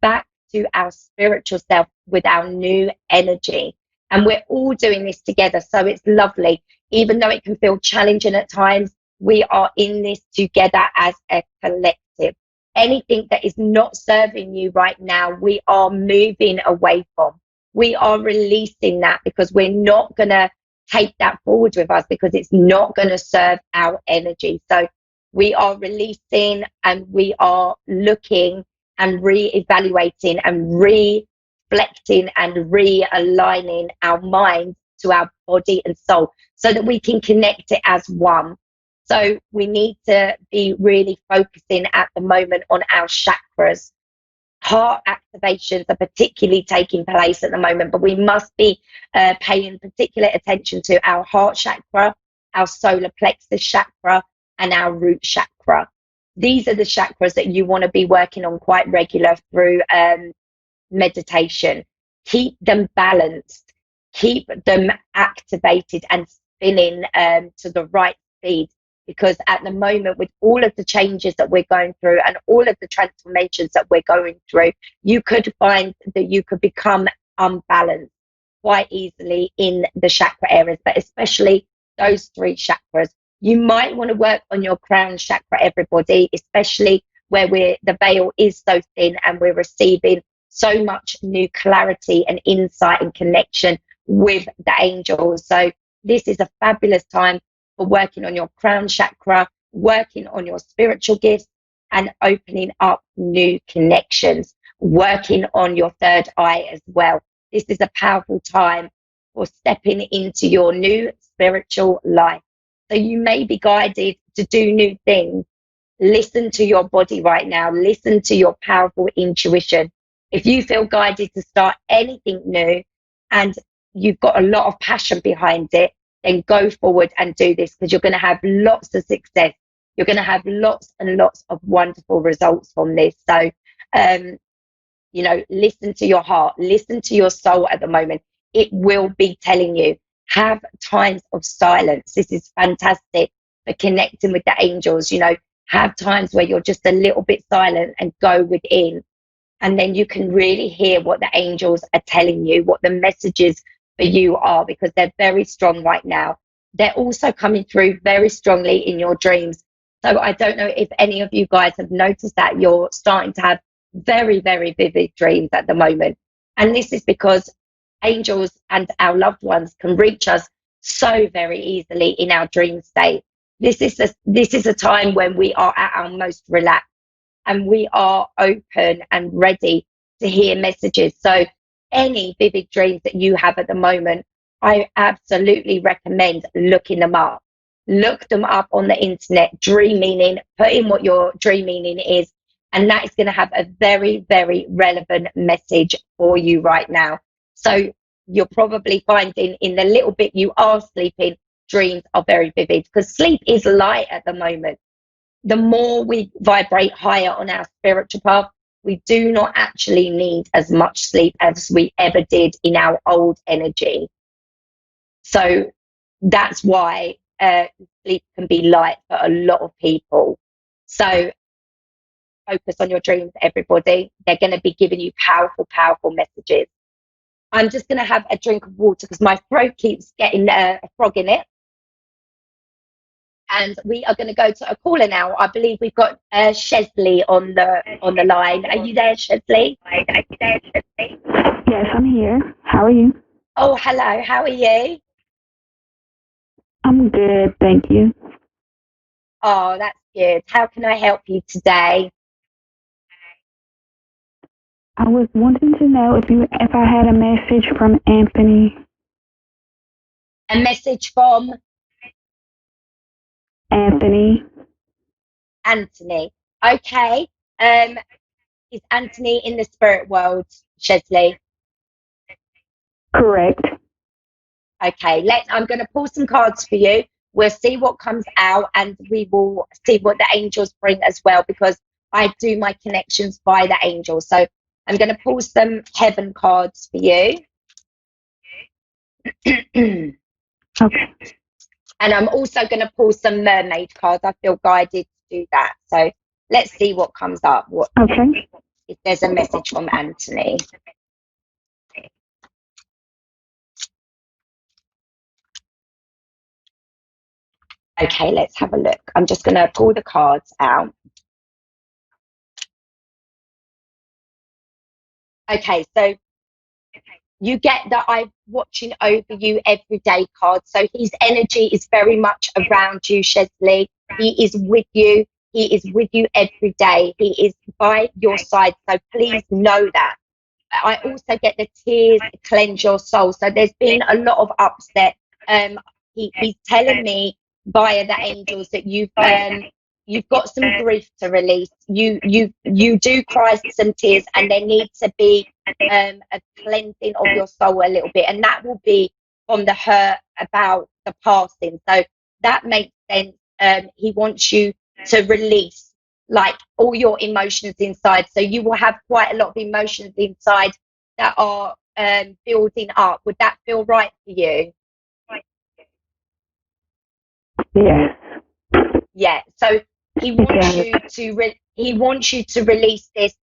[SPEAKER 14] back to our spiritual self with our new energy. And we're all doing this together. So it's lovely. Even though it can feel challenging at times, we are in this together as a collective. Anything that is not serving you right now, we are moving away from. We are releasing that, because we're not going to take that forward with us, because it's not going to serve our energy. So we are releasing, and we are looking and re-evaluating and reflecting and realigning our minds to our body and soul, so that we can connect it as one. So we need to be really focusing at the moment on our chakras. Heart activations are particularly taking place at the moment, but we must be paying particular attention to our heart chakra, our solar plexus chakra, and our root chakra. These are the chakras that you want to be working on quite regular through meditation. Keep them balanced, keep them activated and spinning to the right speed, because at the moment, with all of the changes that we're going through and all of the transformations that we're going through, you could find that you could become unbalanced quite easily in the chakra areas, but especially those three chakras. You might want to work on your crown chakra, everybody, especially where the veil is so thin and we're receiving so much new clarity and insight and connection with the angels. So this is a fabulous time for working on your crown chakra, working on your spiritual gifts, and opening up new connections, working on your third eye as well. This is a powerful time for stepping into your new spiritual life. So you may be guided to do new things. Listen to your body right now. Listen to your powerful intuition. If you feel guided to start anything new and you've got a lot of passion behind it, then go forward and do this, because you're going to have lots of success. You're going to have lots and lots of wonderful results from this. So, listen to your heart, listen to your soul at the moment. It will be telling you. Have times of silence. This is fantastic for connecting with the angels. Have times where you're just a little bit silent and go within. And then you can really hear what the angels are telling you, what the messages for you are, because they're very strong right now. They're also coming through very strongly in your dreams. So I don't know if any of you guys have noticed that you're starting to have very, very vivid dreams at the moment. And this is because angels and our loved ones can reach us so very easily in our dream state. This is a time when we are at our most relaxed and we are open and ready to hear messages. So any vivid dreams that you have at the moment, I absolutely recommend looking them up. Look them up on the internet, dream meaning, put in what your dream meaning is, and that is going to have a very, very relevant message for you right now. So you're probably finding in the little bit you are sleeping, dreams are very vivid, because sleep is light at the moment. The more we vibrate higher on our spiritual path, we do not actually need as much sleep as we ever did in our old energy. So that's why sleep can be light for a lot of people. So focus on your dreams, everybody. They're going to be giving you powerful, powerful messages. I'm just going to have a drink of water because my throat keeps getting a frog in it. And we are going to go to a caller now. I believe we've got Chesley on the line. Are you there, Chesley?
[SPEAKER 15] Yes, I'm here. How are you?
[SPEAKER 14] Oh, hello. How are you?
[SPEAKER 15] I'm good, thank you.
[SPEAKER 14] Oh, that's good. How can I help you today?
[SPEAKER 15] I was wanting to know if I had a message from Anthony.
[SPEAKER 14] A message from
[SPEAKER 15] Anthony.
[SPEAKER 14] Anthony. Okay. Is Anthony in the spirit world, Chesley?
[SPEAKER 15] Correct.
[SPEAKER 14] Okay. I'm going to pull some cards for you. We'll see what comes out, and we will see what the angels bring as well, because I do my connections by the angels. So I'm going to pull some heaven cards for you.
[SPEAKER 15] Okay.
[SPEAKER 14] And I'm also going to pull some mermaid cards. I feel guided to do that. So let's see what comes up.
[SPEAKER 15] Okay.
[SPEAKER 14] If there's a message from Anthony. Okay, let's have a look. I'm just going to pull the cards out. Okay, so you get that I'm watching over you every day card. So his energy is very much around you, Chesley. He is with you. He is with you every day. He is by your side. So please know that. I also get the tears cleanse your soul. So there's been a lot of upset. He's telling me via the angels that you've got some grief to release. You do cry some tears, and there needs to be a cleansing of your soul a little bit, and that will be from the hurt about the passing. So that makes sense. He wants you to release like all your emotions inside. So you will have quite a lot of emotions inside that are building up. Would that feel right for you?
[SPEAKER 15] Yes.
[SPEAKER 14] Yeah. So he wants you to release this.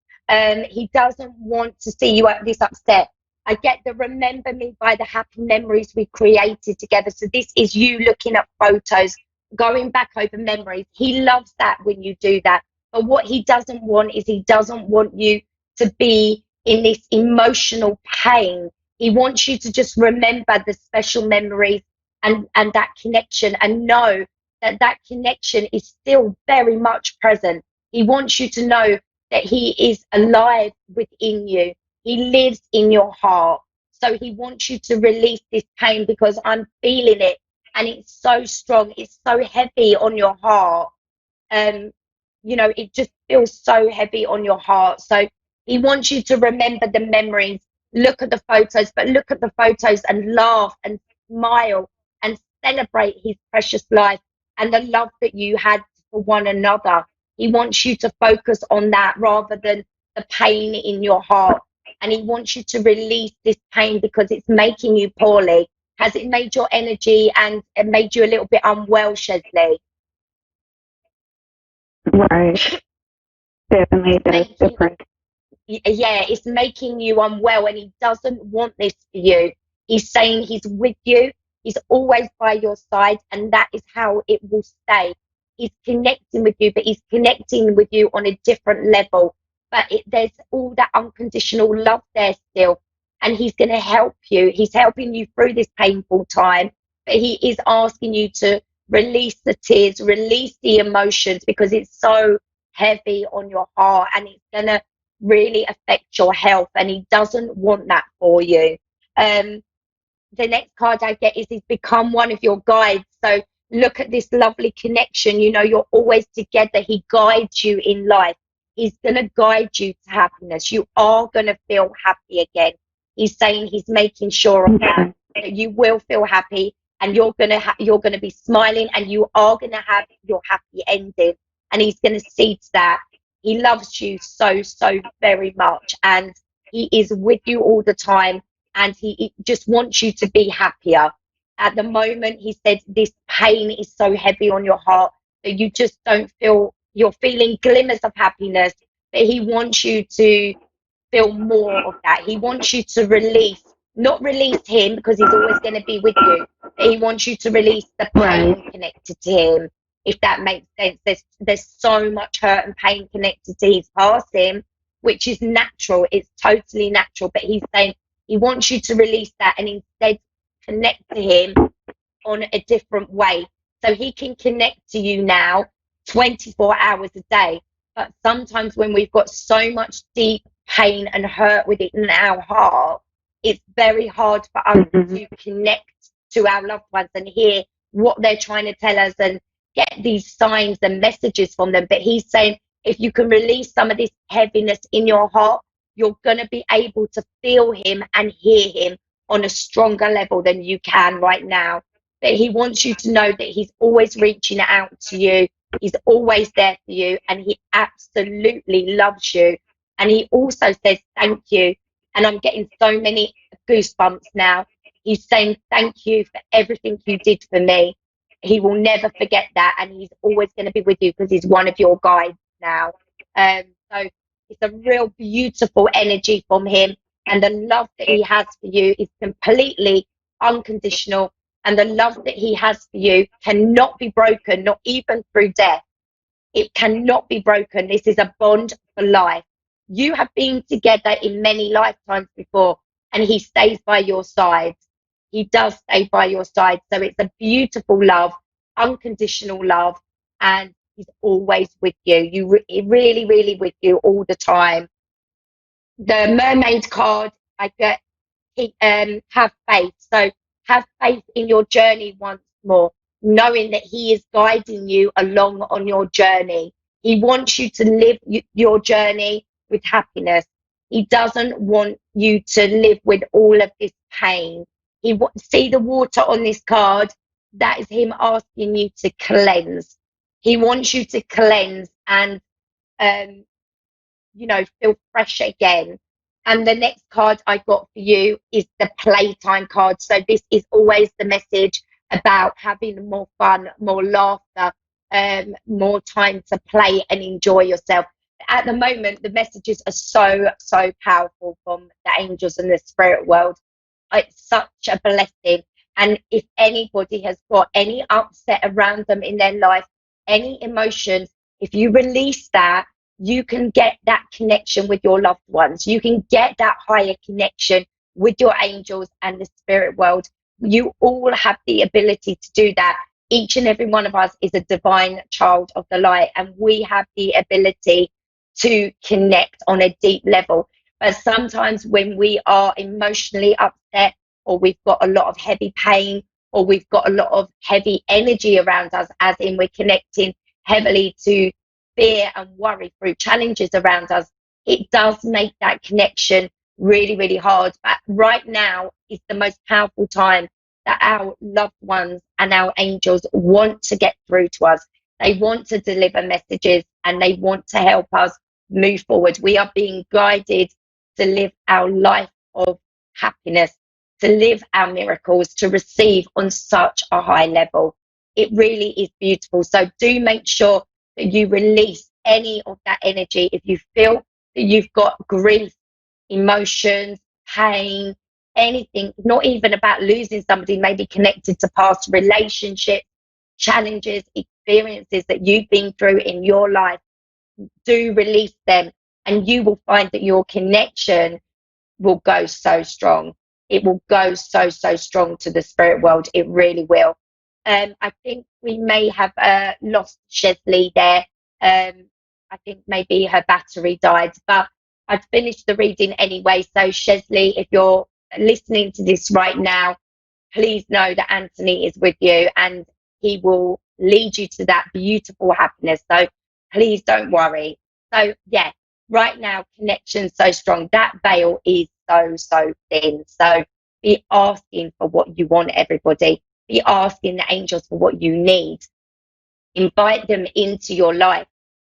[SPEAKER 14] He doesn't want to see you this upset. I get the remember me by the happy memories we created together. So this is you looking at photos, going back over memories. He loves that when you do that. But what he doesn't want is he doesn't want you to be in this emotional pain. He wants you to just remember the special memories and that connection, and know that that connection is still very much present. He wants you to know that he is alive within you. He lives in your heart. So he wants you to release this pain, because I'm feeling it, and it's so strong. It's so heavy on your heart. You know, it just feels so heavy on your heart. So he wants you to remember the memories, look at the photos, but look at the photos and laugh and smile and celebrate his precious life and the love that you had for one another. He wants you to focus on that rather than the pain in your heart. And he wants you to release this pain because it's making you poorly. Has it made your energy and it made you a little bit unwell, Chesley?
[SPEAKER 15] Right. Definitely, that's different.
[SPEAKER 14] Yeah, it's making you unwell, and he doesn't want this for you. He's saying he's with you. He's always by your side, and that is how it will stay. He's connecting with you, but he's connecting with you on a different level. But there's all that unconditional love there still, and he's going to help you. He's helping you through this painful time, but he is asking you to release the tears, release the emotions, because it's so heavy on your heart, and it's going to really affect your health, and he doesn't want that for you. The next card I get is he's become one of your guides. So look at this lovely connection. You know, you're always together. He guides you in life. He's going to guide you to happiness. You are going to feel happy again. He's saying he's making sure of that you will feel happy, and you're going to be smiling, and you are going to have your happy ending. And he's going to see to that. He loves you so, so very much, and he is with you all the time. And he just wants you to be happier. At the moment, he said this pain is so heavy on your heart that you just don't feel, you're feeling glimmers of happiness, but he wants you to feel more of that. He wants you to release, not release him, because he's always going to be with you, but he wants you to release the pain connected to him, if that makes sense. There's so much hurt and pain connected to his passing, which is natural. It's totally natural, but he's saying he wants you to release that and instead connect to him on a different way. So he can connect to you now 24 hours a day. But sometimes when we've got so much deep pain and hurt within our heart, it's very hard for us to connect to our loved ones and hear what they're trying to tell us and get these signs and messages from them. But he's saying if you can release some of this heaviness in your heart, you're going to be able to feel him and hear him on a stronger level than you can right now. But he wants you to know that he's always reaching out to you. He's always there for you, and he absolutely loves you. And he also says thank you. And I'm getting so many goosebumps now. He's saying thank you for everything you did for me. He will never forget that, and he's always going to be with you because he's one of your guides now. So it's a real beautiful energy from him, and the love that he has for you is completely unconditional, and the love that he has for you cannot be broken, not even through death. It cannot be broken. This is a bond for life. You have been together in many lifetimes before, and he stays by your side. He does stay by your side. So it's a beautiful love, unconditional love, and he's always with you. Really, really with you all the time. The mermaid card, I get, have faith. So have faith in your journey once more, knowing that he is guiding you along on your journey. He wants you to live your journey with happiness. He doesn't want you to live with all of this pain. See the water on this card? That is him asking you to cleanse. He wants you to cleanse and, feel fresh again. And the next card I got for you is the playtime card. So this is always the message about having more fun, more laughter, more time to play and enjoy yourself. At the moment, the messages are so, so powerful from the angels and the spirit world. It's such a blessing. And if anybody has got any upset around them in their life, any emotions, if you release that, you can get that connection with your loved ones. You can get that higher connection with your angels and the spirit world. You all have the ability to do that. Each and every one of us is a divine child of the light, and we have the ability to connect on a deep level. But sometimes when we are emotionally upset, or we've got a lot of heavy pain, or we've got a lot of heavy energy around us, as in we're connecting heavily to fear and worry through challenges around us, it does make that connection really, really hard. But right now is the most powerful time that our loved ones and our angels want to get through to us. They want to deliver messages, and they want to help us move forward. We are being guided to live our life of happiness, to live our miracles, to receive on such a high level. It really is beautiful. So do make sure that you release any of that energy. If you feel that you've got grief, emotions, pain, anything, not even about losing somebody, maybe connected to past relationships, challenges, experiences that you've been through in your life. Do release them, and you will find that your connection will go so strong. It will go so strong to the spirit world. It really will. I think we may have lost Chesley there. I think maybe her battery died, but I've finished the reading anyway. So Chesley, if you're listening to this right now, please know that Anthony is with you and he will lead you to that beautiful happiness. So please don't worry. So yeah, right now, connection's so strong. That veil is so thin. So be asking for what you want, everybody. Be asking the angels for what you need. Invite them into your life.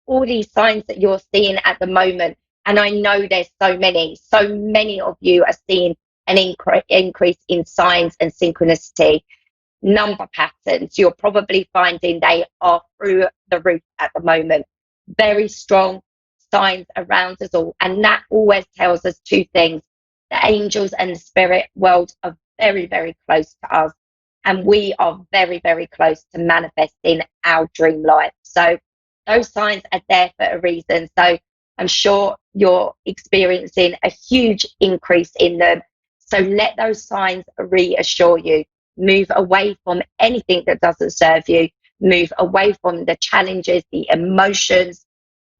[SPEAKER 14] All these signs that you're seeing at the moment, and I know there's so many of you are seeing an increase in signs and synchronicity. Number patterns, you're probably finding they are through the roof at the moment. Very strong signs around us all. And that always tells us two things. The angels and the spirit world are very close to us. And we are very close to manifesting our dream life. So those signs are there for a reason. So I'm sure you're experiencing a huge increase in them. So let those signs reassure you. Move away from anything that doesn't serve you. Move away from the challenges, the emotions.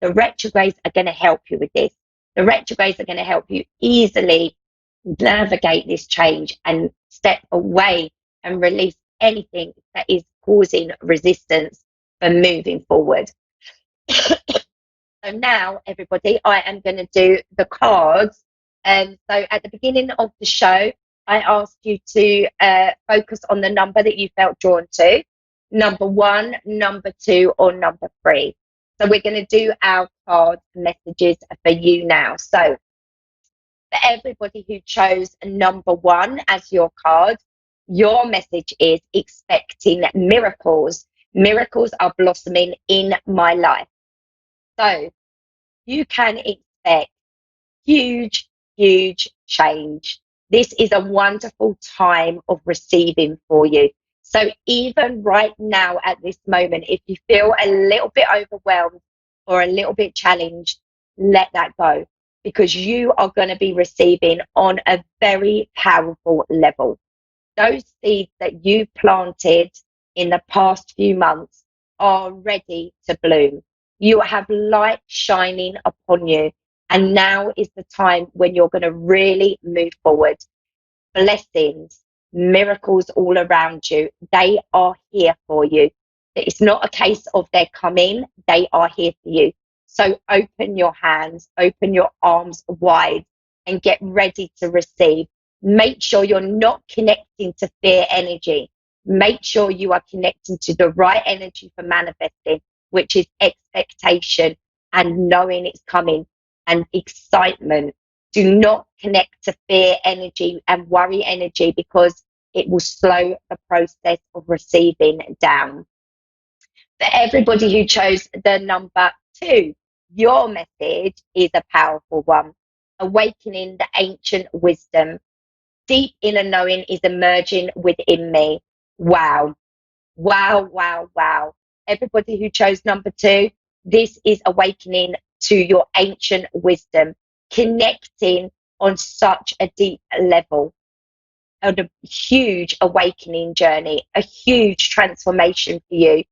[SPEAKER 14] The retrogrades are going to help you with this. The retrogrades are going to help you easily navigate this change and step away and release anything that is causing resistance for moving forward. So now, everybody, I am going to do the cards. So at the beginning of the show, I asked you to focus on the number that you felt drawn to, number 1, number 2, or number 3. So we're going to do our card messages for you now. So for everybody who chose number 1 as your card, your message is expecting miracles. Miracles are blossoming in my life. So you can expect huge change. This is a wonderful time of receiving for you. So even right now at this moment, if you feel a little bit overwhelmed or a little bit challenged, let that go, because you are going to be receiving on a very powerful level. Those seeds that you planted in the past few months are ready to bloom. You have light shining upon you. And now is the time when you're going to really move forward. Blessings, miracles all around you. They are here for you. It's not a case of they're coming. They are here for you. So open your hands, open your arms wide and get ready to receive. Make sure you're not connecting to fear energy. Make sure you are connecting to the right energy for manifesting, which is expectation and knowing it's coming. And excitement. Do not connect to fear energy and worry energy, because it will slow the process of receiving down. For everybody who chose the number 2, your message is a powerful one. Awakening the ancient wisdom. Deep inner knowing is emerging within me. Wow. Everybody who chose number 2, this is awakening to your ancient wisdom, connecting on such a deep level, on a huge awakening journey, a huge transformation for you.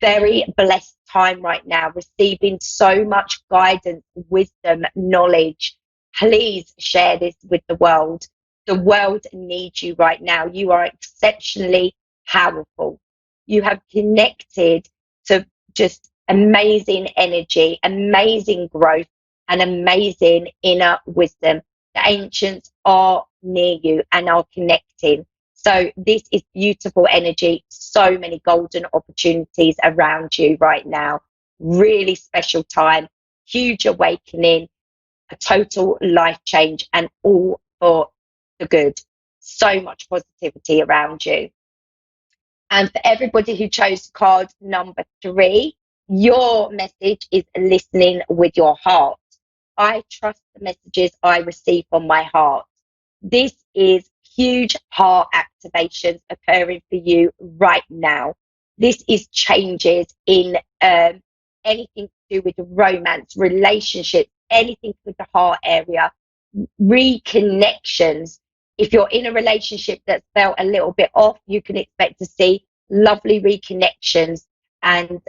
[SPEAKER 14] Very blessed time right now, receiving so much guidance, wisdom, knowledge. Please share this with the world. The world needs you right now. You are exceptionally powerful. You have connected to just amazing energy, amazing growth, and amazing inner wisdom. The ancients are near you and are connecting. So this is beautiful energy. So many golden opportunities around you right now. Really special time, huge awakening, a total life change, and all for the good. So much positivity around you. And for everybody who chose card number 3, your message is listening with your heart. I trust the messages I receive from my heart. This is huge heart activations occurring for you right now. This is changes in anything to do with romance, relationships, anything with the heart area, reconnections. If you're in a relationship that's felt a little bit off, you can expect to see lovely reconnections and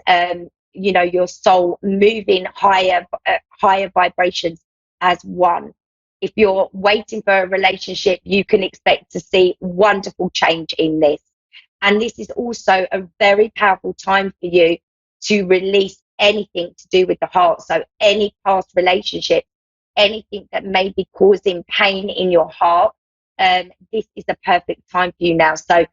[SPEAKER 14] your soul moving higher vibrations as one. If you're waiting for a relationship, you can expect to see wonderful change in this. And this is also a very powerful time for you to release anything to do with the heart. So any past relationship, anything that may be causing pain in your heart, this is a perfect time for you now. So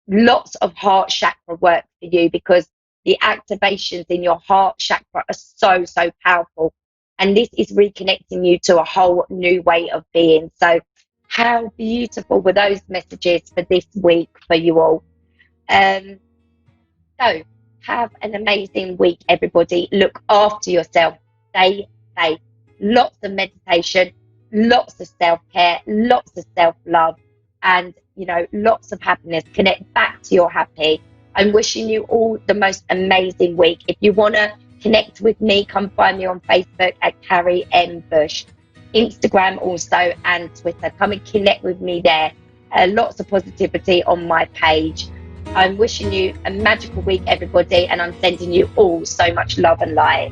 [SPEAKER 14] lots of heart chakra work for you, because the activations in your heart chakra are so, so powerful. And this is reconnecting you to a whole new way of being. So how beautiful were those messages for this week for you all? So have an amazing week, everybody. Look after yourself. Stay safe. Lots of meditation, lots of self-care, lots of self-love, and, lots of happiness. Connect back to your happy. I'm wishing you all the most amazing week. If you want to connect with me, come find me on Facebook at Carrie M. Bush, Instagram also, and Twitter. Come and connect with me there. Lots of positivity on my page. I'm wishing you a magical week, everybody, and I'm sending you all so much love and light.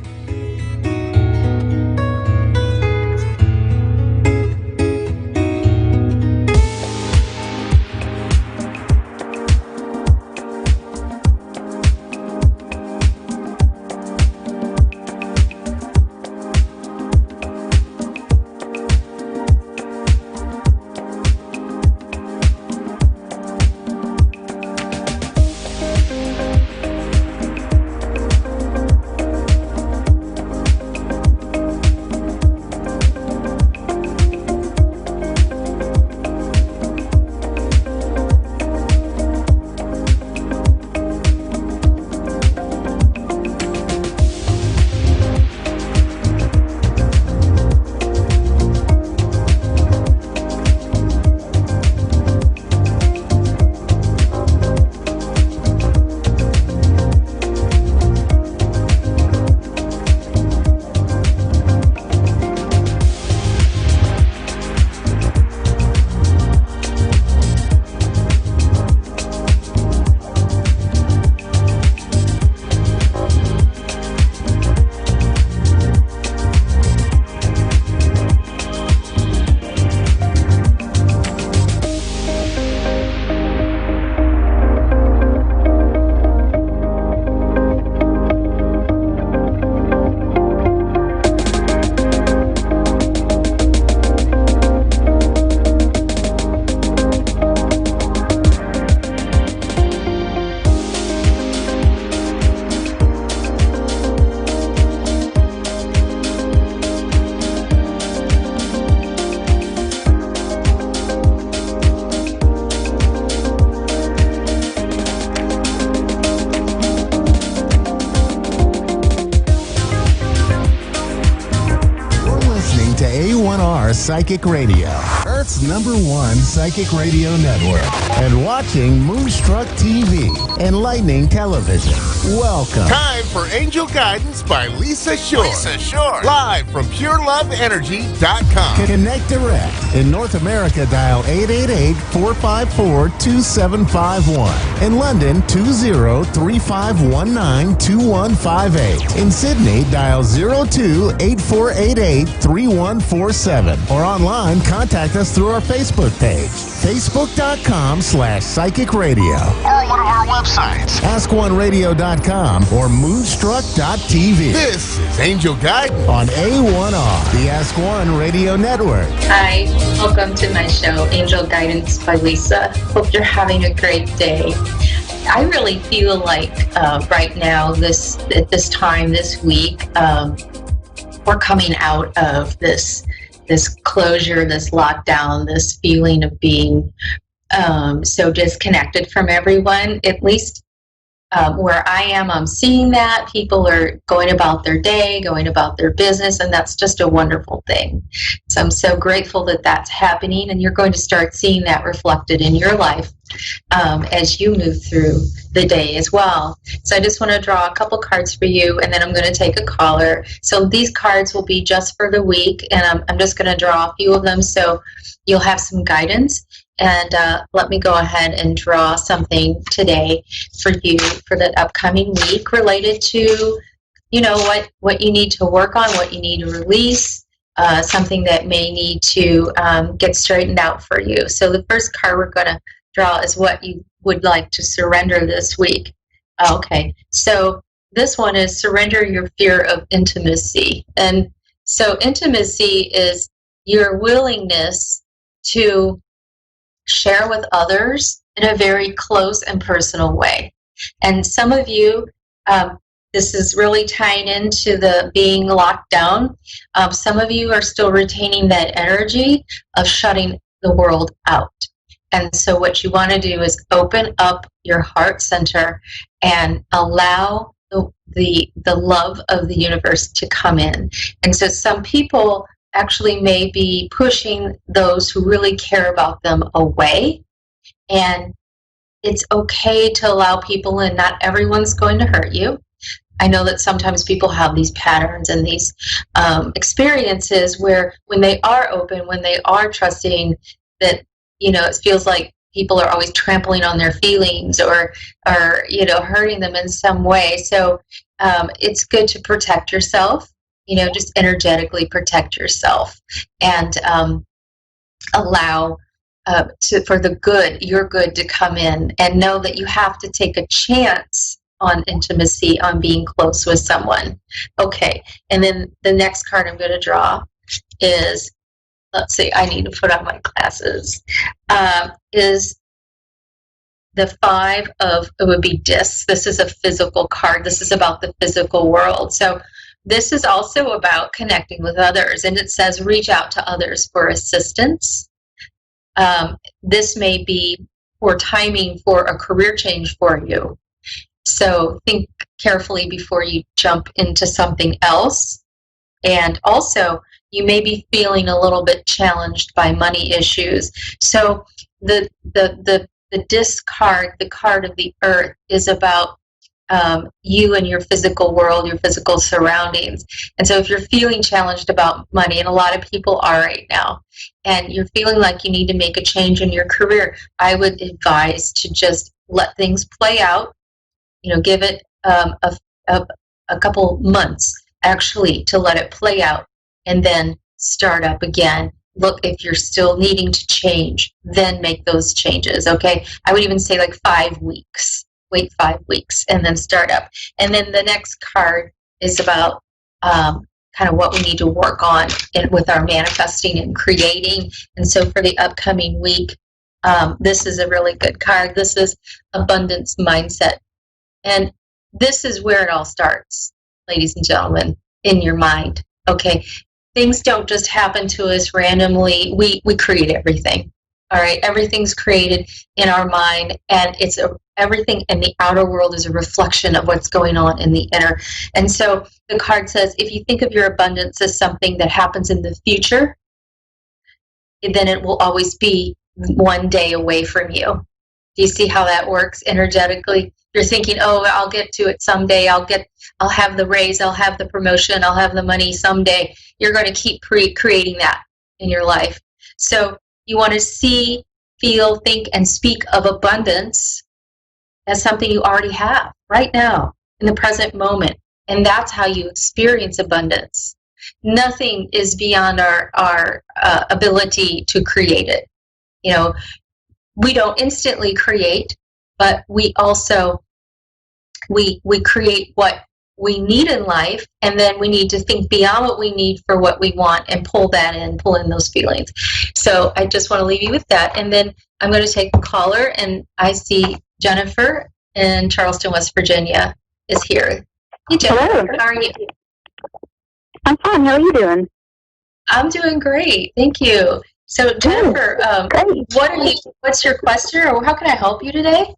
[SPEAKER 2] Psychic Radio, Earth's #1 psychic radio network, and watching Moonstruck TV, enlightening television. Welcome.
[SPEAKER 3] Time for Angel Guidance by Lisa Shore. Lisa Shore. Live from PureLoveEnergy.com.
[SPEAKER 2] Connect direct. In North America, dial 888-454-2751. In London, 20-3519-2158. In Sydney, dial 02-8488-3147. Or online, contact us through our Facebook page, facebook.com/psychic radio.
[SPEAKER 3] Or one of our websites,
[SPEAKER 2] askoneradio.com or moonstruck.tv.
[SPEAKER 3] This is Angel Guidance
[SPEAKER 2] on A1R, the Ask One Radio Network.
[SPEAKER 16] Hi, welcome to my show, Angel Guidance by Lisa. Hope you're having a great day. I really feel like right now, at this time this week, we're coming out of this closure, this lockdown, this feeling of being so disconnected from everyone. At least where I am, I'm seeing that people are going about their day, going about their business, and that's just a wonderful thing. So I'm so grateful that that's happening, and you're going to start seeing that reflected in your life as you move through the day as well. So I just want to draw a couple cards for you, and then I'm going to take a caller. So these cards will be just for the week, and I'm just going to draw a few of them so you'll have some guidance. And let me go ahead and draw something today for you for the upcoming week related to, you know, what you need to work on, what you need to release, something that may need to get straightened out for you. So the first card we're going to draw is what you would like to surrender this week. Okay, so this one is surrender your fear of intimacy. And so intimacy is your willingness to share with others in a very close and personal way. And some of you, this is really tying into the being locked down. Some of you are still retaining that energy of shutting the world out. And so what you want to do is open up your heart center and allow the love of the universe to come in. And so some people actually may be pushing those who really care about them away. And it's okay to allow people in. Not everyone's going to hurt you. I know that sometimes people have these patterns and these experiences where when they are open, when they are trusting, that, you know, it feels like people are always trampling on their feelings or you know, hurting them in some way. So it's good to protect yourself. You know, just energetically protect yourself and allow for the good, your good, to come in, and know that you have to take a chance on intimacy, on being close with someone. Okay, and then the next card I'm going to draw is, let's see, I need to put on my glasses, is the 5 of, it would be discs. This is a physical card. This is about the physical world. So this is also about connecting with others, and it says reach out to others for assistance. This may be for timing for a career change for you. So think carefully before you jump into something else. And also, you may be feeling a little bit challenged by money issues. So the disc card, the card of the earth, is about you and your physical world, your physical surroundings. And so if you're feeling challenged about money, and a lot of people are right now, and you're feeling like you need to make a change in your career, I would advise to just let things play out. You know, give it a couple months actually to let it play out, and then start up again. Look, if you're still needing to change, then make those changes. Okay, I would even say like 5 weeks. Wait 5 weeks and then start up. And then the next card is about kind of what we need to work on with our manifesting and creating. And so for the upcoming week, this is a really good card. This is abundance mindset. And this is where it all starts, ladies and gentlemen, in your mind. Okay, things don't just happen to us randomly. We create everything. All right, everything's created in our mind, and it's everything in the outer world is a reflection of what's going on in the inner. And so the card says, if you think of your abundance as something that happens in the future, then it will always be one day away from you. Do you see how that works energetically? You're thinking, oh, I'll get to it someday. I'll have the raise. I'll have the promotion. I'll have the money someday. You're going to keep creating that in your life. So you want to see, feel, think, and speak of abundance as something you already have right now in the present moment. And that's how you experience abundance. Nothing is beyond our ability to create it. You know, we don't instantly create, but we also, we create what we need in life, and then we need to think beyond what we need for what we want and pull in those feelings. So I just want to leave you with that. And then I'm going to take a caller, and I see Jennifer in Charleston, West Virginia is here. Hey, Jennifer,
[SPEAKER 15] hello.
[SPEAKER 16] How are you?
[SPEAKER 15] I'm fine. How are you doing?
[SPEAKER 16] I'm doing great. Thank you. So Jennifer, what's your question, or how can I help you today?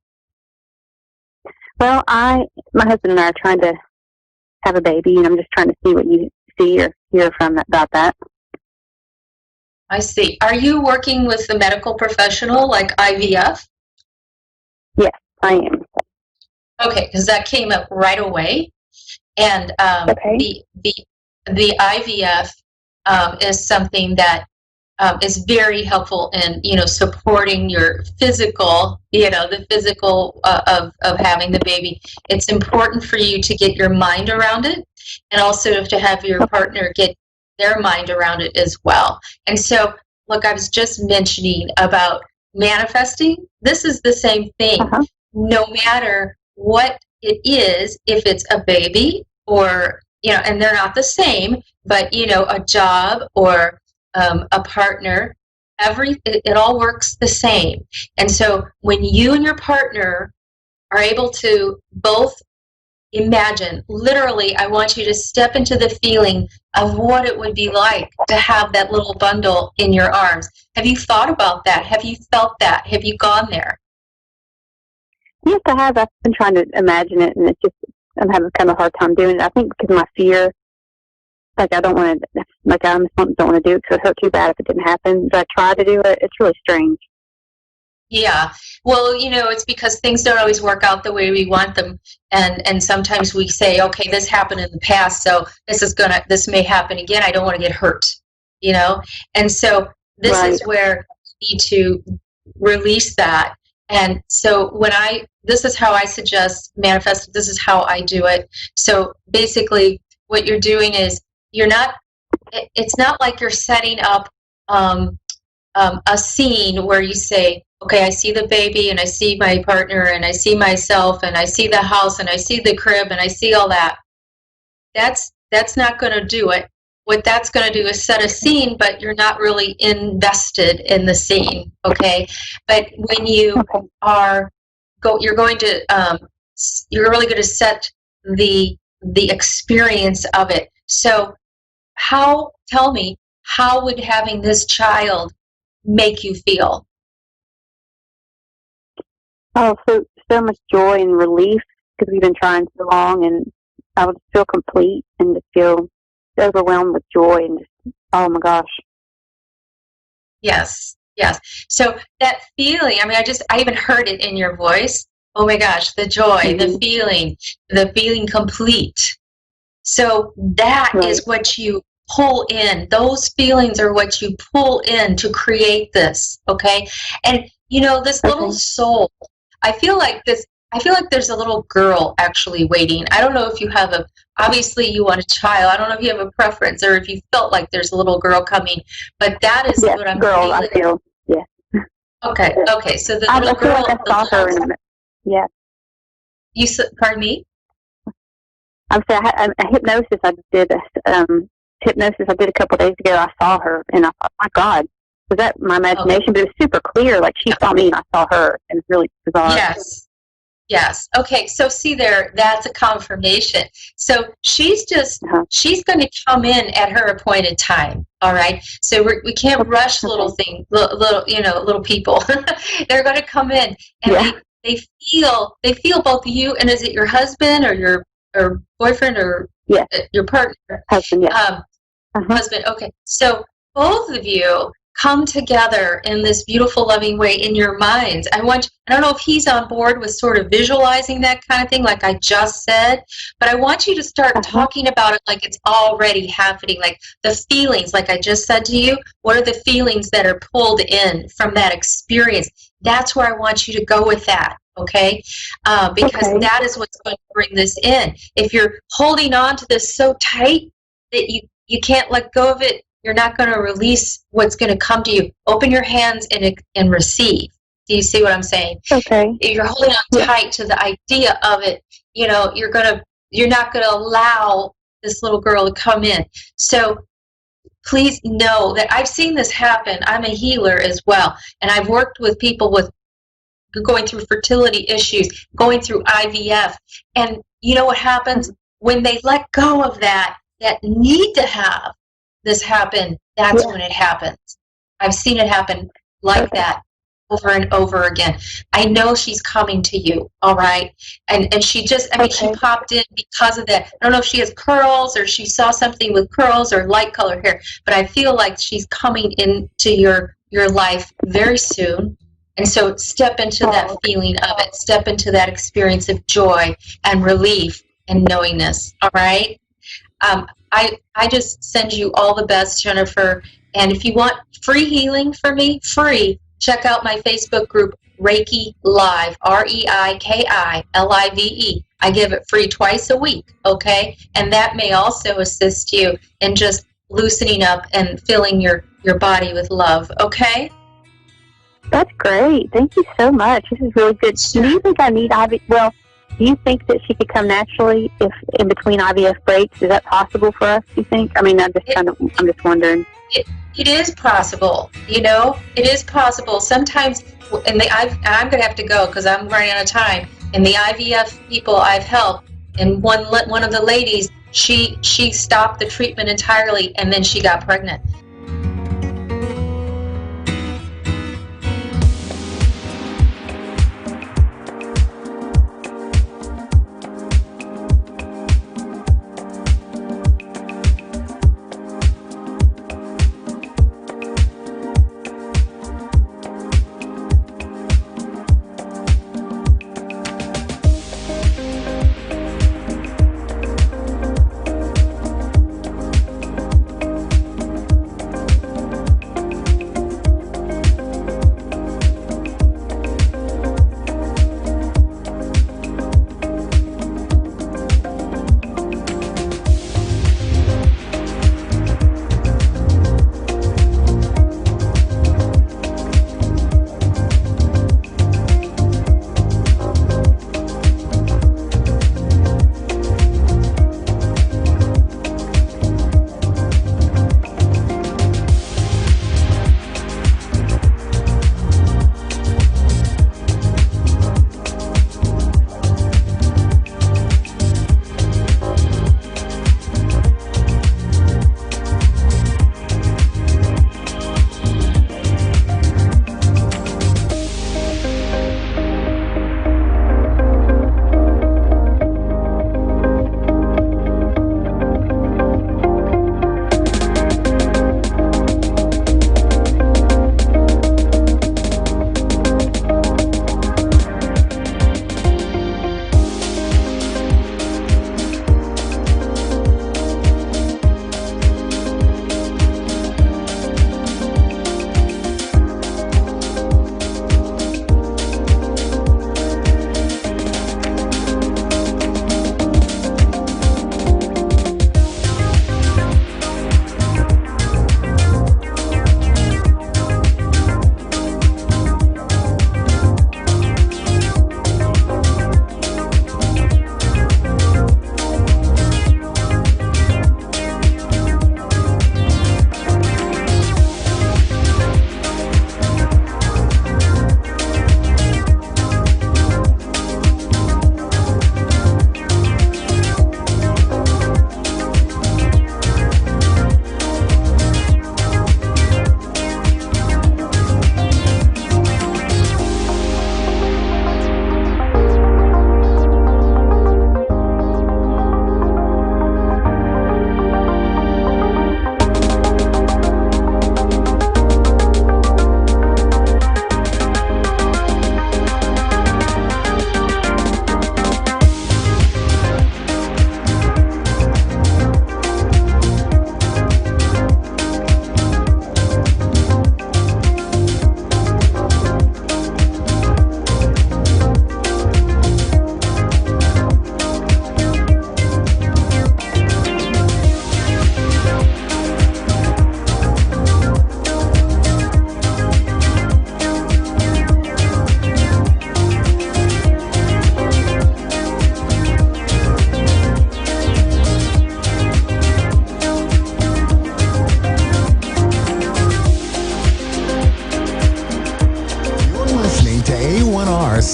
[SPEAKER 13] Well, my husband and I are trying to have a baby, and I'm just trying to see what you see or hear about that.
[SPEAKER 16] I see. Are you working with a medical professional like IVF?
[SPEAKER 13] Yes, I am.
[SPEAKER 16] Okay, because that came up right away. And the IVF is something that is very helpful in, supporting your physical, the physical of having the baby. It's important for you to get your mind around it, and also to have your partner get their mind around it as well. And so, look, I was just mentioning about manifesting. This is the same thing. No matter what it is, if it's a baby or, and they're not the same, but, a job or a partner, it all works the same. And so when you and your partner are able to both imagine, literally, I want you to step into the feeling of what it would be like to have that little bundle in your arms. Have you thought about that? Have you felt that? Have you gone there?
[SPEAKER 13] Yes, I have. I've been trying to imagine it, and I'm having kind of a hard time doing it. I think because of my fear, like I don't want to, like I don't want to do it because it hurt too bad if it didn't happen. But I try to do it. It's really strange.
[SPEAKER 16] Yeah. Well, it's because things don't always work out the way we want them. And sometimes we say, okay, this happened in the past, so this may happen again. I don't want to get hurt, And so this is where you need to release that. And so this is how I suggest manifest. This is how I do it. So basically what you're doing is it's not like you're setting up a scene where you say, okay, I see the baby and I see my partner and I see myself and I see the house and I see the crib and I see all that. That's not going to do it. What that's going to do is set a scene, but you're not really invested in the scene, okay? But when you you're really going to set the experience of it. So tell me, how would having this child make you feel?
[SPEAKER 13] Oh, so much joy and relief because we've been trying so long, and I would feel complete and just feel overwhelmed with joy and just, oh my gosh.
[SPEAKER 16] Yes. So that feeling, I even heard it in your voice. Oh my gosh, the joy, the feeling complete. So that is what you pull in. Those feelings are what you pull in to create this, okay? And this little soul, I feel like there's a little girl actually waiting. I don't know if you have obviously you want a child. I don't know if you have a preference or if you felt like there's a little girl coming, but that is what I'm feeling.
[SPEAKER 13] I feel, yeah.
[SPEAKER 16] Okay, so the little girl.
[SPEAKER 13] I feel like I saw her yeah.
[SPEAKER 16] You pardon me?
[SPEAKER 13] I'm saying a hypnosis I did. Hypnosis I did a couple of days ago. I saw her, and I thought, my God, was that my imagination? But it was super clear. Like she saw me, and I saw her, and it's really bizarre.
[SPEAKER 16] Yes. Okay. So see there, that's a confirmation. So she's she's going to come in at her appointed time. All right. So we can't rush little people. They're going to come in, and they feel both you, and is it your husband or your boyfriend or your partner?
[SPEAKER 13] Husband. Yeah.
[SPEAKER 16] Husband. Okay. So both of you come together in this beautiful, loving way in your minds. I don't know if he's on board with sort of visualizing that kind of thing, like I just said, but I want you to start talking about it like it's already happening, like the feelings, like I just said to you. What are the feelings that are pulled in from that experience? That's where I want you to go with that, okay? Because that is what's going to bring this in. If you're holding on to this so tight that you can't let go of it, you're not going to release what's going to come to you. Open your hands and receive. Do you see what I'm saying?
[SPEAKER 13] Okay.
[SPEAKER 16] If you're holding on tight to the idea of it, you're not going to allow this little girl to come in. So please know that I've seen this happen. I'm a healer as well, and I've worked with people with going through fertility issues, going through IVF, and you know what happens when they let go of that need to have this happen, that's when it happens. I've seen it happen like that. over and over again. I know she's coming to you, all right? And she just, I mean, she popped in because of that. I don't know if she has curls or she saw something with curls or light colored hair, but I feel like she's coming into your life very soon. And so step into that feeling of it. Step into that experience of joy and relief and knowingness, all right? I just send you all the best, Jennifer. And if you want free healing from me, free, check out my Facebook group, Reiki Live, REIKILIVE. I give it free twice a week, okay? And that may also assist you in just loosening up and filling your body with love, okay?
[SPEAKER 13] That's great. Thank you so much. This is really good. Do you think I need well, do you think that she could come naturally if in between IVF breaks? Is that possible for us, do you think? I mean, I'm just wondering.
[SPEAKER 16] It is possible, you know? It is possible. Sometimes, I'm going to have to go because I'm running out of time. And the IVF people I've helped, and one of the ladies, she stopped the treatment entirely, and then she got pregnant.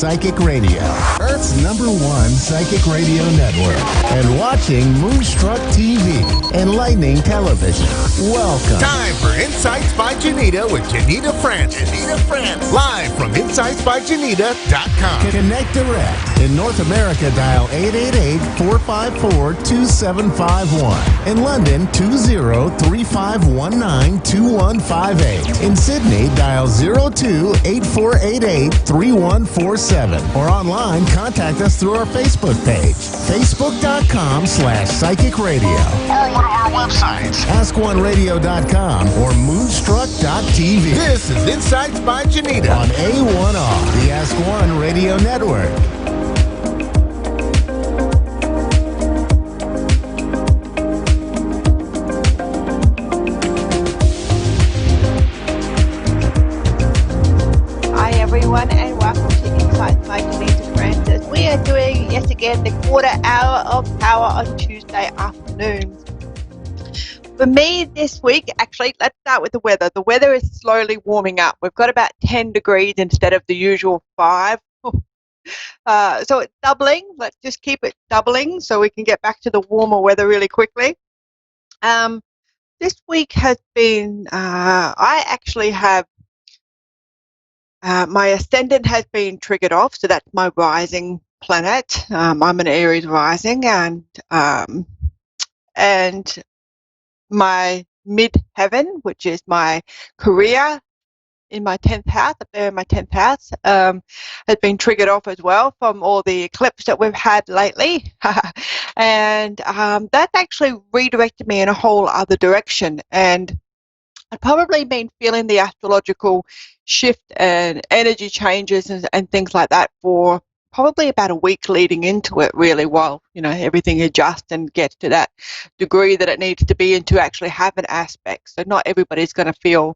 [SPEAKER 2] Psychic Radio, Earth's #1 psychic radio network, and watching Moonstruck TV, enlightening television. Welcome.
[SPEAKER 3] Time for Insights by Janita with Janita Francis. Live from InsightsByJanita.com.
[SPEAKER 2] Connect direct. In North America, dial 888-454-2751. In London, 20-3519-2158. In Sydney, dial 02-8488-3147. Or online, contact us through our Facebook page, facebook.com/psychic radio. Or one of our websites, askoneradio.com or moonstruck.tv.
[SPEAKER 3] This is Insights by Janita
[SPEAKER 2] on A1R, the Ask One Radio Network.
[SPEAKER 17] Hi everyone, and welcome to Insights by Janita Francis. We are doing yet again the quarter hour of power on Tuesday afternoons. For me this week, actually, let's start with the weather. The weather is slowly warming up. We've got about 10 degrees instead of the usual 5. So it's doubling. Let's just keep it doubling so we can get back to the warmer weather really quickly. This week has been, I actually have, my ascendant has been triggered off, so that's my rising planet. I'm an Aries rising, and my midheaven, which is my career in my 10th house, up there in my 10th house, has been triggered off as well from all the eclipse that we've had lately. And that's actually redirected me in a whole other direction. And I've probably been feeling the astrological shift and energy changes and things like that for probably about a week leading into it, really, while, you know, everything adjusts and gets to that degree that it needs to be and to actually have an aspect. So not everybody's going to feel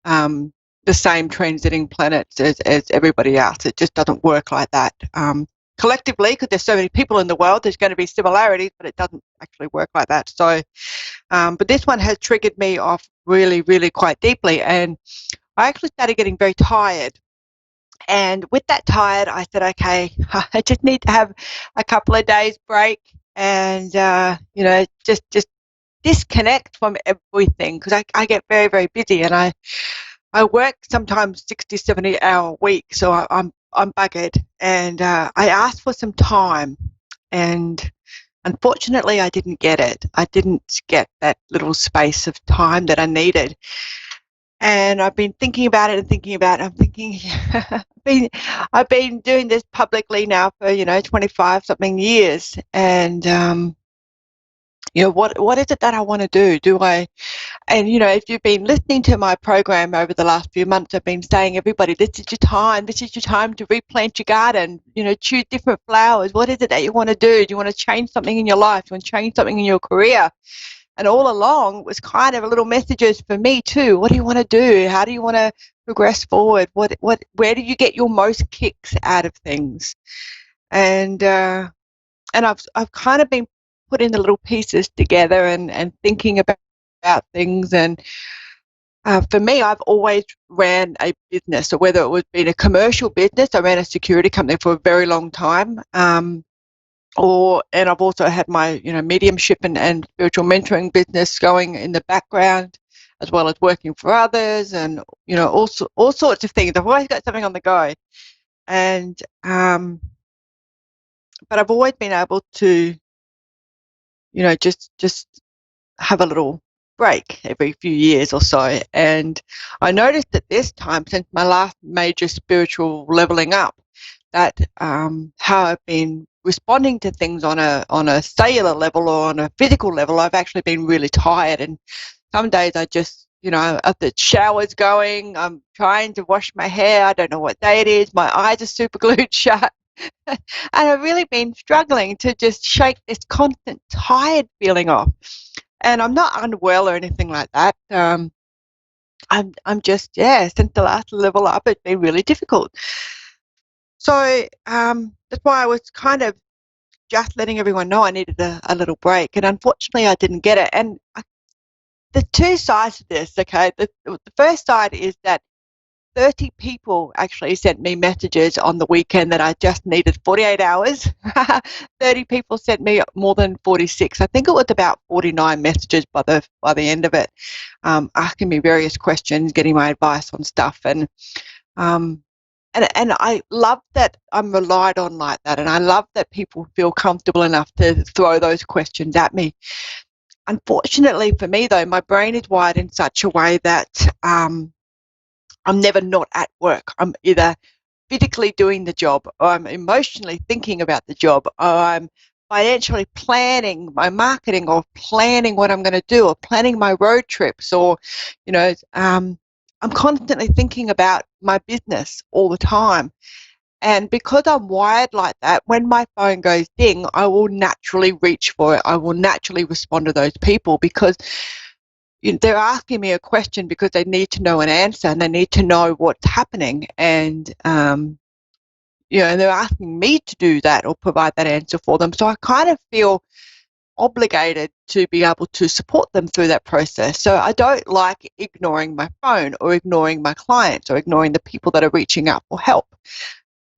[SPEAKER 17] the same transiting planets as everybody else. It just doesn't work like that. Collectively, because there's so many people in the world, there's going to be similarities, but it doesn't actually work like that. So, but this one has triggered me off really, really quite deeply. And I actually started getting very tired. And with that tired, I said, okay, I just need to have a couple of days break and, you know, just disconnect from everything, because I get very, very busy, and I work sometimes 60, 70-hour week, so I'm buggered. And I asked for some time, and unfortunately I didn't get it. I didn't get that little space of time that I needed. And I've been thinking about it and thinking about it. I'm thinking, I've been doing this publicly now for, 25 something years. And, what is it that I want to do? And if you've been listening to my program over the last few months, I've been saying, everybody, this is your time. This is your time to replant your garden, choose different flowers. What is it that you want to do? Do you want to change something in your life? Do you want to change something in your career? And all along, it was kind of a little messages for me too. What do you want to do? How do you want to progress forward? Where do you get your most kicks out of things? And I've kind of been putting the little pieces together and thinking about things. And for me, I've always ran a business. So whether it was being a commercial business, I ran a security company for a very long time. And I've also had my, mediumship and spiritual mentoring business going in the background, as well as working for others, and all sorts of things. I've always got something on the go, and but I've always been able to, just have a little break every few years or so. And I noticed that this time, since my last major spiritual leveling up, that how I've been responding to things on a cellular level or on a physical level, I've actually been really tired. And some days I just, the shower's going, I'm trying to wash my hair, I don't know what day it is, my eyes are super glued shut. And I've really been struggling to just shake this constant tired feeling off. And I'm not unwell or anything like that. I'm just, since the last level up, it's been really difficult. So that's why I was kind of just letting everyone know I needed a little break. And unfortunately, I didn't get it. And the two sides of this, okay, the first side is that 30 people actually sent me messages on the weekend that I just needed 48 hours. 30 people sent me more than 46. I think it was about 49 messages by the end of it, asking me various questions, getting my advice on stuff, and I love that I'm relied on like that, and I love that people feel comfortable enough to throw those questions at me. Unfortunately for me, though, my brain is wired in such a way that I'm never not at work. I'm either physically doing the job, or I'm emotionally thinking about the job, or I'm financially planning my marketing, or planning what I'm going to do, or planning my road trips, or, I'm constantly thinking about my business all the time. And because I'm wired like that, when my phone goes ding, I will naturally reach for it. I will naturally respond to those people, because they're asking me a question because they need to know an answer, and they need to know what's happening. And, and they're asking me to do that or provide that answer for them. So I kind of feel obligated to be able to support them through that process. So I don't like ignoring my phone, or ignoring my clients, or ignoring the people that are reaching out for help.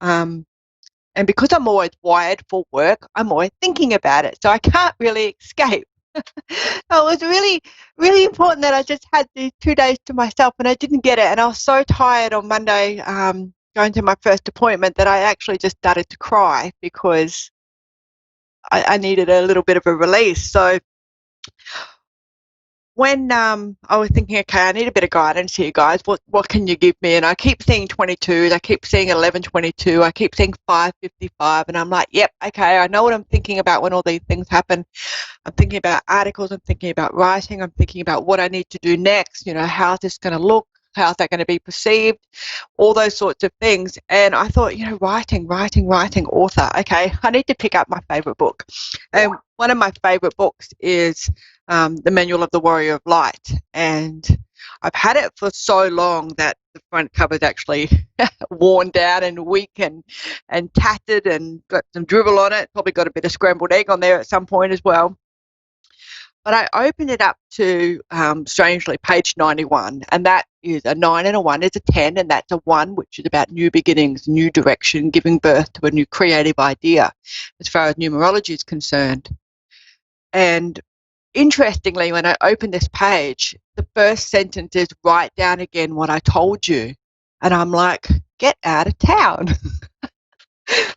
[SPEAKER 17] And because I'm always wired for work, I'm always thinking about it. So I can't really escape. So it was really, really important that I just had these 2 days to myself, and I didn't get it. And I was so tired on Monday going to my first appointment that I actually just started to cry, because I needed a little bit of a release. So when I was thinking, okay, I need a bit of guidance here, guys. What can you give me? And I keep seeing 22s. I keep seeing 11:22. I keep seeing 5:55. And I'm like, yep, okay, I know what I'm thinking about when all these things happen. I'm thinking about articles. I'm thinking about writing. I'm thinking about what I need to do next. How's this going to look? How's that going to be perceived? All those sorts of things. And I thought, writing, author. Okay, I need to pick up my favorite book. And one of my favorite books is The Manual of the Warrior of Light. And I've had it for so long that the front cover is actually worn down and weak and tattered, and got some dribble on it. Probably got a bit of scrambled egg on there at some point as well. But I opened it up to, strangely, page 91, and that is a 9 and a 1 is a 10, and that's a 1, which is about new beginnings, new direction, giving birth to a new creative idea, as far as numerology is concerned. And interestingly, when I opened this page, the first sentence is, write down again what I told you. And I'm like, get out of town.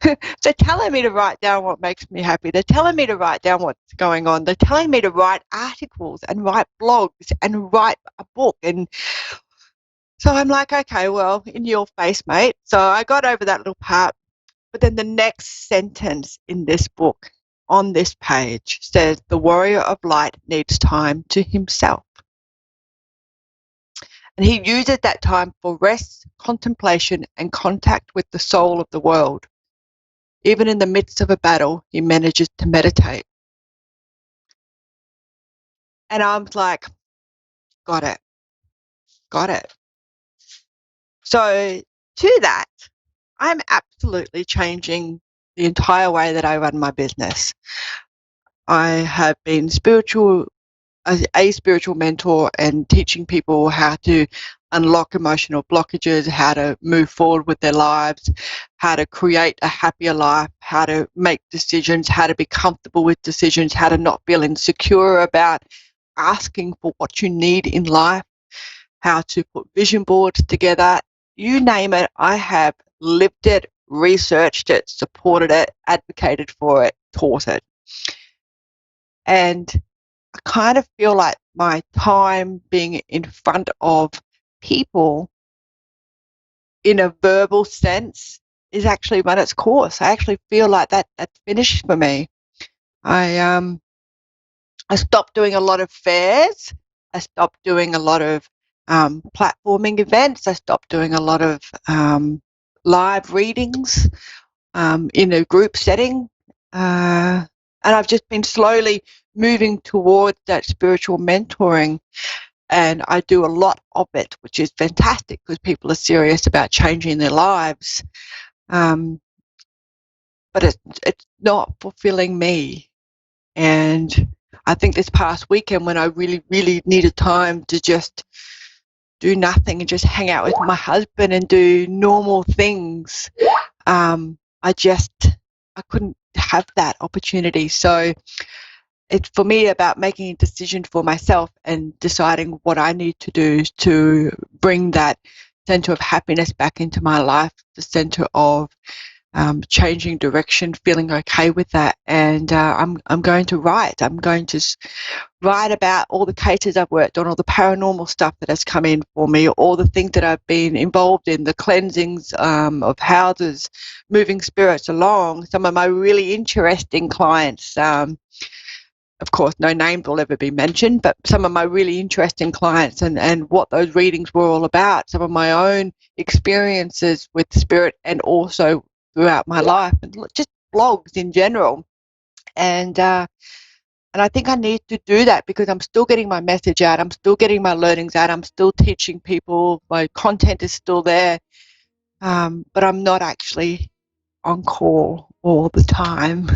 [SPEAKER 17] They're telling me to write down what makes me happy. They're telling me to write down what's going on. They're telling me to write articles and write blogs and write a book. And so I'm like, okay, well, in your face, mate. So I got over that little part. But then the next sentence in this book, on this page, says, the warrior of light needs time to himself. And he uses that time for rest, contemplation, and contact with the soul of the world. Even in the midst of a battle, he manages to meditate. And I'm like, got it. So to that, I'm absolutely changing the entire way that I run my business. I have been a spiritual mentor, and teaching people how to unlock emotional blockages, how to move forward with their lives, how to create a happier life, how to make decisions, how to be comfortable with decisions, how to not feel insecure about asking for what you need in life, how to put vision boards together. You name it, I have lived it, researched it, supported it, advocated for it, taught it. And I kind of feel like my time being in front of people in a verbal sense is actually run its course. I actually feel like that's finished for me. I stopped doing a lot of fairs. I stopped doing a lot of platforming events. I stopped doing a lot of live readings in a group setting. And I've just been slowly moving towards that spiritual mentoring. And I do a lot of it, which is fantastic because people are serious about changing their lives. But it's not fulfilling me. And I think this past weekend, when I really, really needed time to just do nothing and just hang out with my husband and do normal things. I couldn't have that opportunity. So it's for me about making a decision for myself and deciding what I need to do to bring that center of happiness back into my life, the center of changing direction, feeling okay with that. And I'm going to write. I'm going to write about all the cases I've worked on, all the paranormal stuff that has come in for me, all the things that I've been involved in, the cleansings of houses, moving spirits along, some of my really interesting clients. Of course, no names will ever be mentioned, but some of my really interesting clients and what those readings were all about, some of my own experiences with spirit and also throughout my life, and just blogs in general. And I think I need to do that because I'm still getting my message out. I'm still getting my learnings out. I'm still teaching people. My content is still there, but I'm not actually on call all the time.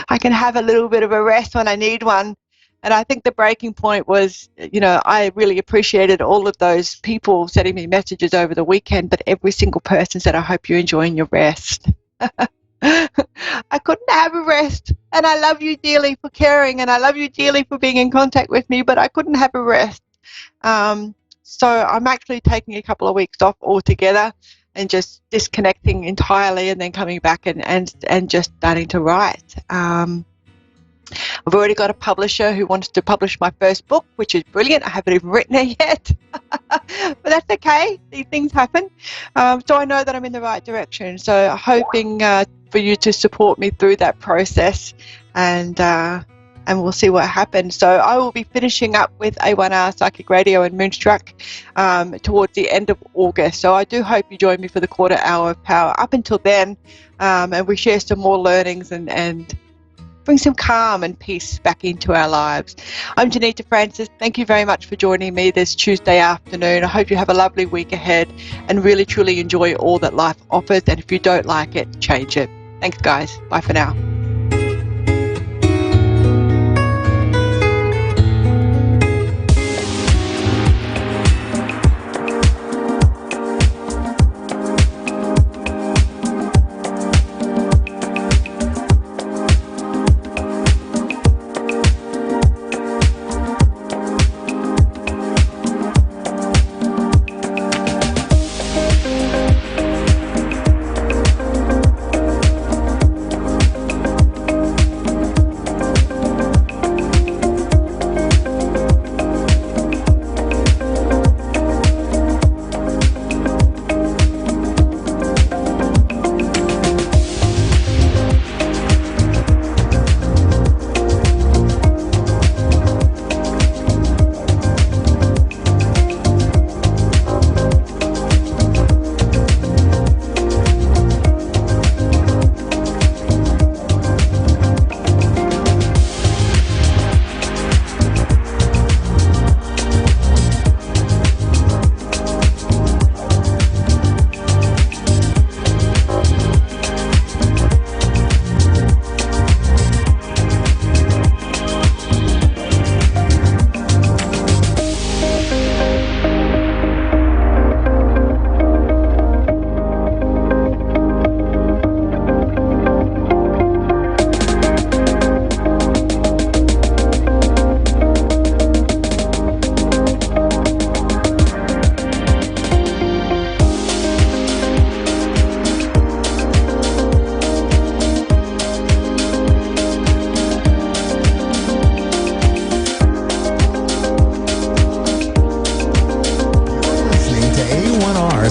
[SPEAKER 17] I can have a little bit of a rest when I need one. And I think the breaking point was, I really appreciated all of those people sending me messages over the weekend, but every single person said, I hope you're enjoying your rest. I couldn't have a rest. And I love you dearly for caring, and I love you dearly for being in contact with me, but I couldn't have a rest. So I'm actually taking a couple of weeks off altogether and just disconnecting entirely and then coming back and just starting to write. I've already got a publisher who wants to publish my first book, which is brilliant. I haven't even written it yet, but that's okay. These things happen. So I know that I'm in the right direction. So hoping for you to support me through that process, and we'll see what happens. So I will be finishing up with A1R Psychic Radio and Moonstruck towards the end of August. So I do hope you join me for the quarter hour of power up until then, and we share some more learnings and bring some calm and peace back into our lives. I'm Janita Francis. Thank you very much for joining me this Tuesday afternoon. I hope you have a lovely week ahead and really, truly enjoy all that life offers. And if you don't like it, change it. Thanks, guys. Bye for now.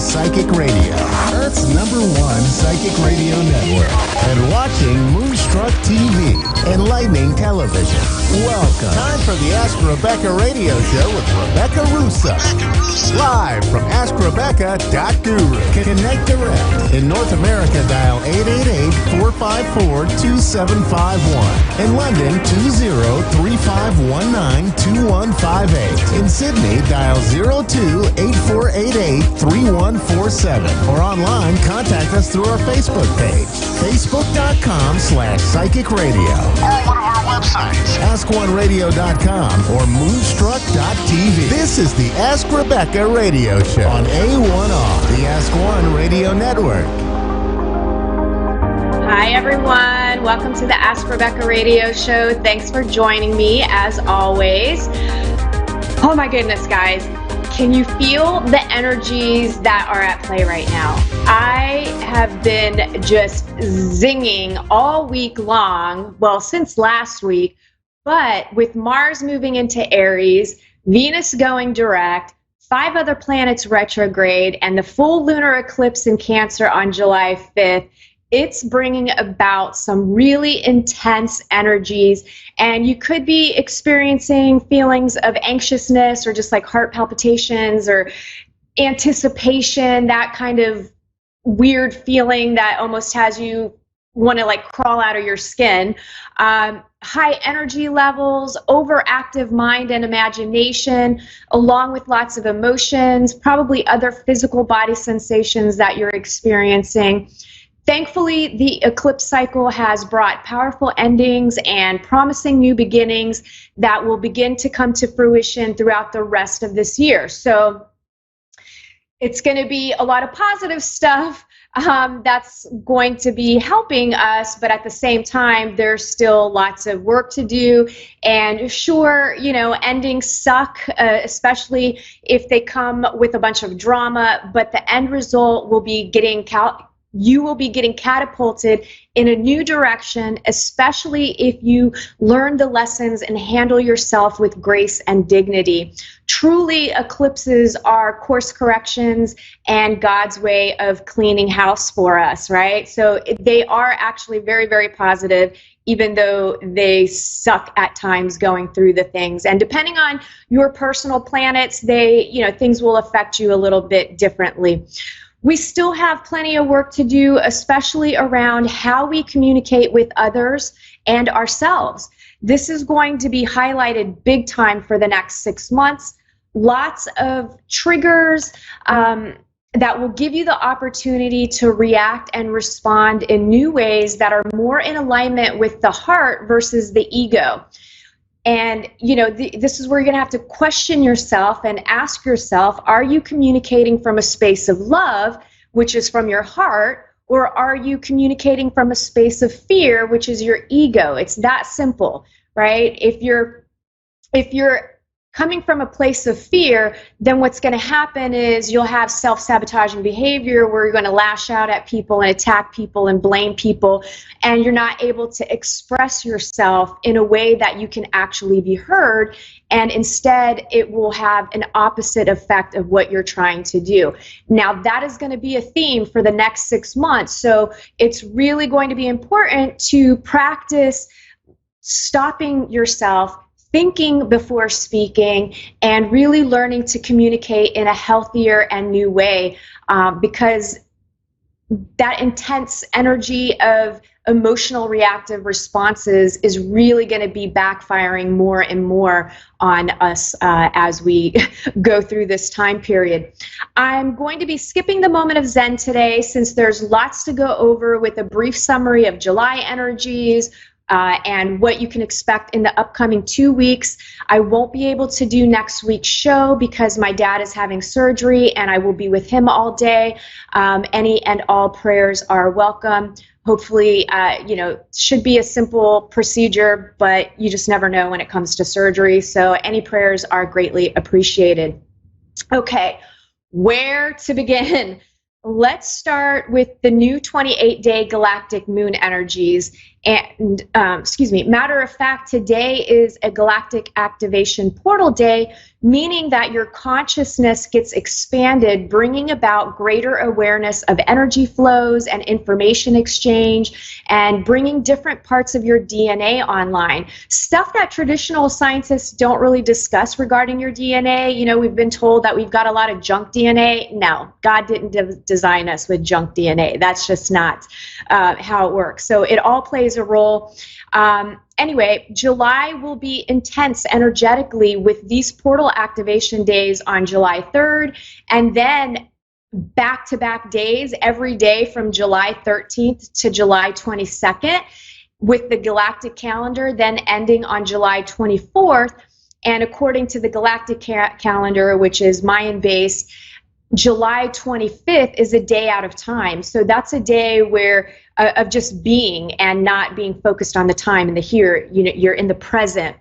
[SPEAKER 2] Psychic Radio, Earth's #1 psychic radio network, and watching Moonstruck TV, enlightening television. Welcome.
[SPEAKER 3] Time for the Ask Rebecca radio show with Rebecca Russo. Live from AskRebecca.guru.
[SPEAKER 2] Connect direct. In North America, dial 888-4 454-2751. In London, 20-3519-2158. In Sydney, dial 02-8488-3147. Or online, contact us through our Facebook page, facebook.com/Psychic Radio. Or one of our websites, askoneradio.com or moonstruck.tv. This is the Ask Rebecca radio show on A1R, the Ask One Radio Network.
[SPEAKER 18] Hi, everyone. Welcome to the Ask Rebecca radio show. Thanks for joining me, as always. Oh, my goodness, guys. Can you feel the energies that are at play right now? I have been just zinging all week long, well, since last week, but with Mars moving into Aries, Venus going direct, 5 other planets retrograde, and the full lunar eclipse in Cancer on July 5th, it's bringing about some really intense energies, and you could be experiencing feelings of anxiousness or just like heart palpitations or anticipation, that kind of weird feeling that almost has you want to like crawl out of your skin. High energy levels, overactive mind and imagination, along with lots of emotions, probably other physical body sensations that you're experiencing. Thankfully, the eclipse cycle has brought powerful endings and promising new beginnings that will begin to come to fruition throughout the rest of this year. So it's going to be a lot of positive stuff that's going to be helping us, but at the same time, there's still lots of work to do. And sure, you know, endings suck, especially if they come with a bunch of drama, but the end result will be you will be getting catapulted in a new direction, especially if you learn the lessons and handle yourself with grace and dignity. Truly, eclipses are course corrections and God's way of cleaning house for us, right? So they are actually very, very positive, even though they suck at times going through the things. And depending on your personal planets, things will affect you a little bit differently. We still have plenty of work to do, especially around how we communicate with others and ourselves. This is going to be highlighted big time for the next 6 months. Lots of triggers that will give you the opportunity to react and respond in new ways that are more in alignment with the heart versus the ego. And, you know, this is where you're going to have to question yourself and ask yourself, are you communicating from a space of love, which is from your heart, or are you communicating from a space of fear, which is your ego? It's that simple, right? If you're coming from a place of fear, then what's going to happen is you'll have self-sabotaging behavior where you're going to lash out at people and attack people and blame people, and you're not able to express yourself in a way that you can actually be heard, and instead it will have an opposite effect of what you're trying to do. Now, that is going to be a theme for the next 6 months, so it's really going to be important to practice stopping yourself, thinking before speaking, and really learning to communicate in a healthier and new way, because that intense energy of emotional reactive responses is really going to be backfiring more and more on us as we go through this time period. I'm going to be skipping the moment of Zen today since there's lots to go over with a brief summary of July energies, and what you can expect in the upcoming 2 weeks. I won't be able to do next week's show because my dad is having surgery and I will be with him all day. Any and all prayers are welcome. Hopefully, should be a simple procedure, but you just never know when it comes to surgery. So any prayers are greatly appreciated. Okay, where to begin? Let's start with the new 28-day galactic moon energies. And matter of fact, today is a galactic activation portal day, meaning that your consciousness gets expanded, bringing about greater awareness of energy flows and information exchange, and bringing different parts of your DNA online. Stuff that traditional scientists don't really discuss regarding your DNA. You know, we've been told that we've got a lot of junk DNA. No, God didn't design us with junk DNA. That's just not how it works. So it all plays a role. Anyway, July will be intense energetically with these portal activation days on July 3rd, and then back-to-back days every day from July 13th to July 22nd, with the galactic calendar then ending on July 24th. And according to the galactic calendar, which is Mayan-based, July 25th is a day out of time. So that's a day where of just being and not being focused on the time and the here. You know, you're in the present.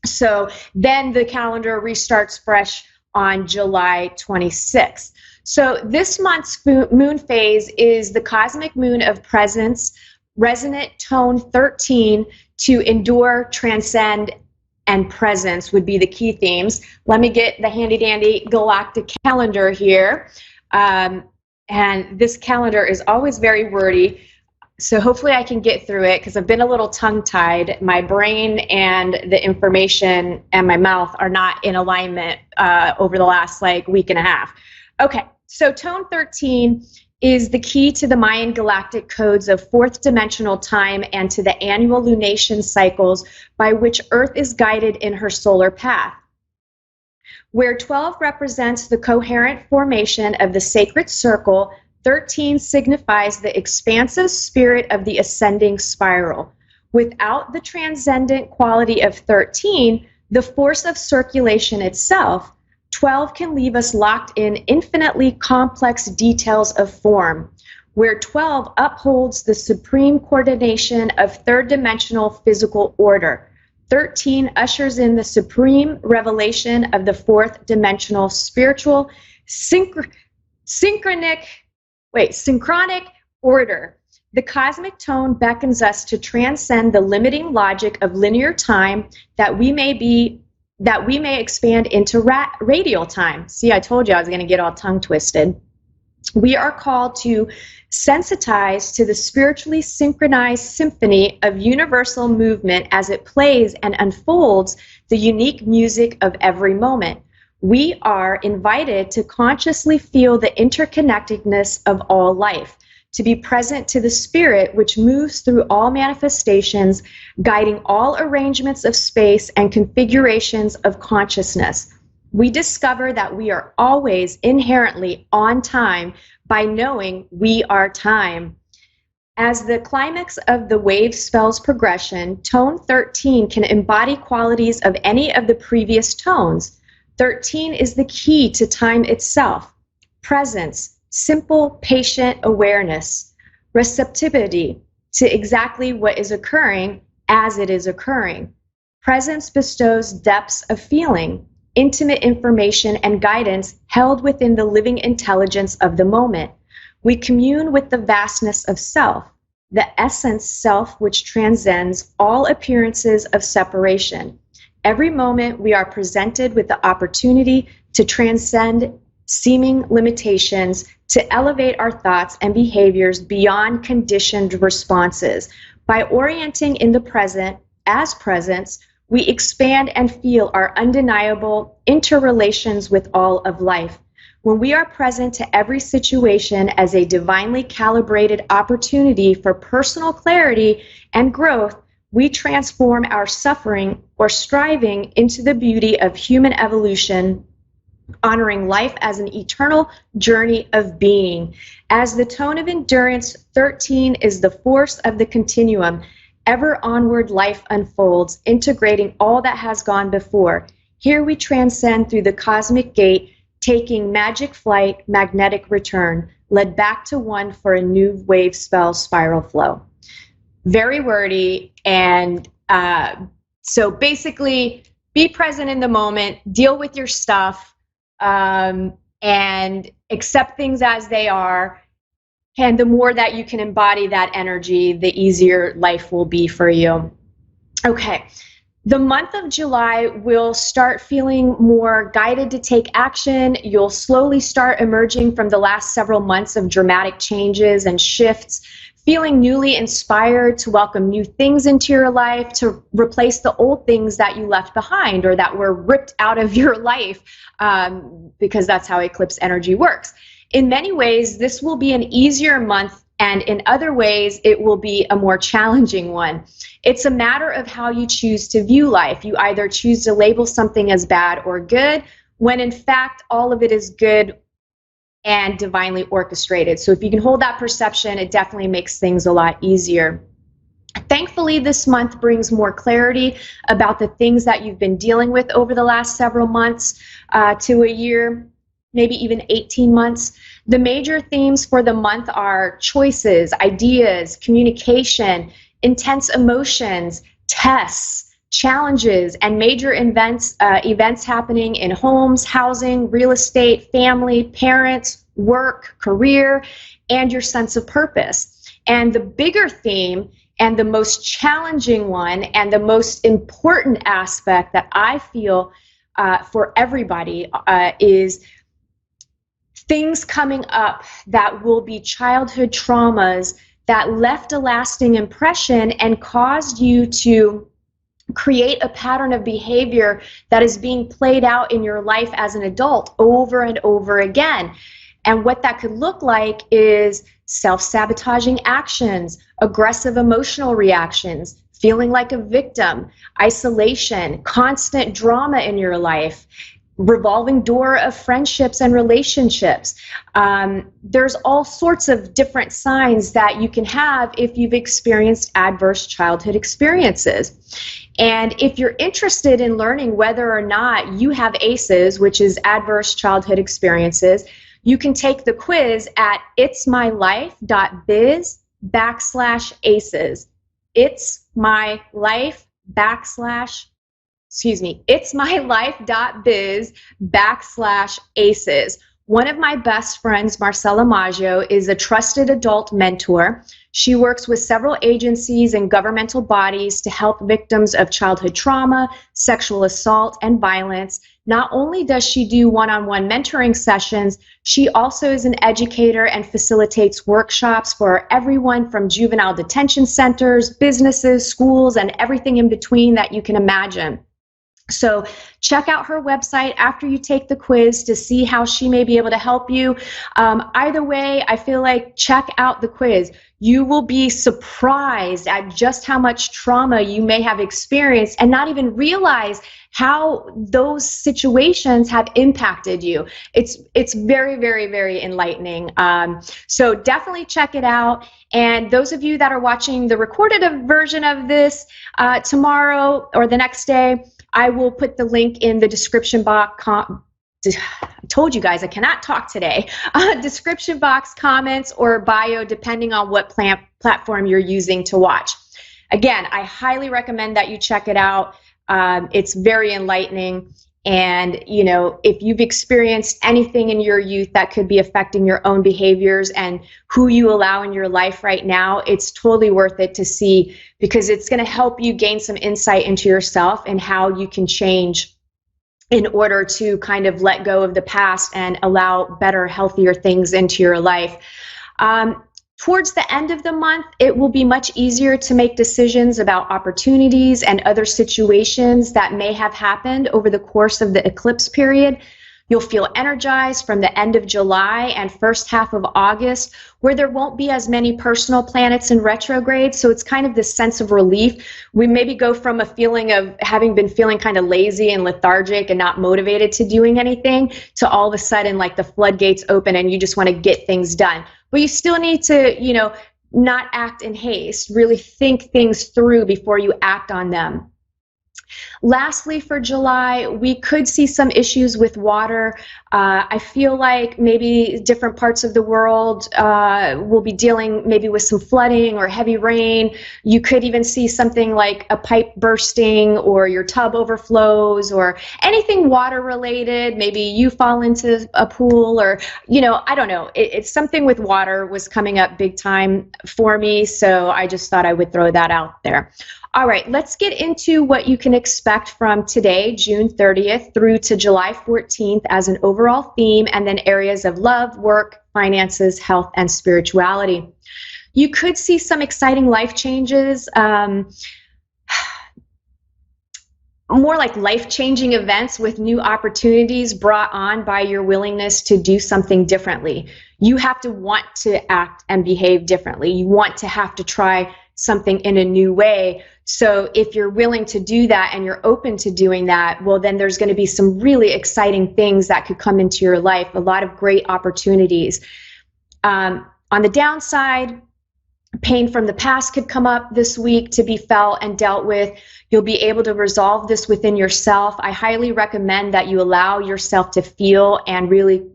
[SPEAKER 18] So then the calendar restarts fresh on July 26th. So this month's moon phase is the cosmic moon of presence, resonant tone 13, to endure, transcend, and presence would be the key themes. Let me get the handy dandy galactic calendar here. And this calendar is always very wordy, so hopefully I can get through it because I've been a little tongue-tied. My brain and the information and my mouth are not in alignment over the last week and a half. Okay, so tone 13 is the key to the Mayan galactic codes of fourth dimensional time and to the annual lunation cycles by which Earth is guided in her solar path. Where 12 represents the coherent formation of the sacred circle, 13 signifies the expansive spirit of the ascending spiral. Without the transcendent quality of 13, the force of circulation itself, 12 can leave us locked in infinitely complex details of form, where 12 upholds the supreme coordination of third-dimensional physical order. 13 ushers in the supreme revelation of the fourth-dimensional spiritual synchronic order. The cosmic tone beckons us to transcend the limiting logic of linear time that we may expand into radial time. See, I told you I was going to get all tongue twisted. We are called to sensitize to the spiritually synchronized symphony of universal movement as it plays and unfolds the unique music of every moment. We are invited to consciously feel the interconnectedness of all life, to be present to the spirit which moves through all manifestations, guiding all arrangements of space and configurations of consciousness. We discover that we are always inherently on time by knowing we are time. As the climax of the wave spell's progression, tone 13 can embody qualities of any of the previous tones. 13 is the key to time itself: presence, simple, patient awareness, receptivity to exactly what is occurring as it is occurring. Presence bestows depths of feeling, intimate information and guidance held within the living intelligence of the moment. We commune with the vastness of self, the essence self which transcends all appearances of separation. Every moment we are presented with the opportunity to transcend seeming limitations, to elevate our thoughts and behaviors beyond conditioned responses. By orienting in the present as presence, we expand and feel our undeniable interrelations with all of life. When we are present to every situation as a divinely calibrated opportunity for personal clarity and growth, we transform our suffering or striving into the beauty of human evolution, honoring life as an eternal journey of being. As the tone of endurance, 13 is the force of the continuum. Ever onward life unfolds, integrating all that has gone before. Here we transcend through the cosmic gate, taking magic flight, magnetic return, led back to one for a new wave spell spiral flow. Very wordy, and so basically be present in the moment, deal with your stuff, and accept things as they are. And the more that you can embody that energy, the easier life will be for you. Okay. The month of July will start feeling more guided to take action. You'll slowly start emerging from the last several months of dramatic changes and shifts, feeling newly inspired to welcome new things into your life, to replace the old things that you left behind or that were ripped out of your life, because that's how eclipse energy works. In many ways, this will be an easier month, and in other ways, it will be a more challenging one. It's a matter of how you choose to view life. You either choose to label something as bad or good, when in fact, all of it is good and divinely orchestrated. So if you can hold that perception, it definitely makes things a lot easier. Thankfully, this month brings more clarity about the things that you've been dealing with over the last several months to a year, maybe even 18 months. The major themes for the month are choices, ideas, communication, intense emotions, tests, challenges, and major events happening in homes, housing, real estate, family, parents, work, career, and your sense of purpose. And the bigger theme and the most challenging one and the most important aspect that I feel for everybody is things coming up that will be childhood traumas that left a lasting impression and caused you to create a pattern of behavior that is being played out in your life as an adult over and over again. And what that could look like is self-sabotaging actions, aggressive emotional reactions, feeling like a victim, isolation, constant drama in your life, revolving door of friendships and relationships. There's all sorts of different signs that you can have if you've experienced adverse childhood experiences. And if you're interested in learning whether or not you have ACEs, which is adverse childhood experiences, you can take the quiz at itsmylife.biz/ACEs. itsmylife.biz/ACEs. One of my best friends, Marcela Maggio, is a trusted adult mentor. She works with several agencies and governmental bodies to help victims of childhood trauma, sexual assault, and violence. Not only does she do one-on-one mentoring sessions, she also is an educator and facilitates workshops for everyone from juvenile detention centers, businesses, schools, and everything in between that you can imagine. So check out her website after you take the quiz to see how she may be able to help you. Either way, I feel like check out the quiz. You will be surprised at just how much trauma you may have experienced and not even realize how those situations have impacted you. It's very, very, very enlightening. So definitely check it out. And those of you that are watching the recorded version of this tomorrow or the next day, I will put the link in the description box. I told you guys I cannot talk today. Description box, comments, or bio, depending on what platform you're using to watch. Again, I highly recommend that you check it out. It's very enlightening. And, you know, if you've experienced anything in your youth that could be affecting your own behaviors and who you allow in your life right now, it's totally worth it to see, because it's going to help you gain some insight into yourself and how you can change in order to kind of let go of the past and allow better, healthier things into your life. Towards the end of the month, it will be much easier to make decisions about opportunities and other situations that may have happened over the course of the eclipse period. You'll feel energized from the end of July and first half of August, where there won't be as many personal planets in retrograde. So it's kind of this sense of relief. We maybe go from a feeling of having been feeling kind of lazy and lethargic and not motivated to doing anything to all of a sudden like the floodgates open and you just want to get things done. But you still need to, you know, not act in haste, really think things through before you act on them. Lastly, for July, we could see some issues with water. I feel like maybe different parts of the world will be dealing maybe with some flooding or heavy rain. You could even see something like a pipe bursting or your tub overflows or anything water related. Maybe you fall into a pool or, you know, I don't know. It's something with water was coming up big time for me, so I just thought I would throw that out there. All right, let's get into what you can expect from today, June 30th, through to July 14th as an overall theme, and then areas of love, work, finances, health, and spirituality. You could see some exciting life changes, more like life-changing events with new opportunities brought on by your willingness to do something differently. You have to want to act and behave differently. You want to have to try something in a new way. So if you're willing to do that and you're open to doing that, well, then there's going to be some really exciting things that could come into your life, a lot of great opportunities. On the downside, pain from the past could come up this week to be felt and dealt with. You'll be able to resolve this within yourself. I highly recommend that you allow yourself to feel and really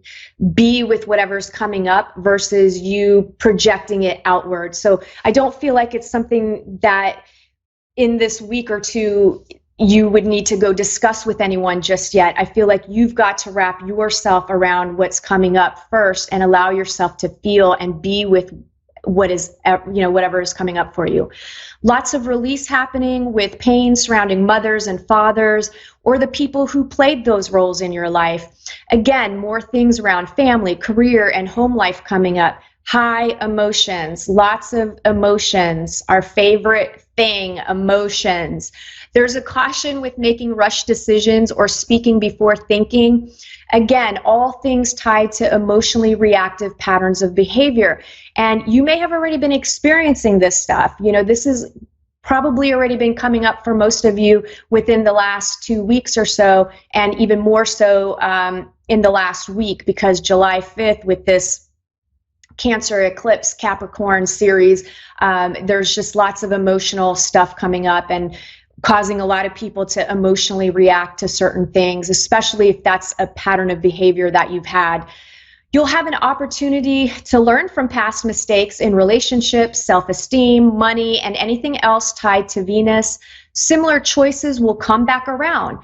[SPEAKER 18] be with whatever's coming up versus you projecting it outward. So I don't feel like it's something that in this week or two you would need to go discuss with anyone just yet. I feel like you've got to wrap yourself around what's coming up first and allow yourself to feel and be with what is, you know, whatever is coming up for you. Lots of release happening with pain surrounding mothers and fathers or the people who played those roles in your life. Again, more things around family, career, and home life coming up. High emotions, lots of emotions, our favorite thing, emotions. There's a caution with making rush decisions or speaking before thinking. Again, all things tied to emotionally reactive patterns of behavior. And you may have already been experiencing this stuff. You know, this has probably already been coming up for most of you within the last 2 weeks or so, and even more so in the last week, because July 5th with this Cancer eclipse Capricorn series, there's just lots of emotional stuff coming up and causing a lot of people to emotionally react to certain things, especially if that's a pattern of behavior that you've had. You'll have an opportunity to learn from past mistakes in relationships, self-esteem, money, and anything else tied to Venus. Similar choices will come back around.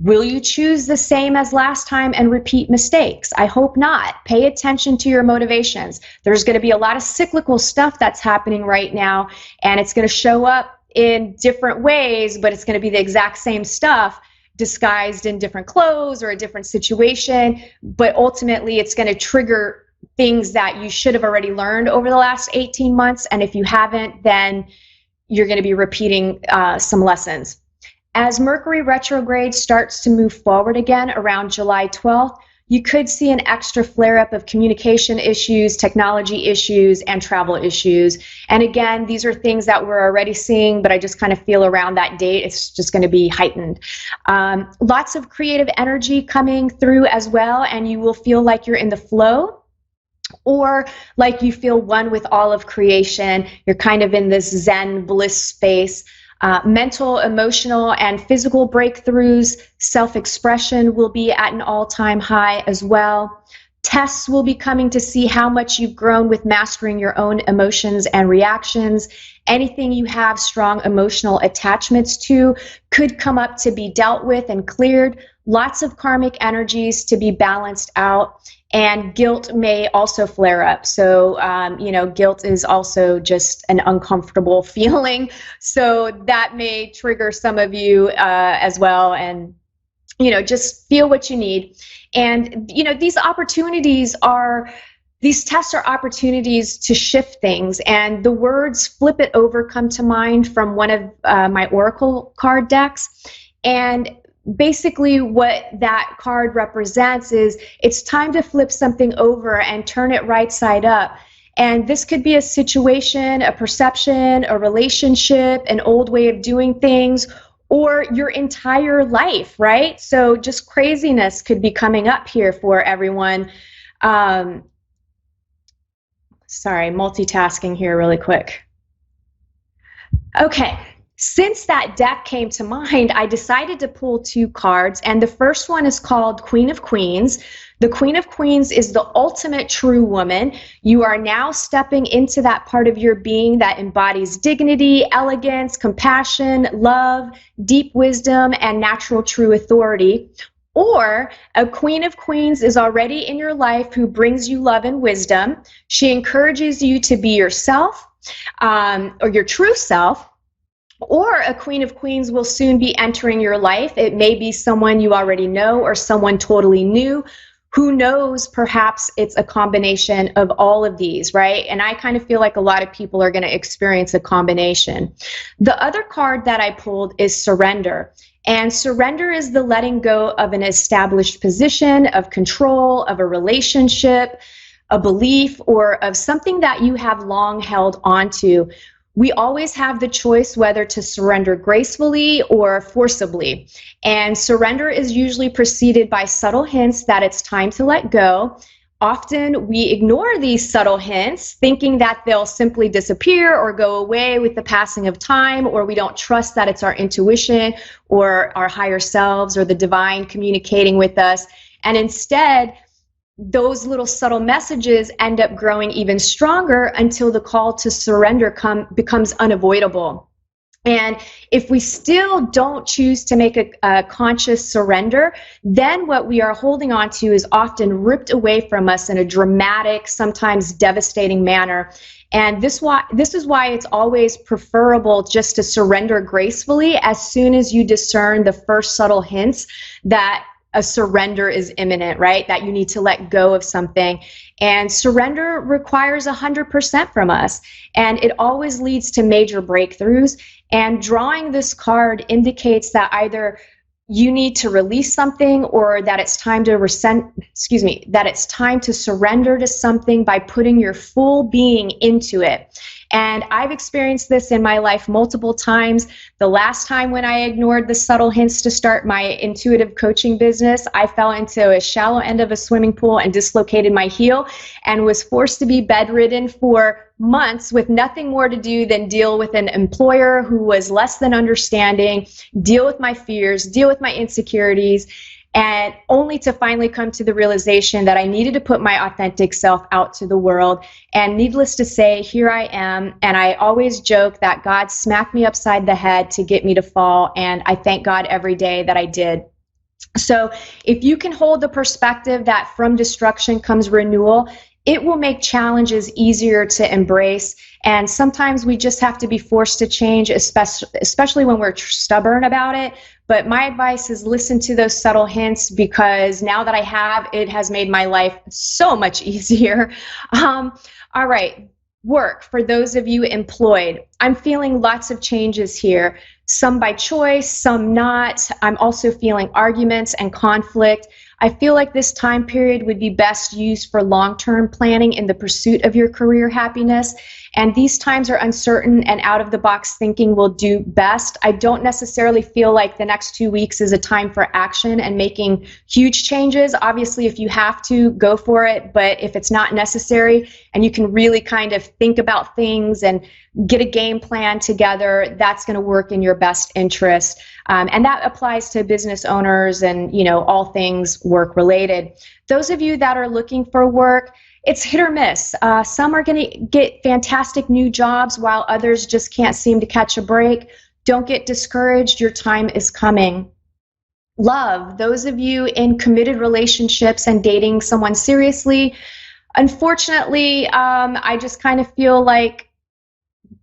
[SPEAKER 18] Will you choose the same as last time and repeat mistakes? I hope not. Pay attention to your motivations. There's going to be a lot of cyclical stuff that's happening right now, and it's going to show up in different ways, but it's going to be the exact same stuff disguised in different clothes or a different situation. But ultimately, it's going to trigger things that you should have already learned over the last 18 months. And if you haven't, then you're going to be repeating some lessons. As Mercury retrograde starts to move forward again around July 12th, you could see an extra flare-up of communication issues, technology issues, and travel issues. And again, these are things that we're already seeing, but I just kind of feel around that date, it's just going to be heightened. Lots of creative energy coming through as well, and you will feel like you're in the flow, or like you feel one with all of creation. You're kind of in this Zen bliss space. Mental, emotional, and physical breakthroughs, self-expression will be at an all-time high as well. Tests will be coming to see how much you've grown with mastering your own emotions and reactions. Anything you have strong emotional attachments to could come up to be dealt with and cleared. Lots of karmic energies to be balanced out. And guilt may also flare up. So, you know, guilt is also just an uncomfortable feeling. So that may trigger some of you as well. And, you know, just feel what you need. And, you know, these tests are opportunities to shift things. And the words flip it over come to mind from one of my Oracle card decks. And basically what that card represents is it's time to flip something over and turn it right side up. And this could be a situation, a perception, a relationship, an old way of doing things, or your entire life, right? So just craziness could be coming up here for everyone. Sorry, multitasking here really quick. Okay. Since that deck came to mind, I decided to pull 2 cards, and the first one is called Queen of Queens. The Queen of Queens is the ultimate true woman. You are now stepping into that part of your being that embodies dignity, elegance, compassion, love, deep wisdom, and natural true authority. Or a Queen of Queens is already in your life who brings you love and wisdom. She encourages you to be yourself, or your true self. Or a Queen of Queens will soon be entering your life. It may be someone you already know or someone totally new. Who knows, perhaps it's a combination of all of these, right? And I kind of feel like a lot of people are going to experience a combination. The other card that I pulled is surrender. And surrender is the letting go of an established position, of control, of a relationship, a belief, or of something that you have long held onto. We always have the choice whether to surrender gracefully or forcibly. And surrender is usually preceded by subtle hints that it's time to let go. Often we ignore these subtle hints, thinking that they'll simply disappear or go away with the passing of time, or we don't trust that it's our intuition or our higher selves or the divine communicating with us. And instead, those little subtle messages end up growing even stronger until the call to surrender becomes unavoidable. And if we still don't choose to make a conscious surrender, then what we are holding on to is often ripped away from us in a dramatic, sometimes devastating manner. And this is why it's always preferable just to surrender gracefully as soon as you discern the first subtle hints that a surrender is imminent, right? That you need to let go of something. And surrender requires 100% from us. And it always leads to major breakthroughs. And drawing this card indicates that either you need to release something or that it's time to that it's time to surrender to something by putting your full being into it. And I've experienced this in my life multiple times. The last time when I ignored the subtle hints to start my intuitive coaching business, I fell into a shallow end of a swimming pool and dislocated my heel and was forced to be bedridden for months with nothing more to do than deal with an employer who was less than understanding, deal with my fears, deal with my insecurities, and only to finally come to the realization that I needed to put my authentic self out to the world. And needless to say, here I am. And I always joke that God smacked me upside the head to get me to fall. And I thank God every day that I did. So if you can hold the perspective that from destruction comes renewal, it will make challenges easier to embrace. And sometimes we just have to be forced to change, especially when we're stubborn about it. But my advice is listen to those subtle hints, because now that I have, it has made my life so much easier. All right, work. For those of you employed, I'm feeling lots of changes here. Some by choice, some not. I'm also feeling arguments and conflict. I feel like this time period would be best used for long-term planning in the pursuit of your career happiness. And these times are uncertain, and out-of-the-box thinking will do best. I don't necessarily feel like the next 2 weeks is a time for action and making huge changes. Obviously, if you have to, go for it. But if it's not necessary and you can really kind of think about things and get a game plan together, that's going to work in your best interest. And that applies to business owners and, all things work related. Those of you that are looking for work, it's hit or miss. Some are going to get fantastic new jobs while others just can't seem to catch a break. Don't get discouraged. Your time is coming. Love, those of you in committed relationships and dating someone seriously, unfortunately, I just kind of feel like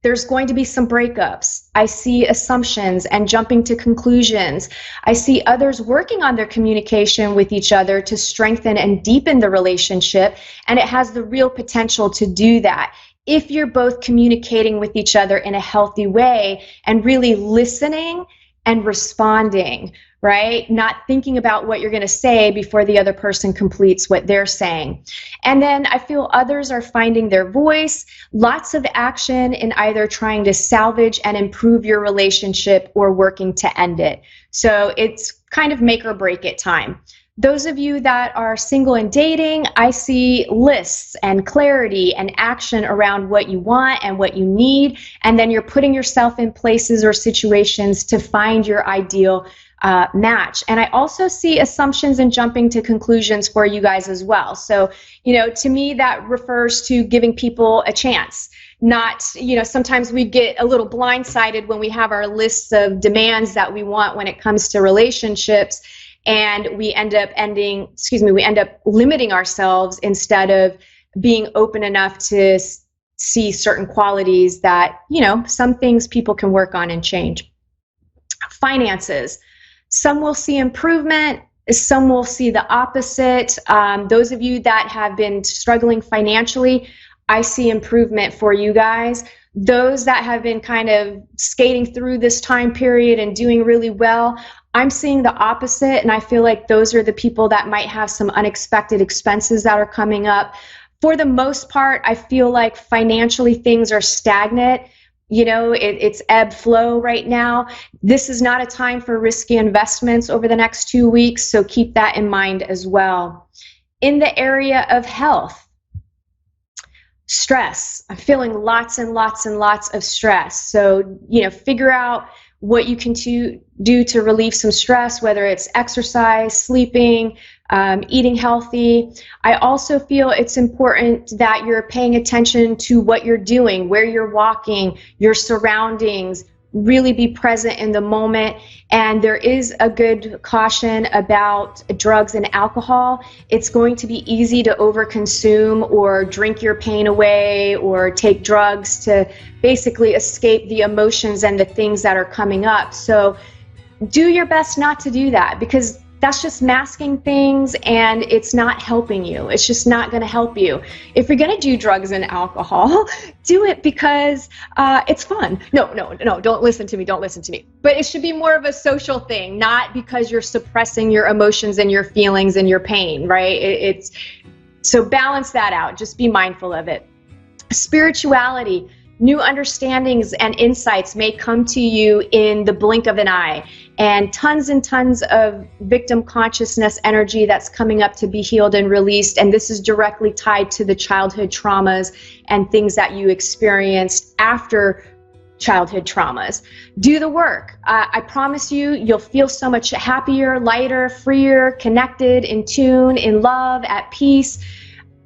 [SPEAKER 18] there's going to be some breakups. I see assumptions and jumping to conclusions. I see others working on their communication with each other to strengthen and deepen the relationship, and it has the real potential to do that if you're both communicating with each other in a healthy way and really listening and responding, right? Not thinking about what you're going to say before the other person completes what they're saying. And then I feel others are finding their voice, lots of action in either trying to salvage and improve your relationship or working to end it. So it's kind of make or break it time. Those of you that are single and dating, I see lists and clarity and action around what you want and what you need, and then you're putting yourself in places or situations to find your ideal match. And I also see assumptions and jumping to conclusions for you guys as well. So, to me, that refers to giving people a chance. Not, sometimes we get a little blindsided when we have our lists of demands that we want when it comes to relationships, and we end up limiting ourselves instead of being open enough to see certain qualities that, some things people can work on and change. Finances. Some will see improvement, some will see the opposite. Those of you that have been struggling financially, I see improvement for you guys. Those that have been kind of skating through this time period and doing really well, I'm seeing the opposite, and I feel like those are the people that might have some unexpected expenses that are coming up. For the most part, I feel like financially things are stagnant. It's ebb flow right now. This is not a time for risky investments over the next 2 weeks, so keep that in mind as well. In the area of health, stress. I'm feeling lots and lots and lots of stress. So, figure out what you can do to relieve some stress, whether it's exercise, sleeping, eating healthy. I also feel it's important that you're paying attention to what you're doing, where you're walking, your surroundings, really be present in the moment. And there is a good caution about drugs and alcohol. It's going to be easy to overconsume or drink your pain away or take drugs to basically escape the emotions and the things that are coming up. So do your best not to do that, because that's just masking things and it's not helping you. It's just not going to help you. If you're going to do drugs and alcohol, do it because it's fun. No, don't listen to me. Don't listen to me. But it should be more of a social thing, not because you're suppressing your emotions and your feelings and your pain, right? So balance that out. Just be mindful of it. Spirituality. New understandings and insights may come to you in the blink of an eye, and tons of victim consciousness energy that's coming up to be healed and released, and this is directly tied to the childhood traumas and things that you experienced after childhood traumas. Do the work. I promise you'll feel so much happier, lighter, freer, connected, in tune, in love, at peace.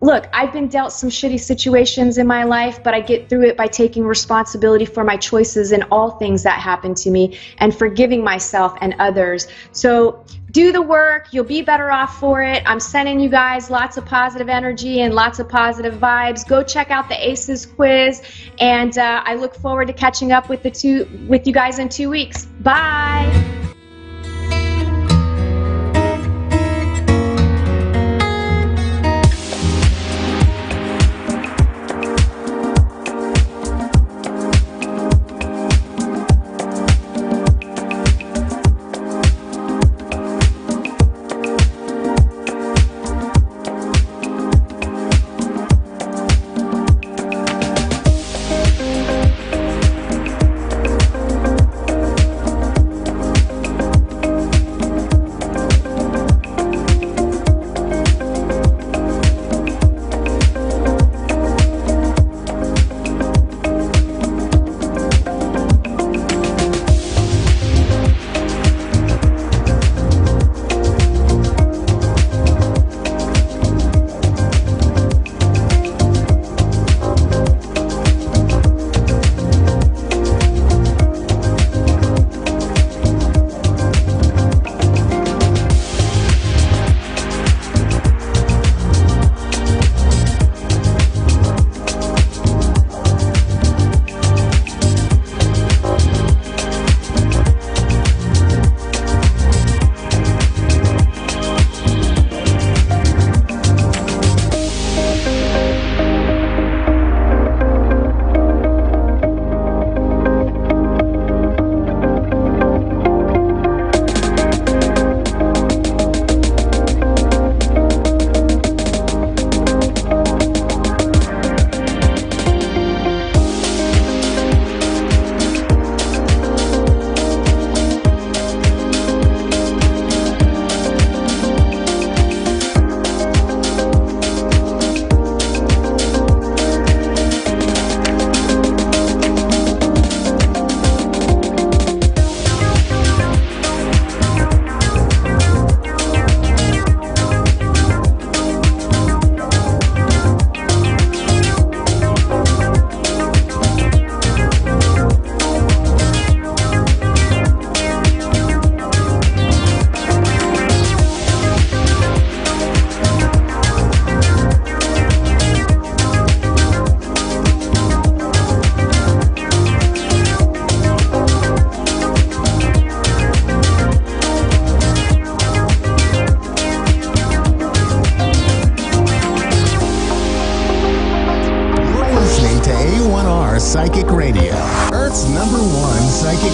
[SPEAKER 18] Look, I've been dealt some shitty situations in my life, but I get through it by taking responsibility for my choices in all things that happen to me and forgiving myself and others. So do the work. You'll be better off for it. I'm sending you guys lots of positive energy and lots of positive vibes. Go check out the ACEs quiz, and I look forward to catching up with you guys in 2 weeks. Bye.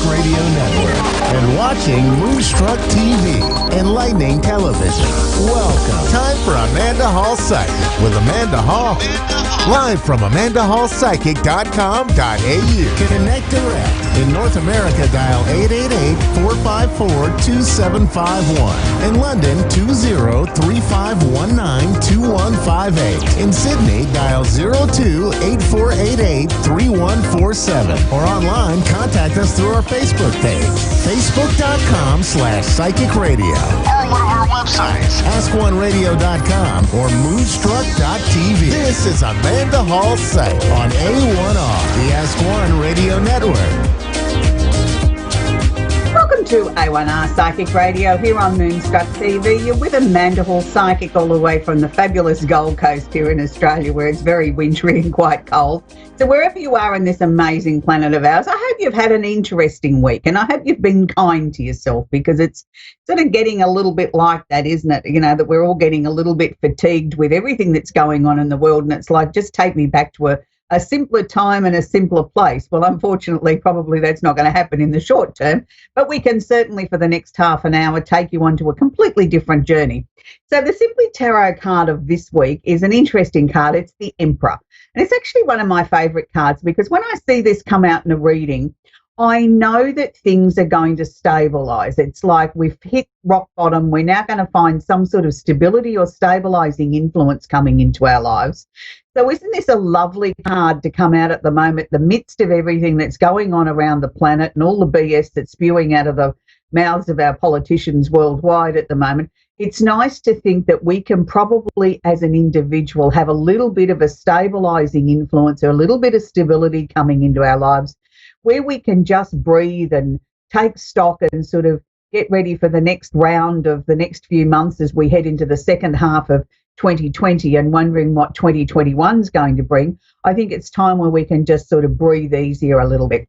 [SPEAKER 2] Radio Network and watching Moonstruck TV, enlightening television. Welcome. Time for Amanda Hall Psychic with Amanda Hall. Live from AmandaHallPsychic.com.au. Connect direct. In North America, dial 888-454-2751. In London, 20-3519-2158. In Sydney, dial 02-8488-3147. Or online, contact us through our Facebook page, facebook.com/Psychic Radio. Or one of our websites, AskOneRadio.com or Moonstruck.tv. This is Amanda Hall Psych on A1R, the Ask One Radio Network.
[SPEAKER 19] Welcome to A1R Psychic Radio here on Moonstruck TV. You're with Amanda Hall Psychic all the way from the fabulous Gold Coast here in Australia, where it's very wintry and quite cold. So wherever you are in this amazing planet of ours, I hope you've had an interesting week, and I hope you've been kind to yourself, because it's sort of getting a little bit like that, isn't it? You know, that we're all getting a little bit fatigued with everything that's going on in the world, and it's like, just take me back to a simpler time and a simpler place. Well, unfortunately, probably that's not going to happen in the short term, but we can certainly for the next half an hour take you onto a completely different journey. So the Simply Tarot card of this week is an interesting card. It's the Emperor. And it's actually one of my favourite cards, because when I see this come out in a reading, I know that things are going to stabilise. It's like we've hit rock bottom. We're now going to find some sort of stability or stabilising influence coming into our lives. So isn't this a lovely card to come out at the moment, the midst of everything that's going on around the planet and all the BS that's spewing out of the mouths of our politicians worldwide at the moment? It's nice to think that we can probably, as an individual, have a little bit of a stabilising influence or a little bit of stability coming into our lives, where we can just breathe and take stock and sort of get ready for the next round of the next few months as we head into the second half of 2020 and wondering what 2021 is going to bring. I think it's time where we can just sort of breathe easier a little bit.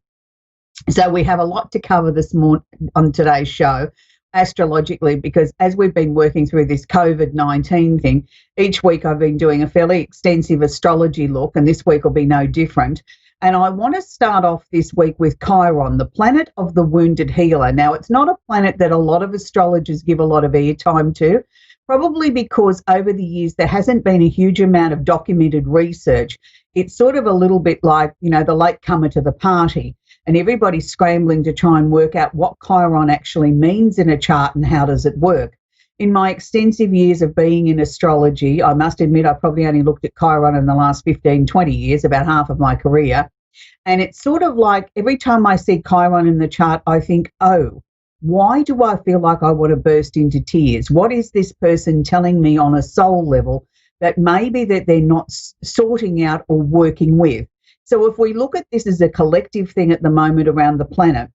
[SPEAKER 19] So we have a lot to cover this morning on today's show, astrologically, because as we've been working through this COVID-19 thing, each week I've been doing a fairly extensive astrology look, and this week will be no different. And I want to start off this week with Chiron, the planet of the wounded healer. Now, it's not a planet that a lot of astrologers give a lot of airtime to, probably because over the years there hasn't been a huge amount of documented research. It's sort of a little bit like, you know, the latecomer to the party, and everybody's scrambling to try and work out what Chiron actually means in a chart and how does it work. In my extensive years of being in astrology, I must admit I probably only looked at Chiron in the last 15, 20 years, about half of my career. And it's sort of like every time I see Chiron in the chart, I think, oh, why do I feel like I want to burst into tears? What is this person telling me on a soul level that maybe that they're not sorting out or working with? So if we look at this as a collective thing at the moment around the planet,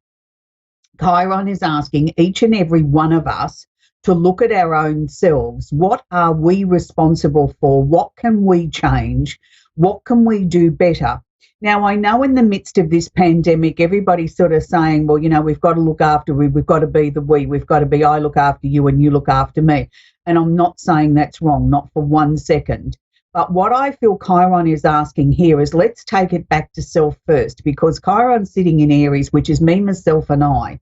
[SPEAKER 19] Chiron is asking each and every one of us to look at our own selves. What are we responsible for? What can we change? What can we do better? Now, I know in the midst of this pandemic, everybody's sort of saying, well, you know, we've got to look after we've got to be the we, we've got to be I look after you and you look after me. And I'm not saying that's wrong, not for 1 second. But what I feel Chiron is asking here is let's take it back to self first, because Chiron's sitting in Aries, which is me, myself and I.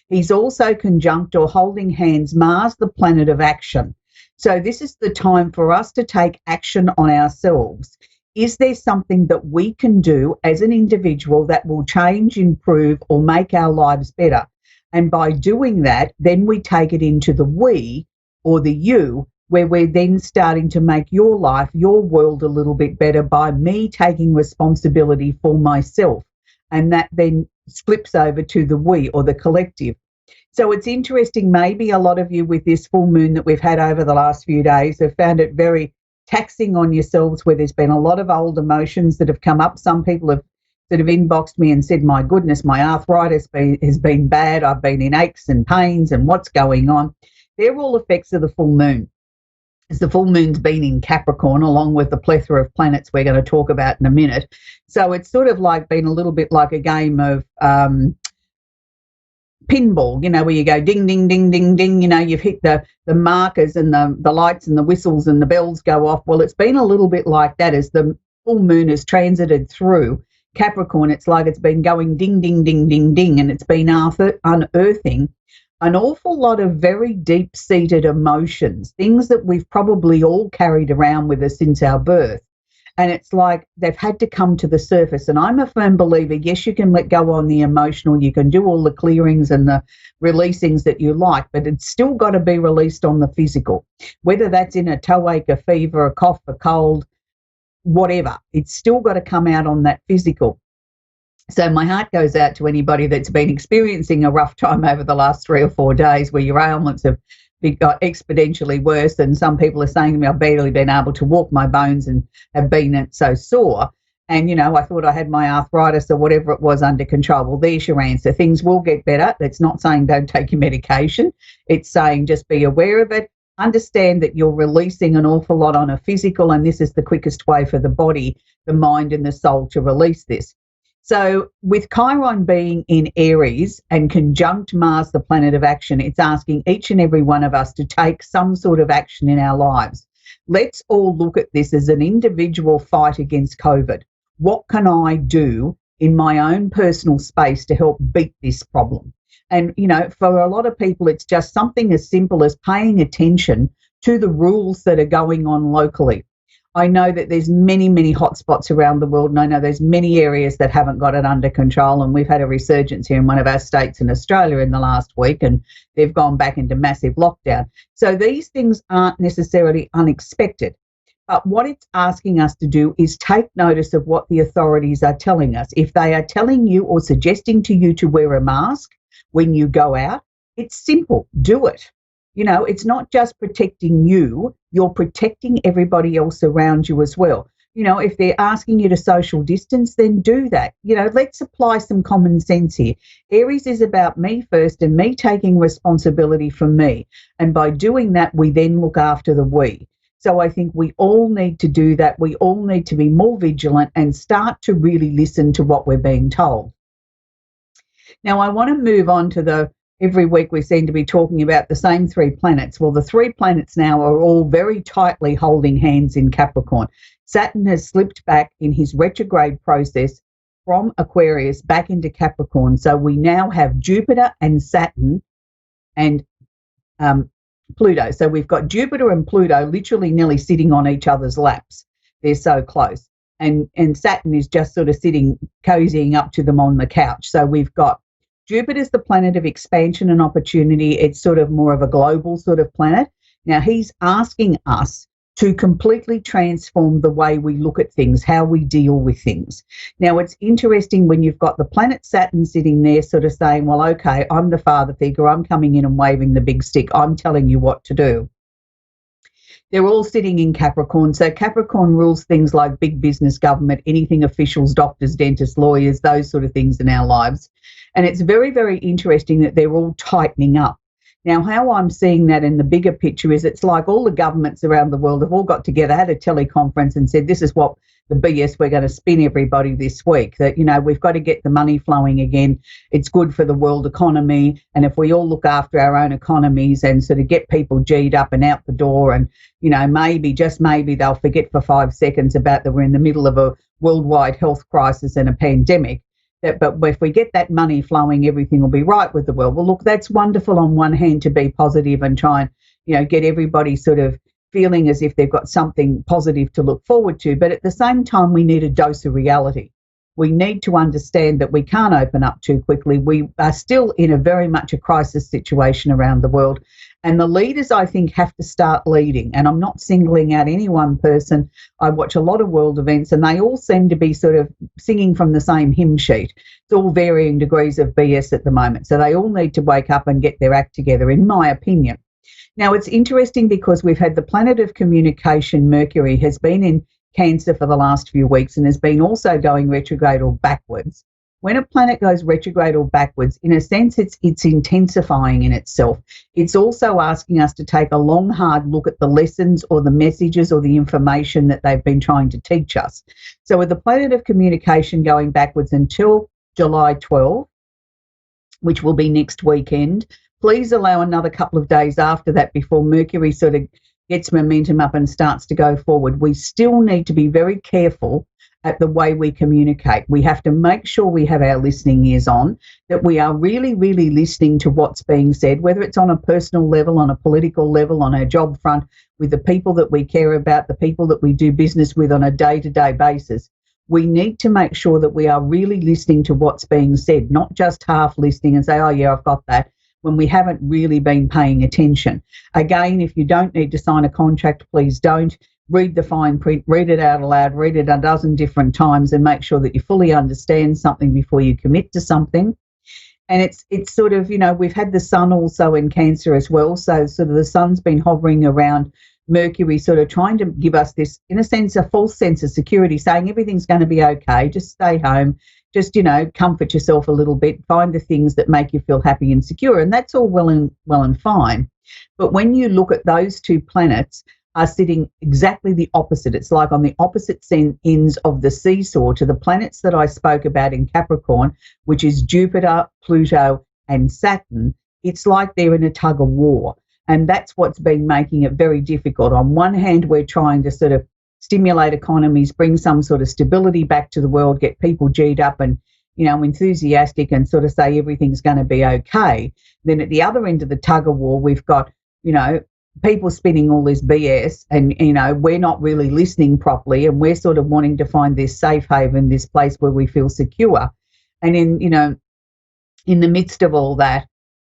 [SPEAKER 19] He's also conjunct or holding hands Mars, the planet of action. So this is the time for us to take action on ourselves. Is there something that we can do as an individual that will change, improve, or make our lives better? And by doing that, then we take it into the we or the you, where we're then starting to make your life, your world a little bit better by me taking responsibility for myself. And that then flips over to the we or the collective. So it's interesting, maybe a lot of you with this full moon that we've had over the last few days have found it very taxing on yourselves, where there's been a lot of old emotions that have come up. Some people have sort of inboxed me and said, my goodness, my arthritis has been bad. I've been in aches and pains and what's going on. They're all effects of the full moon. As the full moon's been in Capricorn, along with the plethora of planets we're going to talk about in a minute. So it's sort of like been a little bit like a game of pinball, you know, where you go ding, ding, ding, ding, ding, you know, you've hit the markers and the lights and the whistles and the bells go off. Well, it's been a little bit like that as the full moon has transited through Capricorn, it's like it's been going ding, ding, ding, ding, ding, and it's been unearthing an awful lot of very deep-seated emotions, things that we've probably all carried around with us since our birth. And it's like they've had to come to the surface. And I'm a firm believer, yes, you can let go on the emotional, you can do all the clearings and the releasings that you like, but it's still got to be released on the physical, whether that's in a toe ache, a fever, a cough, a cold, whatever. It's still got to come out on that physical. So my heart goes out to anybody that's been experiencing a rough time over the last 3 or 4 days where your ailments have got exponentially worse, and some people are saying to me, I've barely been able to walk, my bones and have been so sore. And, you know, I thought I had my arthritis or whatever it was under control. Well, there's your answer. Things will get better. It's not saying don't take your medication. It's saying just be aware of it. Understand that you're releasing an awful lot on a physical, and this is the quickest way for the body, the mind and the soul to release this. So with Chiron being in Aries and conjunct Mars, the planet of action, it's asking each and every one of us to take some sort of action in our lives. Let's all look at this as an individual fight against COVID. What can I do in my own personal space to help beat this problem? And, you know, for a lot of people, it's just something as simple as paying attention to the rules that are going on locally. I know that there's many, many hotspots around the world, and I know there's many areas that haven't got it under control, and we've had a resurgence here in one of our states in Australia in the last week, and they've gone back into massive lockdown. So these things aren't necessarily unexpected, but what it's asking us to do is take notice of what the authorities are telling us. If they are telling you or suggesting to you to wear a mask when you go out, it's simple, do it. You know, it's not just protecting you, you're protecting everybody else around you as well. You know, if they're asking you to social distance, then do that. You know, let's apply some common sense here. Aries is about me first and me taking responsibility for me. And by doing that, we then look after the we. So I think we all need to do that. We all need to be more vigilant and start to really listen to what we're being told. Now, I want to move on to every week we seem to be talking about the same 3 planets. Well, the 3 planets now are all very tightly holding hands in Capricorn. Saturn has slipped back in his retrograde process from Aquarius back into Capricorn. So we now have Jupiter and Saturn and Pluto. So we've got Jupiter and Pluto literally nearly sitting on each other's laps. They're so close. And Saturn is just sort of sitting, cozying up to them on the couch. So we've got Jupiter's the planet of expansion and opportunity. It's sort of more of a global sort of planet. Now, he's asking us to completely transform the way we look at things, how we deal with things. Now, it's interesting when you've got the planet Saturn sitting there sort of saying, well, okay, I'm the father figure. I'm coming in and waving the big stick. I'm telling you what to do. They're all sitting in Capricorn. So Capricorn rules things like big business, government, anything officials, doctors, dentists, lawyers, those sort of things in our lives. And it's very, very interesting that they're all tightening up. Now, how I'm seeing that in the bigger picture is it's like all the governments around the world have all got together, had a teleconference and said, this is what the BS we're going to spin everybody this week, that, you know, we've got to get the money flowing again. It's good for the world economy. And if we all look after our own economies and sort of get people G'd up and out the door and, you know, maybe, just maybe they'll forget for 5 seconds about that we're in the middle of a worldwide health crisis and a pandemic. But if we get that money flowing, everything will be right with the world. Well, look, that's wonderful on one hand to be positive and try and, you know, get everybody sort of feeling as if they've got something positive to look forward to. But at the same time, we need a dose of reality. We need to understand that we can't open up too quickly. We are still in a very much a crisis situation around the world. And the leaders, I think, have to start leading. And I'm not singling out any one person. I watch a lot of world events and they all seem to be sort of singing from the same hymn sheet. It's all varying degrees of BS at the moment. So they all need to wake up and get their act together, in my opinion. Now, it's interesting because we've had the planet of communication, Mercury, has been in Cancer for the last few weeks and has been also going retrograde or backwards. When a planet goes retrograde or backwards, in a sense, it's intensifying in itself. It's also asking us to take a long, hard look at the lessons or the messages or the information that they've been trying to teach us. So with the planet of communication going backwards until July 12, which will be next weekend, please allow another couple of days after that before Mercury sort of gets momentum up and starts to go forward. We still need to be very careful at the way we communicate. We have to make sure we have our listening ears on, that we are really, really listening to what's being said, whether it's on a personal level, on a political level, on our job front, with the people that we care about, the people that we do business with on a day-to-day basis. We need to make sure that we are really listening to what's being said, not just half listening and say, oh, yeah, I've got that, when we haven't really been paying attention. Again, if you don't need to sign a contract, please don't. Read the fine print, read it out aloud, read it a dozen different times and make sure that you fully understand something before you commit to something. And it's sort of, you know, we've had the sun also in Cancer as well. So sort of the sun's been hovering around Mercury, sort of trying to give us this, in a sense, a false sense of security, saying everything's going to be okay, just stay home, just, you know, comfort yourself a little bit, find the things that make you feel happy and secure. And that's all well and fine. But when you look at those two planets are sitting exactly the opposite, it's like on the opposite ends of the seesaw to the planets that I spoke about in Capricorn, which is Jupiter, Pluto and Saturn. It's like they're in a tug of war. And that's what's been making it very difficult. On one hand, we're trying to sort of stimulate economies, bring some sort of stability back to the world, get people G'd up and, you know, enthusiastic and sort of say everything's going to be okay. Then at the other end of the tug of war, we've got, you know, people spinning all this BS and, you know, we're not really listening properly and we're sort of wanting to find this safe haven, this place where we feel secure. And in, you know, in the midst of all that,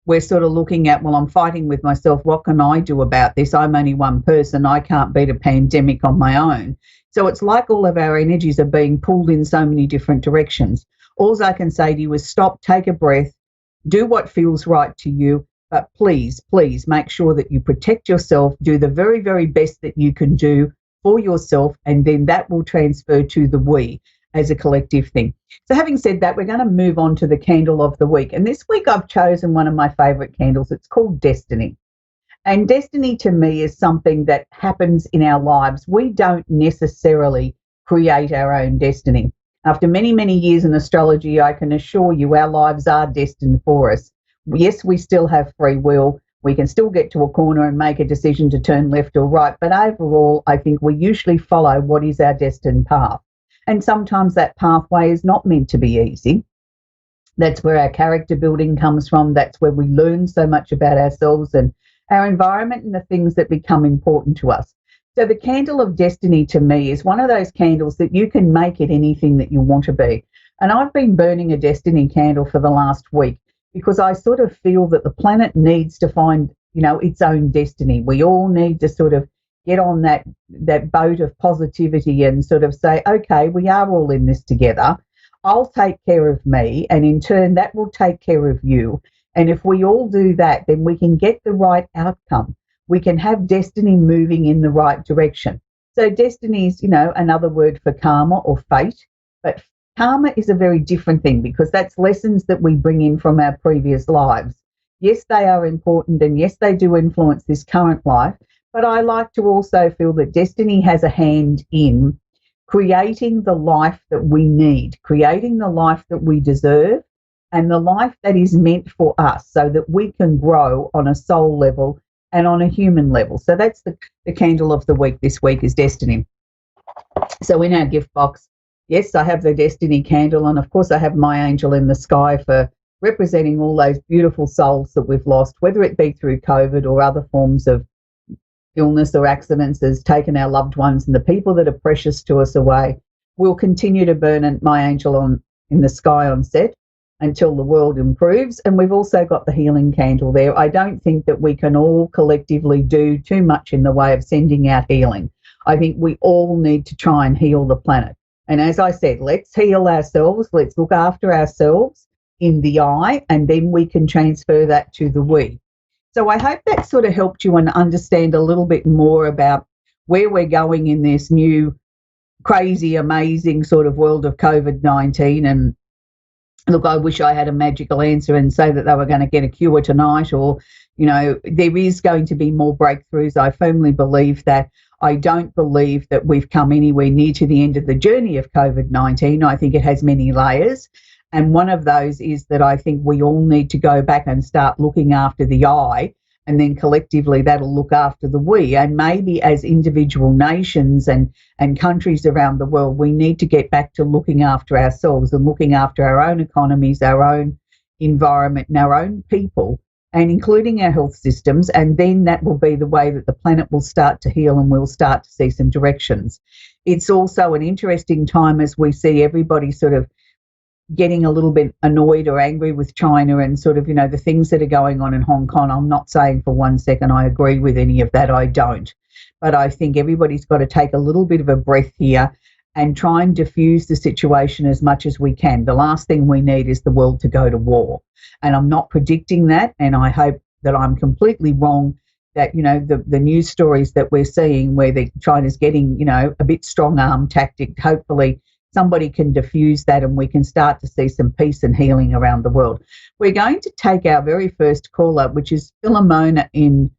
[SPEAKER 19] we're sort of looking at, well, I'm fighting with myself. What can I do about this? I'm only one person. I can't beat a pandemic on my own. So it's like all of our energies are being pulled in so many different directions. All I can say to you is stop, take a breath, do what feels right to you. But please, please make sure that you protect yourself, do the very, very best that you can do for yourself, and then that will transfer to the we as a collective thing. So having said that, we're going to move on to the candle of the week. And this week I've chosen one of my favourite candles. It's called Destiny. And destiny to me is something that happens in our lives. We don't necessarily create our own destiny. After many, many years in astrology, I can assure you our lives are destined for us. Yes, we still have free will. We can still get to a corner and make a decision to turn left or right. But overall, I think we usually follow what is our destined path. And sometimes that pathway is not meant to be easy. That's where our character building comes from. That's where we learn so much about ourselves and our environment and the things that become important to us. So the candle of destiny to me is one of those candles that you can make it anything that you want to be. And I've been burning a destiny candle for the last week because I sort of feel that the planet needs to find, you know, its own destiny. We all need to sort of get on that boat of positivity and sort of say, okay, we are all in this together. I'll take care of me, and in turn that will take care of you. And if we all do that, then we can get the right outcome. We can have destiny moving in the right direction. So destiny is, you know, another word for karma or fate, but karma is a very different thing because that's lessons that we bring in from our previous lives. Yes, they are important, and yes, they do influence this current life. But I like to also feel that destiny has a hand in creating the life that we need, creating the life that we deserve, and the life that is meant for us so that we can grow on a soul level and on a human level. So that's the candle of the week this week is destiny. So in our gift box, yes, I have the destiny candle, and of course I have my angel in the sky for representing all those beautiful souls that we've lost, whether it be through COVID or other forms of illness or accidents has taken our loved ones and the people that are precious to us away. We'll continue to burn my angel in the sky on set until the world improves. And we've also got the healing candle there. I don't think that we can all collectively do too much in the way of sending out healing. I think we all need to try and heal the planet. And as I said, let's heal ourselves. Let's look after ourselves in the I, and then we can transfer that to the we. So I hope that sort of helped you and understand a little bit more about where we're going in this new crazy, amazing sort of world of COVID-19. And look, I wish I had a magical answer and say that they were going to get a cure tonight, or, you know, there is going to be more breakthroughs. I firmly believe that. I don't believe that we've come anywhere near to the end of the journey of COVID-19. I think it has many layers. And one of those is that I think we all need to go back and start looking after the I and then collectively that'll look after the we. And maybe as individual nations and countries around the world, we need to get back to looking after ourselves and looking after our own economies, our own environment and our own people, and including our health systems, and then that will be the way that the planet will start to heal and we'll start to see some directions. It's also an interesting time as we see everybody sort of getting a little bit annoyed or angry with China and sort of, the things that are going on in Hong Kong. I'm not saying for 1 second I agree with any of that, I don't. But I think everybody's got to take a little bit of a breath here and try and diffuse the situation as much as we can. The last thing we need is the world to go to war. And I'm not predicting that, and I hope that I'm completely wrong, that, the news stories that we're seeing where China's getting, a bit strong-arm tactic, hopefully somebody can diffuse that and we can start to see some peace and healing around the world. We're going to take our very first caller, which is Philomena in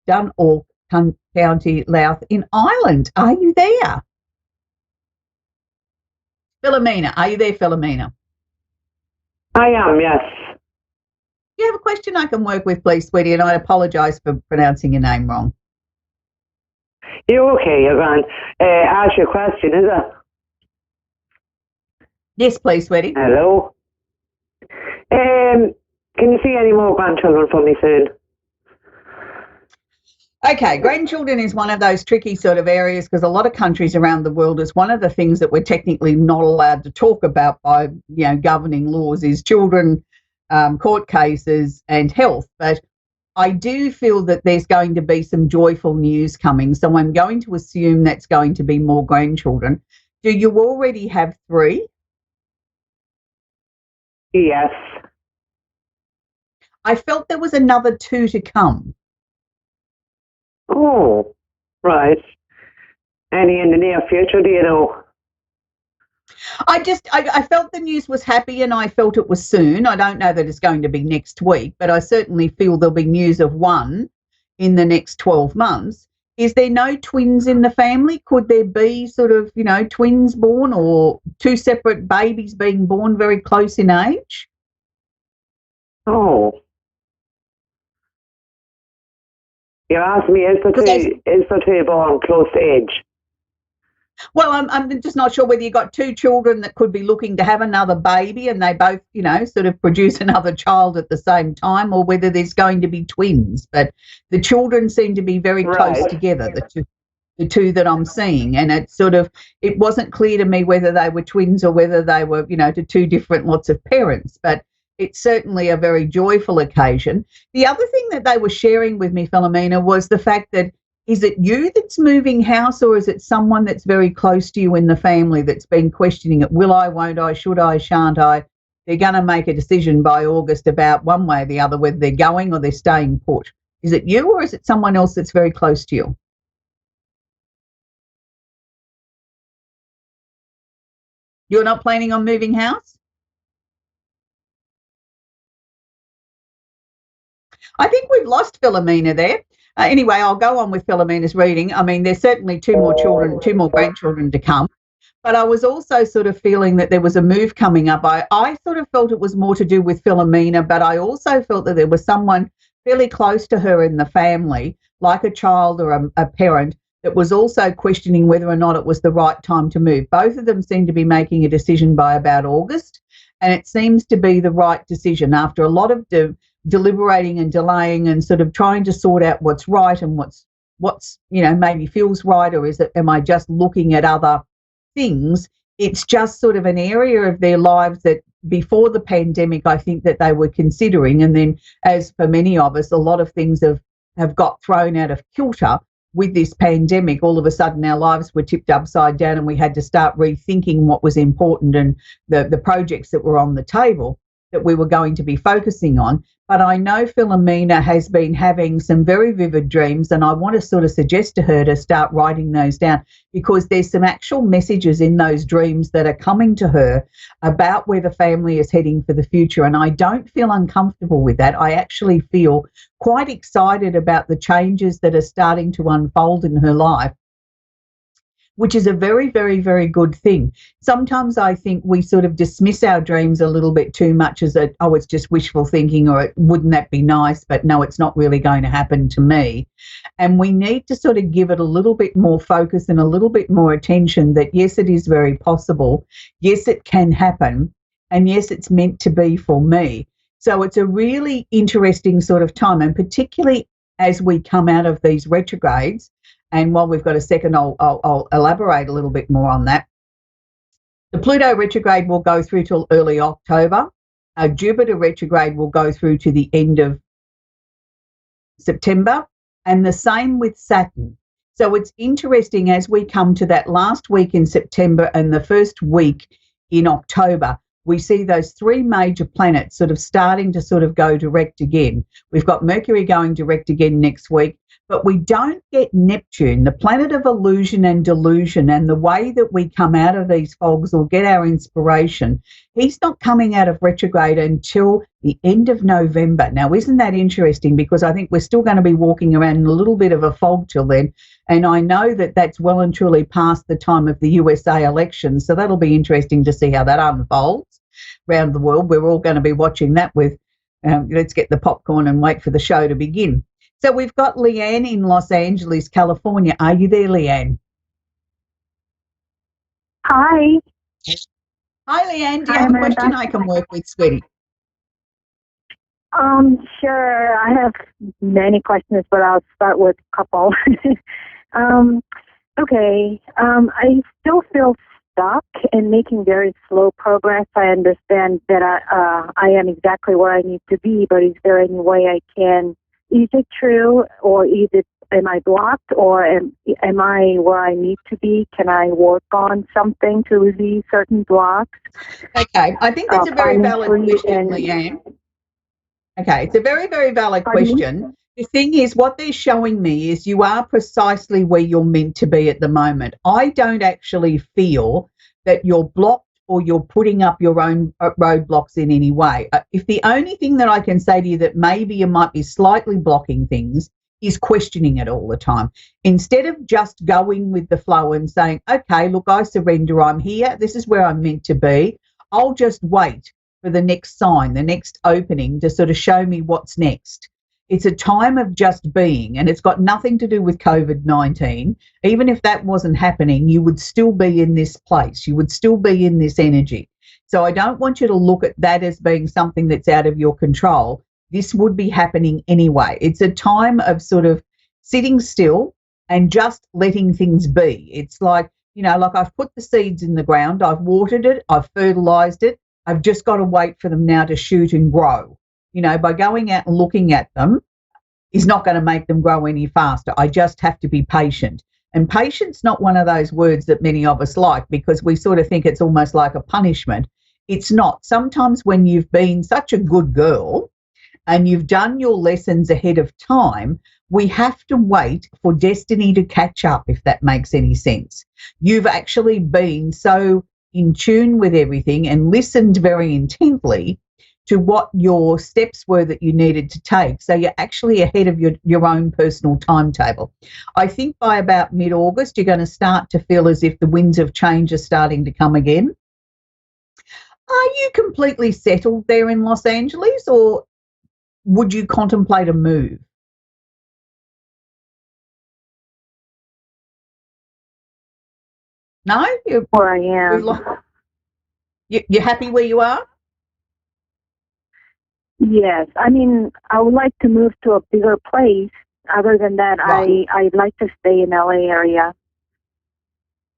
[SPEAKER 19] Dundalk County, Louth in Ireland. Are you there? Philomena, are you there, Philomena?
[SPEAKER 20] I am, yes.
[SPEAKER 19] Do you have a question I can work with, please, sweetie? And I apologise for pronouncing your name wrong.
[SPEAKER 20] You're okay, you're grand. Ask your question, is it?
[SPEAKER 19] Yes, please, sweetie.
[SPEAKER 20] Hello. Can you see any more grandchildren for me soon?
[SPEAKER 19] Okay, grandchildren is one of those tricky sort of areas because a lot of countries around the world is one of the things that we're technically not allowed to talk about by, governing laws is children, court cases and health. But I do feel that there's going to be some joyful news coming. So I'm going to assume that's going to be more grandchildren. Do you already have 3?
[SPEAKER 20] Yes.
[SPEAKER 19] I felt there was another 2 to come.
[SPEAKER 20] Oh, right. Any in the near future, do you know?
[SPEAKER 19] I felt the news was happy and I felt it was soon. I don't know that it's going to be next week, but I certainly feel there'll be news of 1 in the next 12 months. Is there no twins in the family? Could there be sort of, twins born or 2 separate babies being born very close in age?
[SPEAKER 20] Oh. You asked me, is the 2 born close to age?
[SPEAKER 19] Well, I'm just not sure whether you've got 2 children that could be looking to have another baby and they both, sort of produce another child at the same time, or whether there's going to be twins. But the children seem to be very close together, the two that I'm seeing. And it wasn't clear to me whether they were twins or whether they were, to 2 different lots of parents. But it's certainly a very joyful occasion. The other thing that they were sharing with me, Philomena, was the fact that is it you that's moving house or is it someone that's very close to you in the family that's been questioning it? Will I, won't I, should I, shan't I? They're going to make a decision by August about one way or the other whether they're going or they're staying put. Is it you or is it someone else that's very close to you? You're not planning on moving house? I think we've lost Philomena there. Anyway, I'll go on with Philomena's reading. I mean, there's certainly 2 more grandchildren to come. But I was also sort of feeling that there was a move coming up. I sort of felt it was more to do with Philomena, but I also felt that there was someone fairly close to her in the family, like a child or a parent, that was also questioning whether or not it was the right time to move. Both of them seem to be making a decision by about August, and it seems to be the right decision after a lot of deliberating and delaying and sort of trying to sort out what's right and what's maybe feels right, or am I just looking at other things? It's just sort of an area of their lives that before the pandemic I think that they were considering, and then as for many of us, a lot of things have got thrown out of kilter with this pandemic. All of a sudden our lives were tipped upside down and we had to start rethinking what was important and the projects that were on the table that we were going to be focusing on. But I know Philomena has been having some very vivid dreams, and I want to sort of suggest to her to start writing those down, because there's some actual messages in those dreams that are coming to her about where the family is heading for the future. And I don't feel uncomfortable with that. I actually feel quite excited about the changes that are starting to unfold in her life. which is a very, very, very good thing. Sometimes I think we sort of dismiss our dreams a little bit too much as it's just wishful thinking, or wouldn't that be nice, but no, it's not really going to happen to me. And we need to sort of give it a little bit more focus and a little bit more attention that, yes, it is very possible. Yes, it can happen. And yes, it's meant to be for me. So it's a really interesting sort of time, and particularly as we come out of these retrogrades. And while we've got a second, I'll elaborate a little bit more on that. The Pluto retrograde will go through till early October. Jupiter retrograde will go through to the end of September, and the same with Saturn. So it's interesting as we come to that last week in September and the first week in October, we see those three major planets sort of starting to sort of go direct again. We've got Mercury going direct again next week, but we don't get Neptune, the planet of illusion and delusion, and the way that we come out of these fogs or get our inspiration. He's not coming out of retrograde until the end of November. Now, isn't that interesting? Because I think we're still going to be walking around in a little bit of a fog till then. And I know that that's well and truly past the time of the USA election. So that'll be interesting to see how that unfolds around the world. We're all going to be watching that with, let's get the popcorn and wait for the show to begin. So we've got Leanne in Los Angeles, California. Are you there, Leanne?
[SPEAKER 15] Hi.
[SPEAKER 19] Hi, Leanne. Do you have a question I can work with, sweetie?
[SPEAKER 15] Sure. I have many questions, but I'll start with a couple. Okay. I still feel stuck and making very slow progress. I understand that I am exactly where I need to be, but is there any way I can? Is it true, or am I blocked, or am I where I need to be? Can I work on something to release certain blocks?
[SPEAKER 19] Okay, I think that's a very valid question, Leanne. Okay, it's a very, very valid question. The thing is, what they're showing me is you are precisely where you're meant to be at the moment. I don't actually feel that you're blocked or you're putting up your own roadblocks in any way. If the only thing that I can say to you that maybe you might be slightly blocking things is questioning it all the time. Instead of just going with the flow and saying, okay, look, I surrender, I'm here, this is where I'm meant to be, I'll just wait for the next sign, the next opening to sort of show me what's next. It's a time of just being, and it's got nothing to do with COVID-19. Even if that wasn't happening, you would still be in this place. You would still be in this energy. So I don't want you to look at that as being something that's out of your control. This would be happening anyway. It's a time of sort of sitting still and just letting things be. It's like, like I've put the seeds in the ground, I've watered it, I've fertilized it. I've just got to wait for them now to shoot and grow. By going out and looking at them is not going to make them grow any faster. I just have to be patient. And patience not one of those words that many of us like, because we sort of think it's almost like a punishment. It's not. Sometimes when you've been such a good girl and you've done your lessons ahead of time, we have to wait for destiny to catch up, if that makes any sense. You've actually been so in tune with everything and listened very intently to what your steps were that you needed to take. So you're actually ahead of your own personal timetable. I think by about mid-August, you're going to start to feel as if the winds of change are starting to come again. Are you completely settled there in Los Angeles, or would you contemplate a move? No?
[SPEAKER 15] Where I am.
[SPEAKER 19] You're happy where you are?
[SPEAKER 15] Yes. I mean, I would like to move to a bigger place. Other than that, right. I'd like to stay in LA area.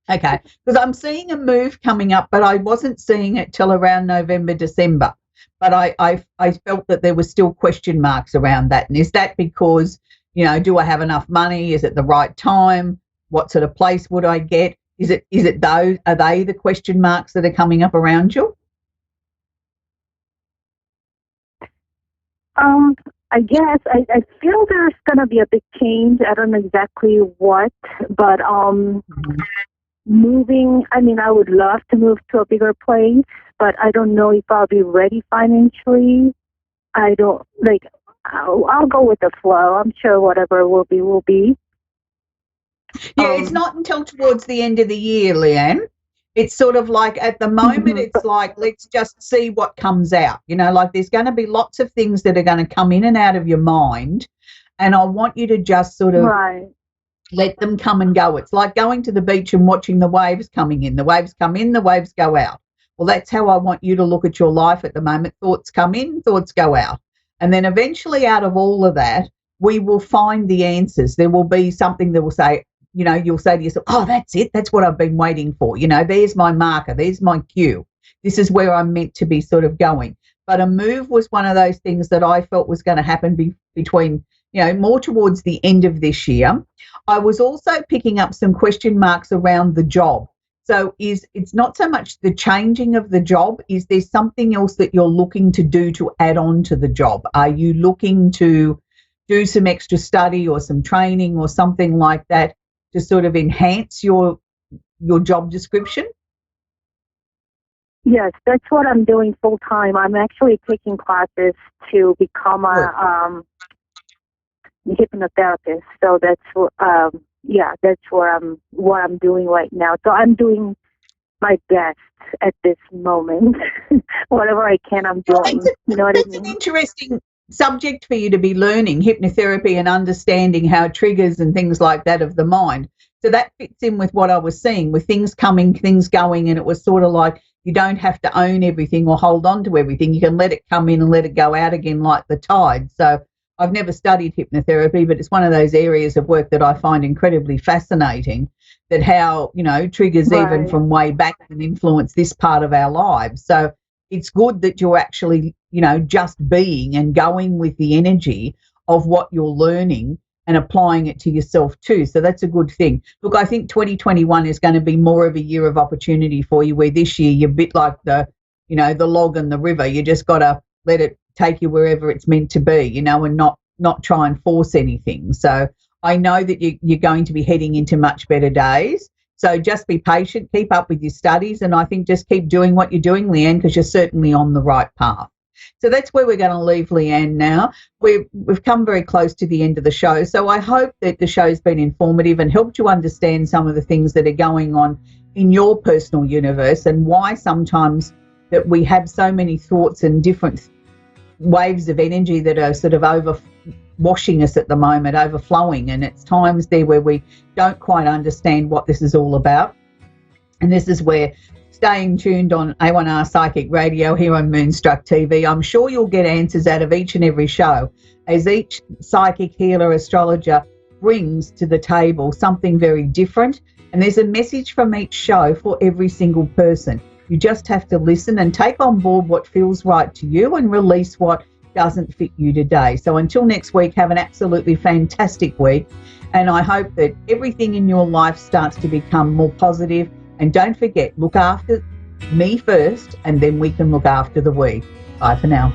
[SPEAKER 19] Okay. Because I'm seeing a move coming up, but I wasn't seeing it till around November, December. But I felt that there were still question marks around that. And is that because, do I have enough money? Is it the right time? What sort of place would I get? Is it those? Are they the question marks that are coming up around you?
[SPEAKER 15] I guess I feel there's going to be a big change. I don't know exactly what, but moving, I mean, I would love to move to a bigger place, but I don't know if I'll be ready financially. I'll go with the flow. I'm sure whatever will be, will be.
[SPEAKER 19] Yeah, it's not until towards the end of the year, Leanne. It's sort of like at the moment, it's like, let's just see what comes out. You know, like there's going to be lots of things that are going to come in and out of your mind. And I want you to just sort of let them come and go. It's like going to the beach and watching the waves coming in. The waves come in, the waves go out. Well, that's how I want you to look at your life at the moment. Thoughts come in, thoughts go out. And then eventually out of all of that, we will find the answers. There will be something that will say, you know, you'll say to yourself, oh, that's it. That's what I've been waiting for. You know, there's my marker. There's my cue. This is where I'm meant to be sort of going. But a move was one of those things that I felt was going to happen between, you know, more towards the end of this year. I was also picking up some question marks around the job. So it's not so much the changing of the job. Is there something else that you're looking to do to add on to the job? Are you looking to do some extra study or some training or something like that to sort of enhance your job description?
[SPEAKER 15] Yes, that's what I'm doing full time. I'm actually taking classes to become a hypnotherapist. So that's that's what I'm doing right now. So I'm doing my best at this moment. Whatever I can, I'm doing. You know what I mean?
[SPEAKER 19] It's an interesting subject for you to be learning, hypnotherapy, and understanding how triggers and things like that of the mind. So that fits in with what I was seeing, with things coming, things going, and it was sort of like you don't have to own everything or hold on to everything. You can let it come in and let it go out again like the tide. So I've never studied hypnotherapy, but it's one of those areas of work that I find incredibly fascinating, that how, you know, triggers even from way back can influence this part of our lives. So it's good that you're actually, you know, just being and going with the energy of what you're learning and applying it to yourself too. So that's a good thing. Look, I think 2021 is going to be more of a year of opportunity for you, where this year you're a bit like the, you know, the log in the river. You just got to let it take you wherever it's meant to be, you know, and not try and force anything. So I know that you're going to be heading into much better days. So just be patient, keep up with your studies, and I think just keep doing what you're doing, Leanne, because you're certainly on the right path. So that's where we're going to leave Leanne now. We've come very close to the end of the show, so I hope that the show's been informative and helped you understand some of the things that are going on in your personal universe, and why sometimes that we have so many thoughts and different waves of energy that are sort of overwashing us at the moment, overflowing, and it's times there where we don't quite understand what this is all about. And this is where staying tuned on A1R Psychic Radio here on Moonstruck TV, I'm sure you'll get answers out of each and every show, as each psychic healer astrologer brings to the table something very different, and there's a message from each show for every single person. You just have to listen and take on board what feels right to you and release what doesn't fit you today. So until next week, have an absolutely fantastic week, and I hope that everything in your life starts to become more positive. And don't forget, look after me first, and then we can look after the we. Bye for now.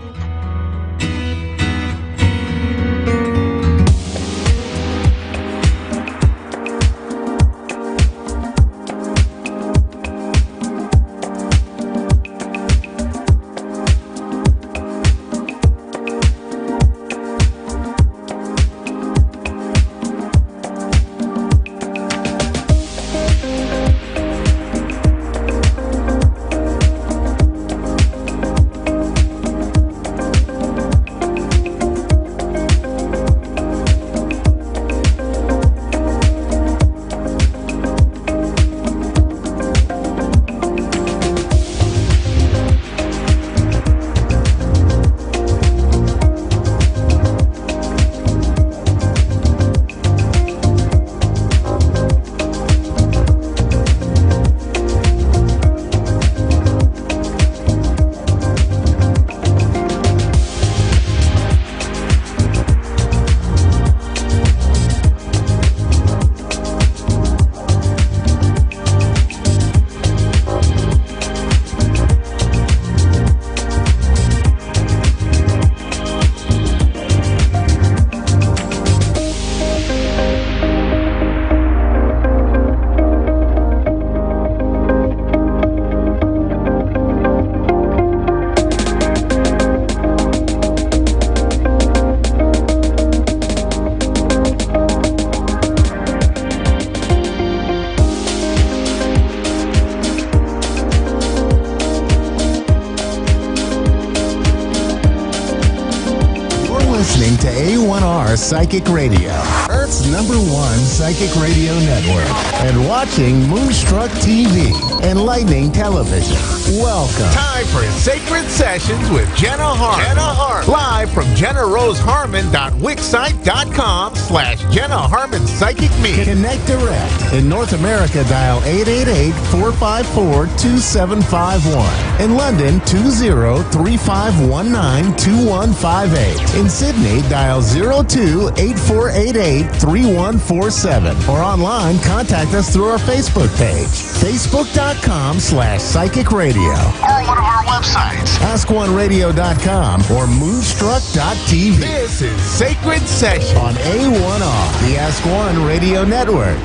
[SPEAKER 2] A1R Psychic Radio, Earth's #1 psychic radio network, and watching Moonstruck TV, enlightening television. Welcome.
[SPEAKER 3] Time for Sacred Sessions with Jenna Harmon. Jenna Harmon. Live from JennaRoseHarmon.Wixsite.com/Jenna Harmon Psychic Me.
[SPEAKER 2] Connect direct. In North America, dial 888-454-2751. In London, 20-3519-2158. In Sydney, dial 02-8488-3147. Or online, contact us through our Facebook page, facebook.com/psychic radio.
[SPEAKER 3] Or one of our websites,
[SPEAKER 2] AskOneRadio.com or Moonstruck.tv.
[SPEAKER 3] This is Sacred Session
[SPEAKER 2] on A1R, the Ask One Radio Network.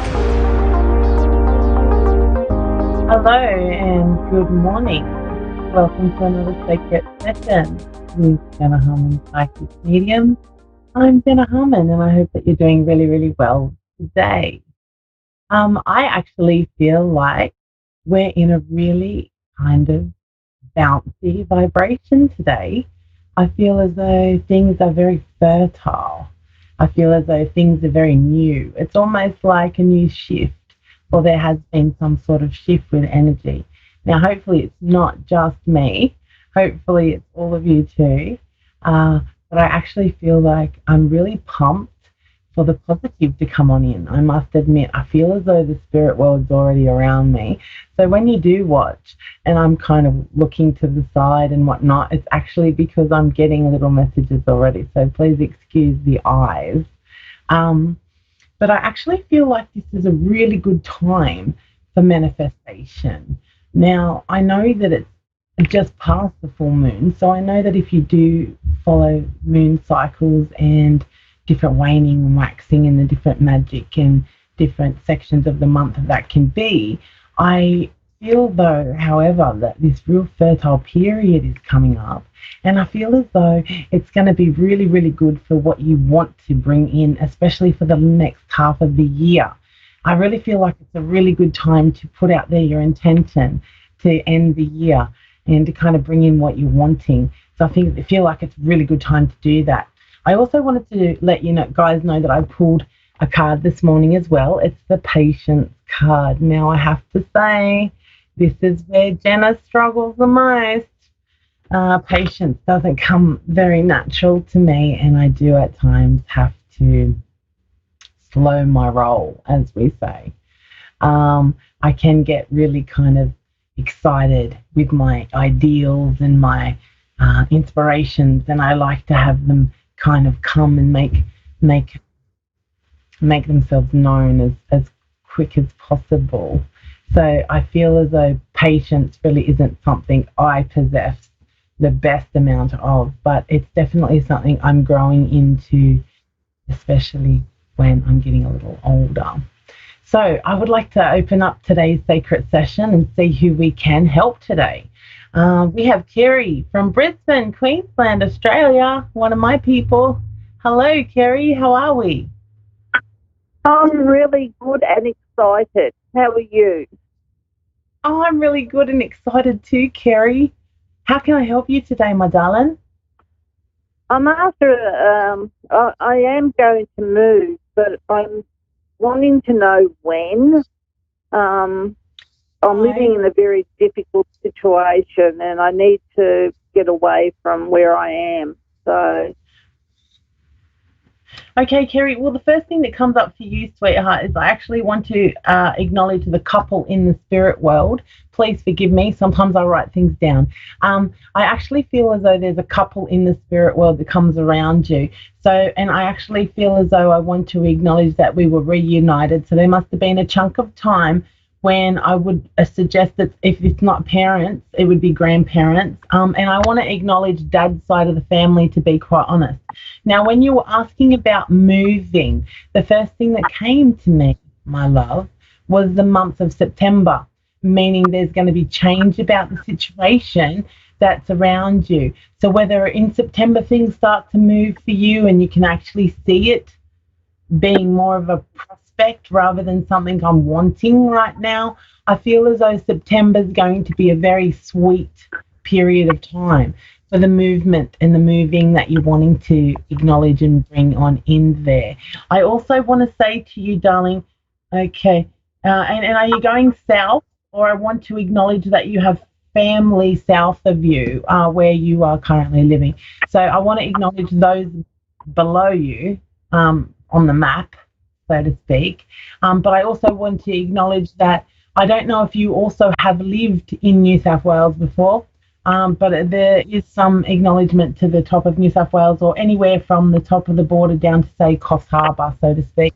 [SPEAKER 21] Hello and good morning. Welcome to another Sacred Session with Jenna Harmon, Psychic Medium. I'm Jenna Harmon and I hope that you're doing really, really well today. I actually feel like we're in a really kind of bouncy vibration today. I feel as though things are very fertile. I feel as though things are very new. It's almost like a new shift, or there has been some sort of shift with energy. Now, hopefully it's not just me. Hopefully it's all of you too. But I actually feel like I'm really pumped for the positive to come on in. I must admit, I feel as though the spirit world's already around me. So when you do watch and I'm kind of looking to the side and whatnot, it's actually because I'm getting little messages already. So please excuse the eyes. But I actually feel like this is a really good time for manifestation. Now, I know that it's just past the full moon. So I know that if you do follow moon cycles and different waning and waxing and the different magic and different sections of the month that can be, I feel though, however, that this real fertile period is coming up, and I feel as though it's going to be really, really good for what you want to bring in, especially for the next half of the year. I really feel like it's a really good time to put out there your intention to end the year and to kind of bring in what you're wanting. So I feel like it's a really good time to do that. I also wanted to let you guys know that I pulled a card this morning as well. It's the Patience card. Now, I have to say, this is where Jenna struggles the most. Patience doesn't come very natural to me, and I do at times have to slow my roll, as we say. I can get really kind of excited with my ideals and my inspirations, and I like to have them kind of come and make themselves known as quick as possible. So I feel as though patience really isn't something I possess the best amount of, but it's definitely something I'm growing into, especially when I'm getting a little older. So I would like to open up today's sacred session and see who we can help today. We have Kerry from Brisbane, Queensland, Australia, one of my people. Hello, Kerry. How are we?
[SPEAKER 22] I'm really good and excited. How are you?
[SPEAKER 21] Oh, I'm really good and excited too, Kerry. How can I help you today, my darling?
[SPEAKER 22] I'm after, I am going to move, but I'm wanting to know when. I'm living in a very difficult situation and I need to get away from where I am. So.
[SPEAKER 21] Okay, Kerry. Well, the first thing that comes up for you, sweetheart, is I actually want to acknowledge the couple in the spirit world. Please forgive me. Sometimes I write things down. I actually feel as though there's a couple in the spirit world that comes around you. So, and I actually feel as though I want to acknowledge that we were reunited. So there must have been a chunk of time when I would suggest that if it's not parents, it would be grandparents. And I want to acknowledge Dad's side of the family, to be quite honest. Now, when you were asking about moving, the first thing that came to me, my love, was the month of September, meaning there's going to be change about the situation that's around you. So whether in September things start to move for you and you can actually see it being more of a prospect rather than something I'm wanting right now, I feel as though September is going to be a very sweet period of time. So for the movement and the moving that you're wanting to acknowledge and bring on in there. I also want to say to you, darling, okay, and are you going south, or I want to acknowledge that you have family south of you where you are currently living. So I want to acknowledge those below you on the map, so to speak. But I also want to acknowledge that I don't know if you also have lived in New South Wales before, but there is some acknowledgement to the top of New South Wales, or anywhere from the top of the border down to, say, Coffs Harbour, so to speak.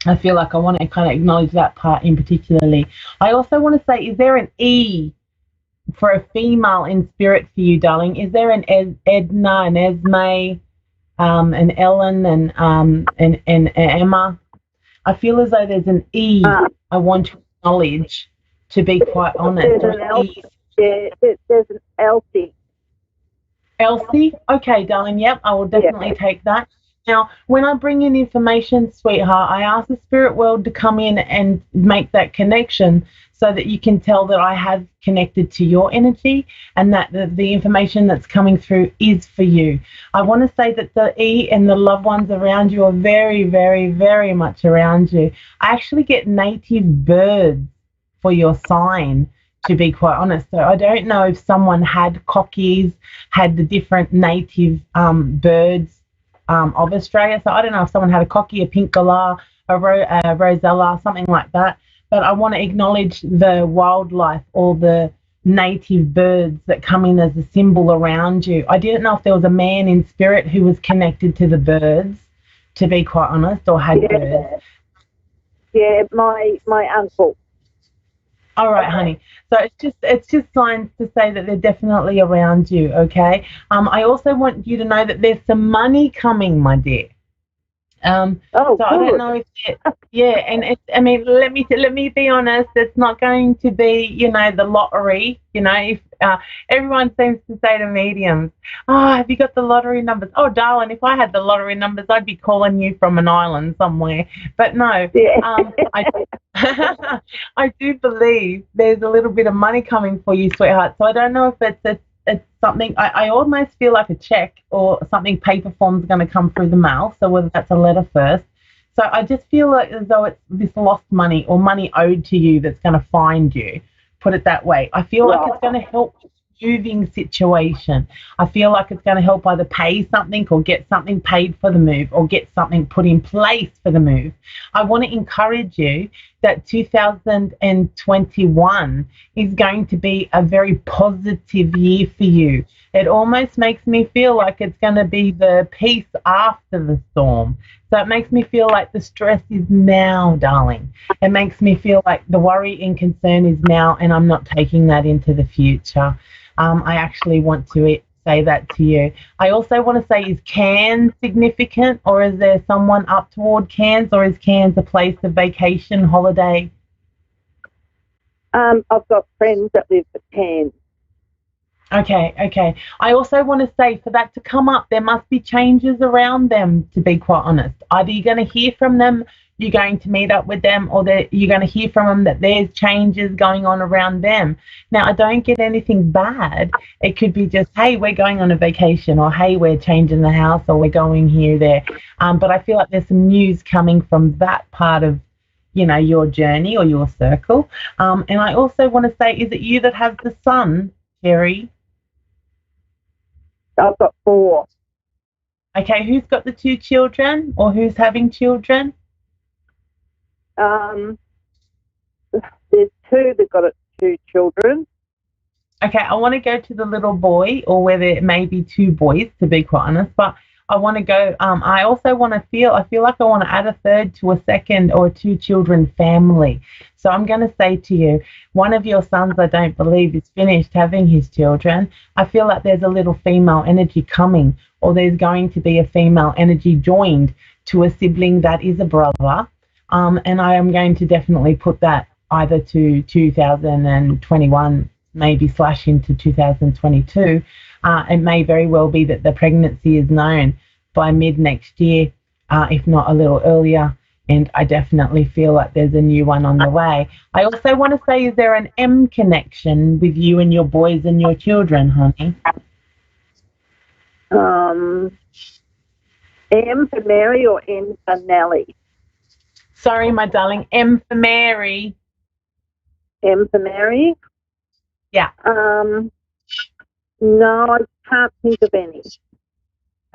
[SPEAKER 21] I feel like I want to kind of acknowledge that part in particularly. I also want to say, is there an E for a female in spirit for you, darling? Is there an Edna, an Esme, an Ellen, and Emma? I feel as though there's an E I want to acknowledge, to be quite honest.
[SPEAKER 22] There's an Elsie.
[SPEAKER 21] Elsie? Okay, darling, yep, I will definitely take that. Now, when I bring in information, sweetheart, I ask the spirit world to come in and make that connection so that you can tell that I have connected to your energy and that the information that's coming through is for you. I want to say that the E and the loved ones around you are very, very, very much around you. I actually get native birds for your sign, to be quite honest. So I don't know if someone had cockies, had the different native birds of Australia. So I don't know if someone had a cocky, a pink galah, a rosella, something like that. But I want to acknowledge the wildlife, or the native birds that come in as a symbol around you. I didn't know if there was a man in spirit who was connected to the birds, to be quite honest, or had birds.
[SPEAKER 22] Yeah, my uncle.
[SPEAKER 21] All right, honey. So it's just signs to say that they're definitely around you, okay? I also want you to know that there's some money coming, my dear. So I don't know if and it's, I mean, let me be honest, it's not going to be, the lottery. If everyone seems to say to mediums, oh, have you got the lottery numbers? Oh, darling, if I had the lottery numbers, I'd be calling you from an island somewhere. But no, I do believe there's a little bit of money coming for you, sweetheart. So I don't know if it's something, I almost feel like a check or something paper form's going to come through the mail, so whether that's a letter first. So I just feel like as though it's this lost money or money owed to you that's going to find you, put it that way. I feel like it's going to help with the moving situation. I feel like it's going to help either pay something or get something paid for the move or get something put in place for the move. I want to encourage you that 2021 is going to be a very positive year for you. It almost makes me feel like it's going to be the peace after the storm. So it makes me feel like the stress is now, darling. It makes me feel like the worry and concern is now, and I'm not taking that into the future. I actually want to say that to you. I also want to say, is Cairns significant, or is there someone up toward Cairns, or is Cairns a place of vacation, holiday?
[SPEAKER 22] I've got friends that live at Cairns.
[SPEAKER 21] Okay. I also want to say, for that to come up, there must be changes around them, to be quite honest. Either you're going to hear from them, you're going to meet up with them, or you're going to hear from them that there's changes going on around them. Now, I don't get anything bad. It could be just, hey, we're going on a vacation, or hey, we're changing the house, or we're going here, there. But I feel like there's some news coming from that part of, your journey or your circle. And I also want to say, is it you that has the son, Terry?
[SPEAKER 22] I've got 4.
[SPEAKER 21] Okay, who's got the 2 children, or who's having children?
[SPEAKER 22] There's 2 that got 2 children.
[SPEAKER 21] Okay, I want to go to the little boy, or whether it may be 2 boys, to be quite honest, but I want to go, I also want to I feel like I want to add a third to a second or a 2 children family. So I'm going to say to you, one of your sons, I don't believe, is finished having his children. I feel like there's a little female energy coming, or there's going to be a female energy joined to a sibling that is a brother. And I am going to definitely put that either to 2021, maybe / into 2022. It may very well be that the pregnancy is known by mid next year, if not a little earlier. And I definitely feel like there's a new one on the way. I also want to say, is there an M connection with you and your boys and your children, honey?
[SPEAKER 22] M for Mary or N for Nelly?
[SPEAKER 21] Sorry, my darling. M for Mary.
[SPEAKER 22] M for Mary?
[SPEAKER 21] Yeah.
[SPEAKER 22] No, I can't think of any.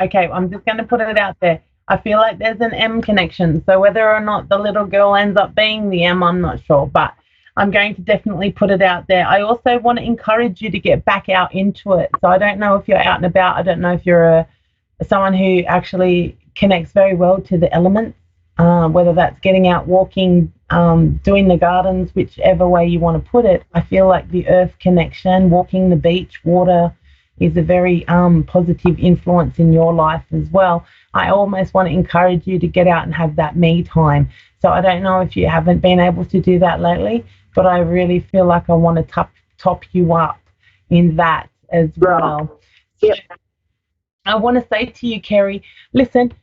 [SPEAKER 21] Okay, I'm just going to put it out there. I feel like there's an M connection. So whether or not the little girl ends up being the M, I'm not sure. But I'm going to definitely put it out there. I also want to encourage you to get back out into it. So I don't know if you're out and about. I don't know if you're someone who actually connects very well to the elements, whether that's getting out, walking, doing the gardens, whichever way you want to put it. I feel like the earth connection, walking the beach, water, is a very positive influence in your life as well. I almost want to encourage you to get out and have that me time. So I don't know if you haven't been able to do that lately, but I really feel like I want to top you up in that as well.
[SPEAKER 22] Yep.
[SPEAKER 21] I want to say to you, Kerry, listen,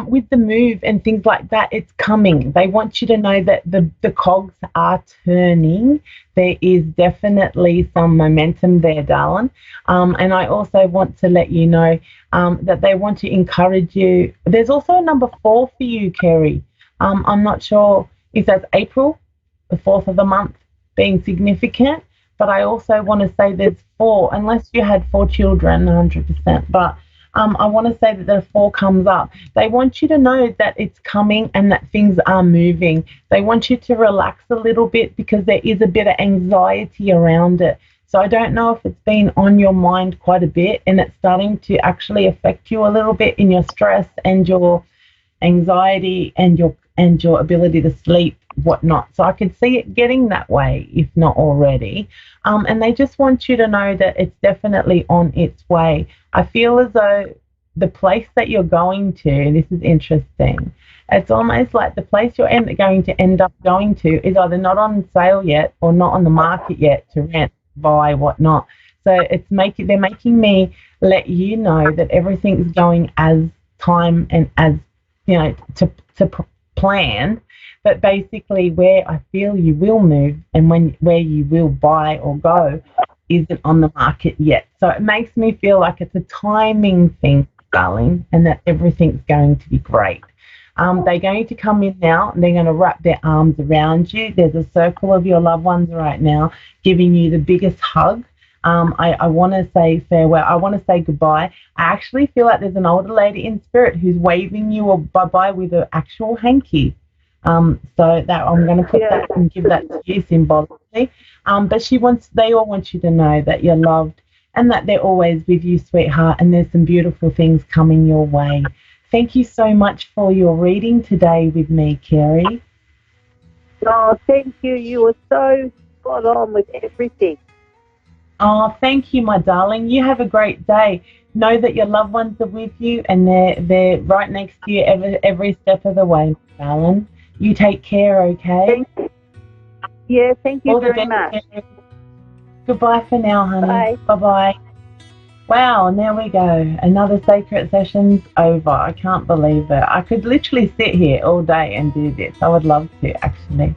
[SPEAKER 21] with the move and things like that, it's coming. They want you to know that the cogs are turning. There is definitely some momentum there, darling. And I also want to let you know that they want to encourage you. There's also a number 4 for you, Kerry. I'm not sure if that's April, the 4th of the month, being significant. But I also want to say there's 4, unless you had 4 children, 100%. But I want to say that the 4 comes up. They want you to know that it's coming and that things are moving. They want you to relax a little bit because there is a bit of anxiety around it. So I don't know if it's been on your mind quite a bit and it's starting to actually affect you a little bit in your stress and your anxiety and your ability to sleep, whatnot. So I could see it getting that way, if not already. And they just want you to know that it's definitely on its way. I feel as though the place that you're going to, this is interesting, it's almost like the place you're going to end up going to is either not on sale yet or not on the market yet to rent, buy, whatnot. So they're making me let you know that everything's going as time and as, you know, to plan, but basically where I feel you will move and where you will buy or go isn't on the market yet. So it makes me feel like it's a timing thing, darling, and that everything's going to be great. They're going to come in now and they're going to wrap their arms around you. There's a circle of your loved ones right now giving you the biggest hug. I want to say farewell. I want to say goodbye. I actually feel like there's an older lady in spirit who's waving you a bye-bye with an actual hanky. So that I'm going to put that and give that to you symbolically. But they all want you to know that you're loved and that they're always with you, sweetheart, and there's some beautiful things coming your way. Thank you so much for your reading today with me, Kerry.
[SPEAKER 22] Oh, thank you. You were so spot on with everything.
[SPEAKER 21] Oh, thank you, my darling. You have a great day. Know that your loved ones are with you and they're right next to you every step of the way, darling. You take care, okay?
[SPEAKER 22] Yeah, thank you very much.
[SPEAKER 21] Goodbye for now, honey.
[SPEAKER 22] Bye.
[SPEAKER 21] Bye-bye. Wow, and there we go. Another sacred session's over. I can't believe it. I could literally sit here all day and do this. I would love to, actually.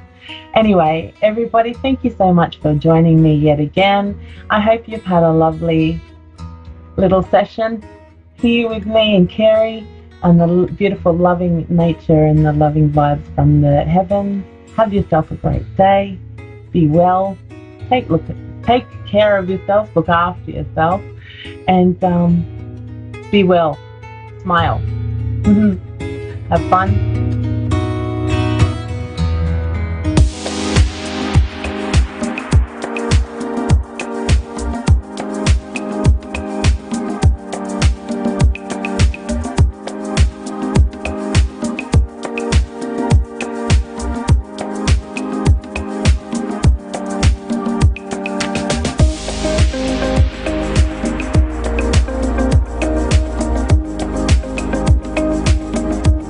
[SPEAKER 21] Anyway, everybody, thank you so much for joining me yet again. I hope you've had a lovely little session here with me and Kerry on the beautiful loving nature and the loving vibes from the heavens. Have yourself a great day. Be well. Take care of yourself. Look after yourself. And be well. Smile. Have fun.